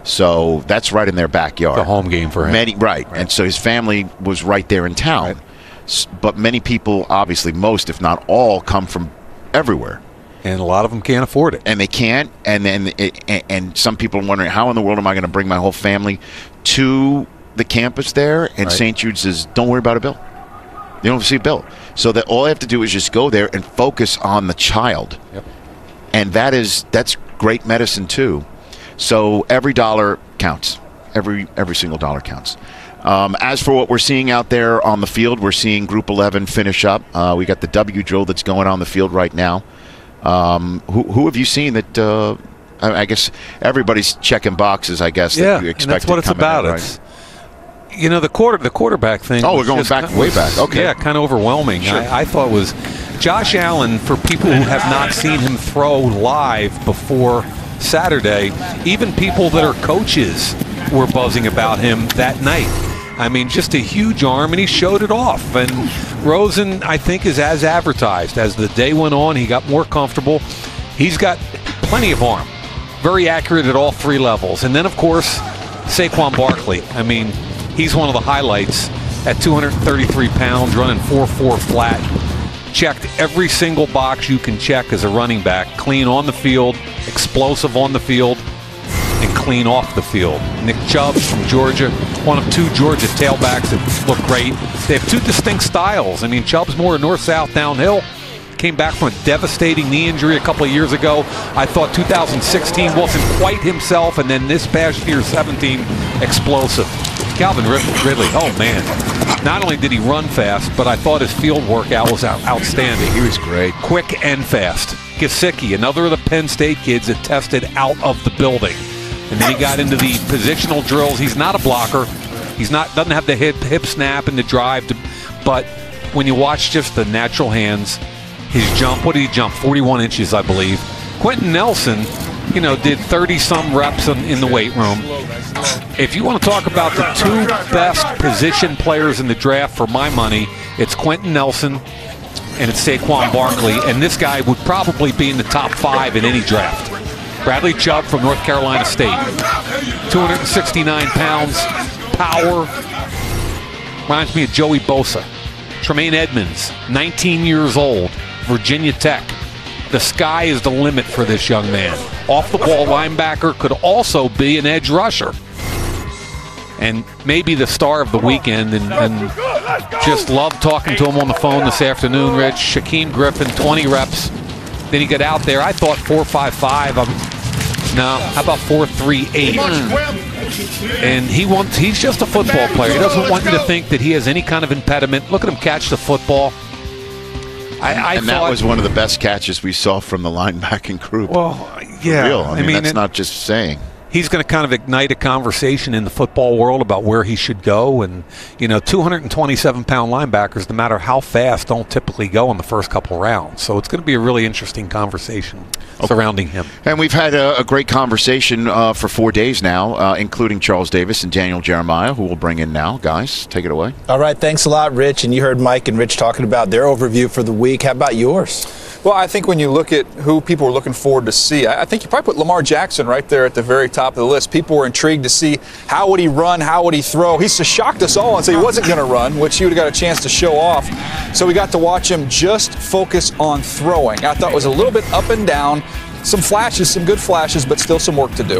So that's right in their backyard. The home game for him. Right. And so his family was right there in town. But many people, obviously most, if not all, come from everywhere. And a lot of them can't afford it. And they can't. And then and some people are wondering, how in the world am I going to bring my whole family to the campus there? And St. Jude says, don't worry about a bill. You don't see a bill. So that all I have to do is just go there and focus on the child. Yep. And that's great medicine too. So every dollar counts. Every single dollar counts. As for what we're seeing out there on the field, we're seeing Group 11 finish up. We got the W drill that's going on the field right now. Who have you seen that? I guess everybody's checking boxes. I guess. Yeah, that you expect and that's what it's about. Right? The quarterback thing. Oh, we're going way back. Okay. Yeah, kind of overwhelming. Sure. I thought was Josh Allen. For people who have not seen him throw live before Saturday, even people that are coaches were buzzing about him that night. I mean, just a huge arm, and he showed it off. And Rosen, I think, is as advertised. As the day went on, he got more comfortable. He's got plenty of arm. Very accurate at all three levels. And then, of course, Saquon Barkley. I mean, he's one of the highlights at 233 pounds, running 4.4 flat. Checked every single box you can check as a running back. Clean on the field, explosive on the field, and clean off the field. Nick Chubb from Georgia, one of two Georgia tailbacks that look great. They have two distinct styles. I mean, Chubb's more north-south downhill. Came back from a devastating knee injury a couple of years ago. I thought 2016 wasn't quite himself, and then this past year, 17, explosive. Calvin Ridley, oh man. Not only did he run fast, but I thought his field workout was outstanding. He was great. Quick and fast. Gesicki, another of the Penn State kids that tested out of the building. And then he got into the positional drills. He's not a blocker. Doesn't have the hip snap and the drive. But when you watch just the natural hands, his jump, what did he jump? 41 inches, I believe. Quentin Nelson, did 30-some reps in the weight room. If you want to talk about the two best position players in the draft, for my money, it's Quentin Nelson and it's Saquon Barkley. And this guy would probably be in the top 5 in any draft. Bradley Chubb from North Carolina State. 269 pounds, power. Reminds me of Joey Bosa. Tremaine Edmonds, 19 years old, Virginia Tech. The sky is the limit for this young man. Off-the-ball linebacker, could also be an edge rusher. And maybe the star of the weekend, and just love talking to him on the phone this afternoon, Rich. Shaquem Griffin, 20 reps. Then he got out there. I thought 4.55. How about 4.38? And he's just a football player. He doesn't want you to think that he has any kind of impediment. Look at him catch the football. That was one of the best catches we saw from the linebacking group. Well, yeah. For real. I mean, that's not just saying. He's going to kind of ignite a conversation in the football world about where he should go. And, 227-pound linebackers, no matter how fast, don't typically go in the first couple rounds. So it's going to be a really interesting conversation surrounding him. And we've had a great conversation for 4 days now, including Charles Davis and Daniel Jeremiah, who we'll bring in now. Guys, take it away. All right. Thanks a lot, Rich. And you heard Mike and Rich talking about their overview for the week. How about yours? Well, I think when you look at who people were looking forward to see, I think you probably put Lamar Jackson right there at the very top of the list. People were intrigued to see how would he run, how would he throw. He just shocked us all and said he wasn't going to run, which he would have got a chance to show off. So we got to watch him just focus on throwing. I thought it was a little bit up and down, some flashes, some good flashes, but still some work to do.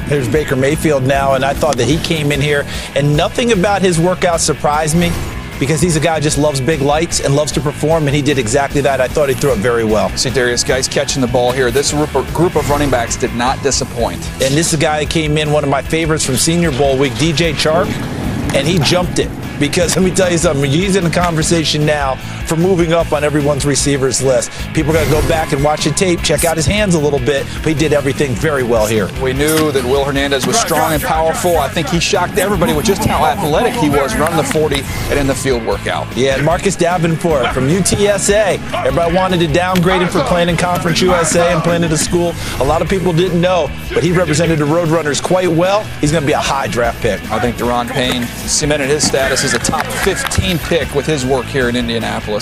Here's Baker Mayfield now, and I thought that he came in here, and nothing about his workout surprised me, because he's a guy who just loves big lights and loves to perform, and he did exactly that. I thought he threw it very well. See, Darius, guys catching the ball here. This group of running backs did not disappoint. And this is a guy that came in, one of my favorites from Senior Bowl week, DJ Chark, and he jumped it. Because let me tell you something, he's in the conversation now for moving up on everyone's receivers list. People are going to go back and watch the tape, check out his hands a little bit, but he did everything very well here. We knew that Will Hernandez was strong and powerful. I think he shocked everybody with just how athletic he was running the 40 and in the field workout. Yeah, and Marcus Davenport from UTSA. Everybody wanted to downgrade him for playing in Conference USA and playing at a school a lot of people didn't know, but he represented the Roadrunners quite well. He's going to be a high draft pick. I think Deron Payne cemented his status as a top 15 pick with his work here in Indianapolis.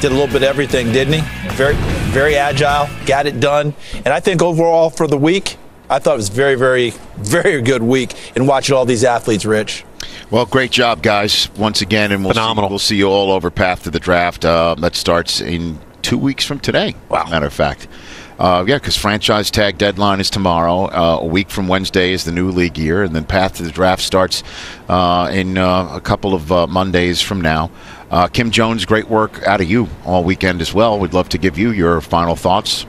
Did a little bit of everything, didn't he? Very, very agile, got it done. And I think overall for the week, I thought it was very, very, very good week in watching all these athletes, Rich. Well, great job, guys, once again. And we'll see you all over Path to the Draft. That starts in 2 weeks from today, as a matter of fact. Yeah, because franchise tag deadline is tomorrow. A week from Wednesday is the new league year, and then Path to the Draft starts in a couple of Mondays from now. Kim Jones, great work out of you all weekend as well. We'd love to give you your final thoughts.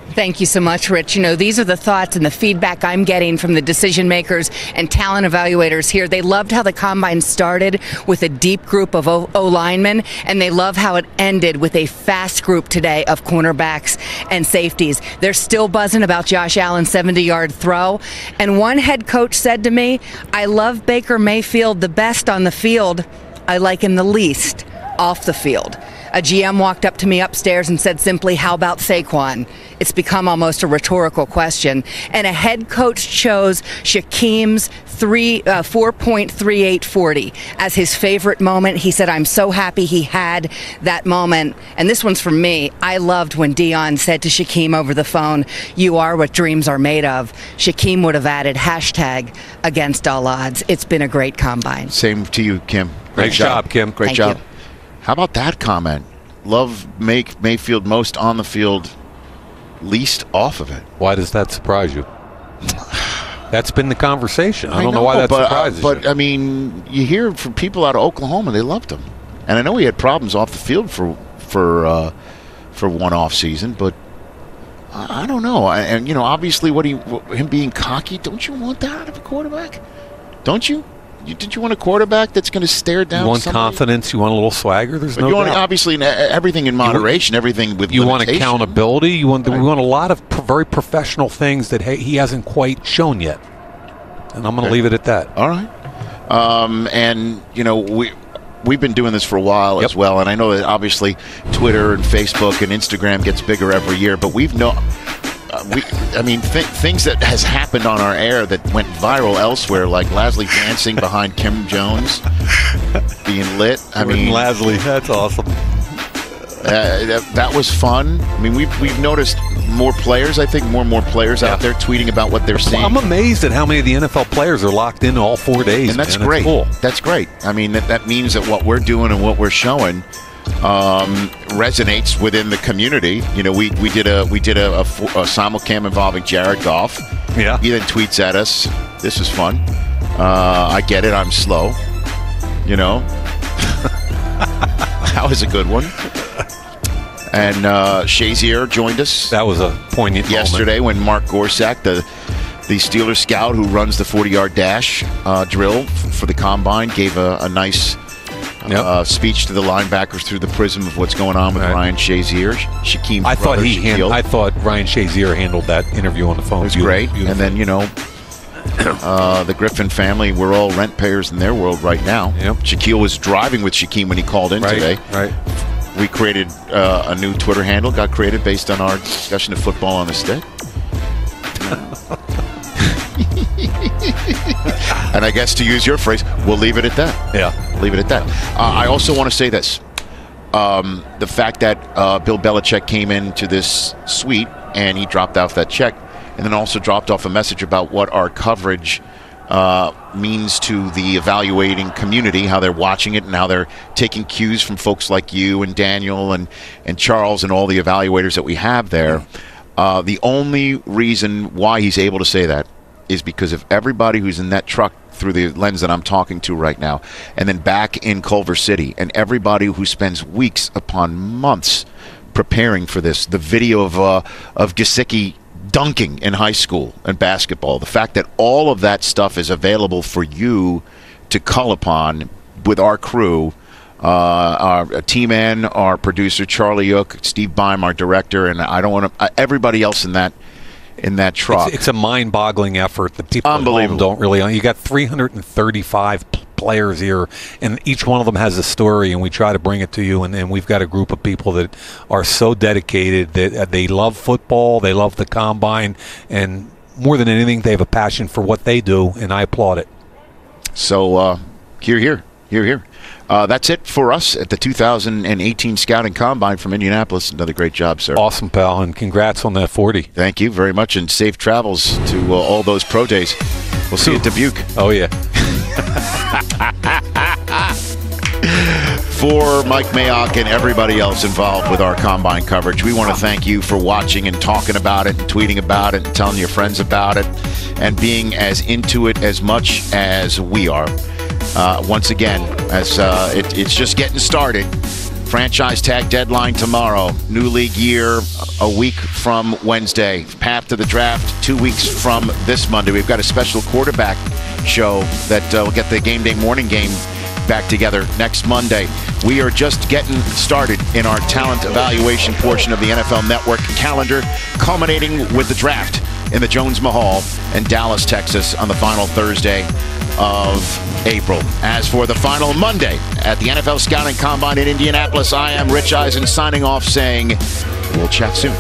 Thank you so much, Rich. You know, these are the thoughts and the feedback I'm getting from the decision makers and talent evaluators here. They loved how the combine started with a deep group of O-linemen, and they love how it ended with a fast group today of cornerbacks and safeties. They're still buzzing about Josh Allen's 70-yard throw. And one head coach said to me, I love Baker Mayfield the best on the field. I like him the least off the field. A GM walked up to me upstairs and said simply, how about Saquon? It's become almost a rhetorical question. And a head coach chose Shaquem's 4.3840 as his favorite moment. He said, I'm so happy he had that moment. And this one's from me. I loved when Deion said to Shaquem over the phone, you are what dreams are made of. Shaquem would have added hashtag against all odds. It's been a great combine. Same to you, Kim. Great job, Kim. Great Thank job. you. How about that comment? Love Mayfield most on the field, least off of it. Why does that surprise you? That's been the conversation. I don't know why that surprises you. But, I mean, you hear from people out of Oklahoma, they loved him. And I know he had problems off the field for one off season, but I don't know. And, you know, obviously him being cocky, don't you want that out of a quarterback? Don't you? Did you want a quarterback that's going to stare down? You want somebody? Confidence? You want a little swagger? There's no you want, doubt. Obviously, everything in moderation, everything with you limitation. want accountability. You want we want a lot of very professional things that he hasn't quite shown yet. And I'm going to leave it at that. All right. And you know we've been doing this for a while as well, and I know that obviously Twitter and Facebook and Instagram gets bigger every year, but things that has happened on our air that went viral elsewhere, like Lashley dancing behind Kim Jones, being lit. I mean, Lashley, that's awesome. That was fun. I mean, we've noticed more players. I think more and more players out there tweeting about what they're seeing. I'm amazed at how many of the NFL players are locked in all 4 days, and that's man. great. Cool. That's great. I mean, that means that what we're doing and what we're showing resonates within the community. You know, we did a simulcam involving Jared Goff. Yeah. He then tweets at us, "This is fun. I get it. I'm slow." You know, that was a good one. And Shazier joined us. That was a poignant yesterday when Mark Gorsak, the Steelers scout who runs the 40-yard dash drill for the combine, gave a nice speech to the linebackers through the prism of what's going on with Ryan Shazier. Shaquem. I thought Ryan Shazier handled that interview on the phone. It was great. And then the Griffin family, we're all rent payers in their world right now. Yep. Shaquille was driving with Shaquem when he called in today. Right. We created a new Twitter handle, got created based on our discussion of football on the stick. And I guess to use your phrase, we'll leave it at that. Yeah. Leave it at that. I also want to say this. the fact that Bill Belichick came into this suite and he dropped off that check, and then also dropped off a message about what our coverage means to the evaluating community, how they're watching it and how they're taking cues from folks like you and Daniel and Charles and all the evaluators that we have there. The only reason why he's able to say that is because of everybody who's in that truck through the lens that I'm talking to right now, and then back in Culver City, and everybody who spends weeks upon months preparing for this. The video of Gesicki dunking in high school and basketball. The fact that all of that stuff is available for you to call upon with our crew, our team man, our producer Charlie Yook, Steve Beim, our director, and I don't want to everybody else in that truck. It's a mind-boggling effort that people at home don't really. You got 335 players here, and each one of them has a story, and we try to bring it to you. And we've got a group of people that are so dedicated that they love football, they love the combine, and more than anything, they have a passion for what they do, and I applaud it. So, here. That's it for us at the 2018 Scouting Combine from Indianapolis. Another great job, sir. Awesome, pal, and congrats on that 40. Thank you very much, and safe travels to all those pro days. We'll see you at Dubuque. Oh, yeah. For Mike Mayock and everybody else involved with our Combine coverage, we want to thank you for watching and talking about it and tweeting about it and telling your friends about it and being as into it as much as we are. Once again, as it's just getting started. Franchise tag deadline tomorrow. New league year a week from Wednesday. Path to the draft 2 weeks from this Monday. We've got a special quarterback show that will get the game day morning game back together next Monday. We are just getting started in our talent evaluation portion of the NFL Network calendar, culminating with the draft in the Jones Mahal in Dallas, Texas on the final Thursday of April. As for the final Monday at the NFL Scouting Combine in Indianapolis, I am Rich Eisen signing off saying we'll chat soon.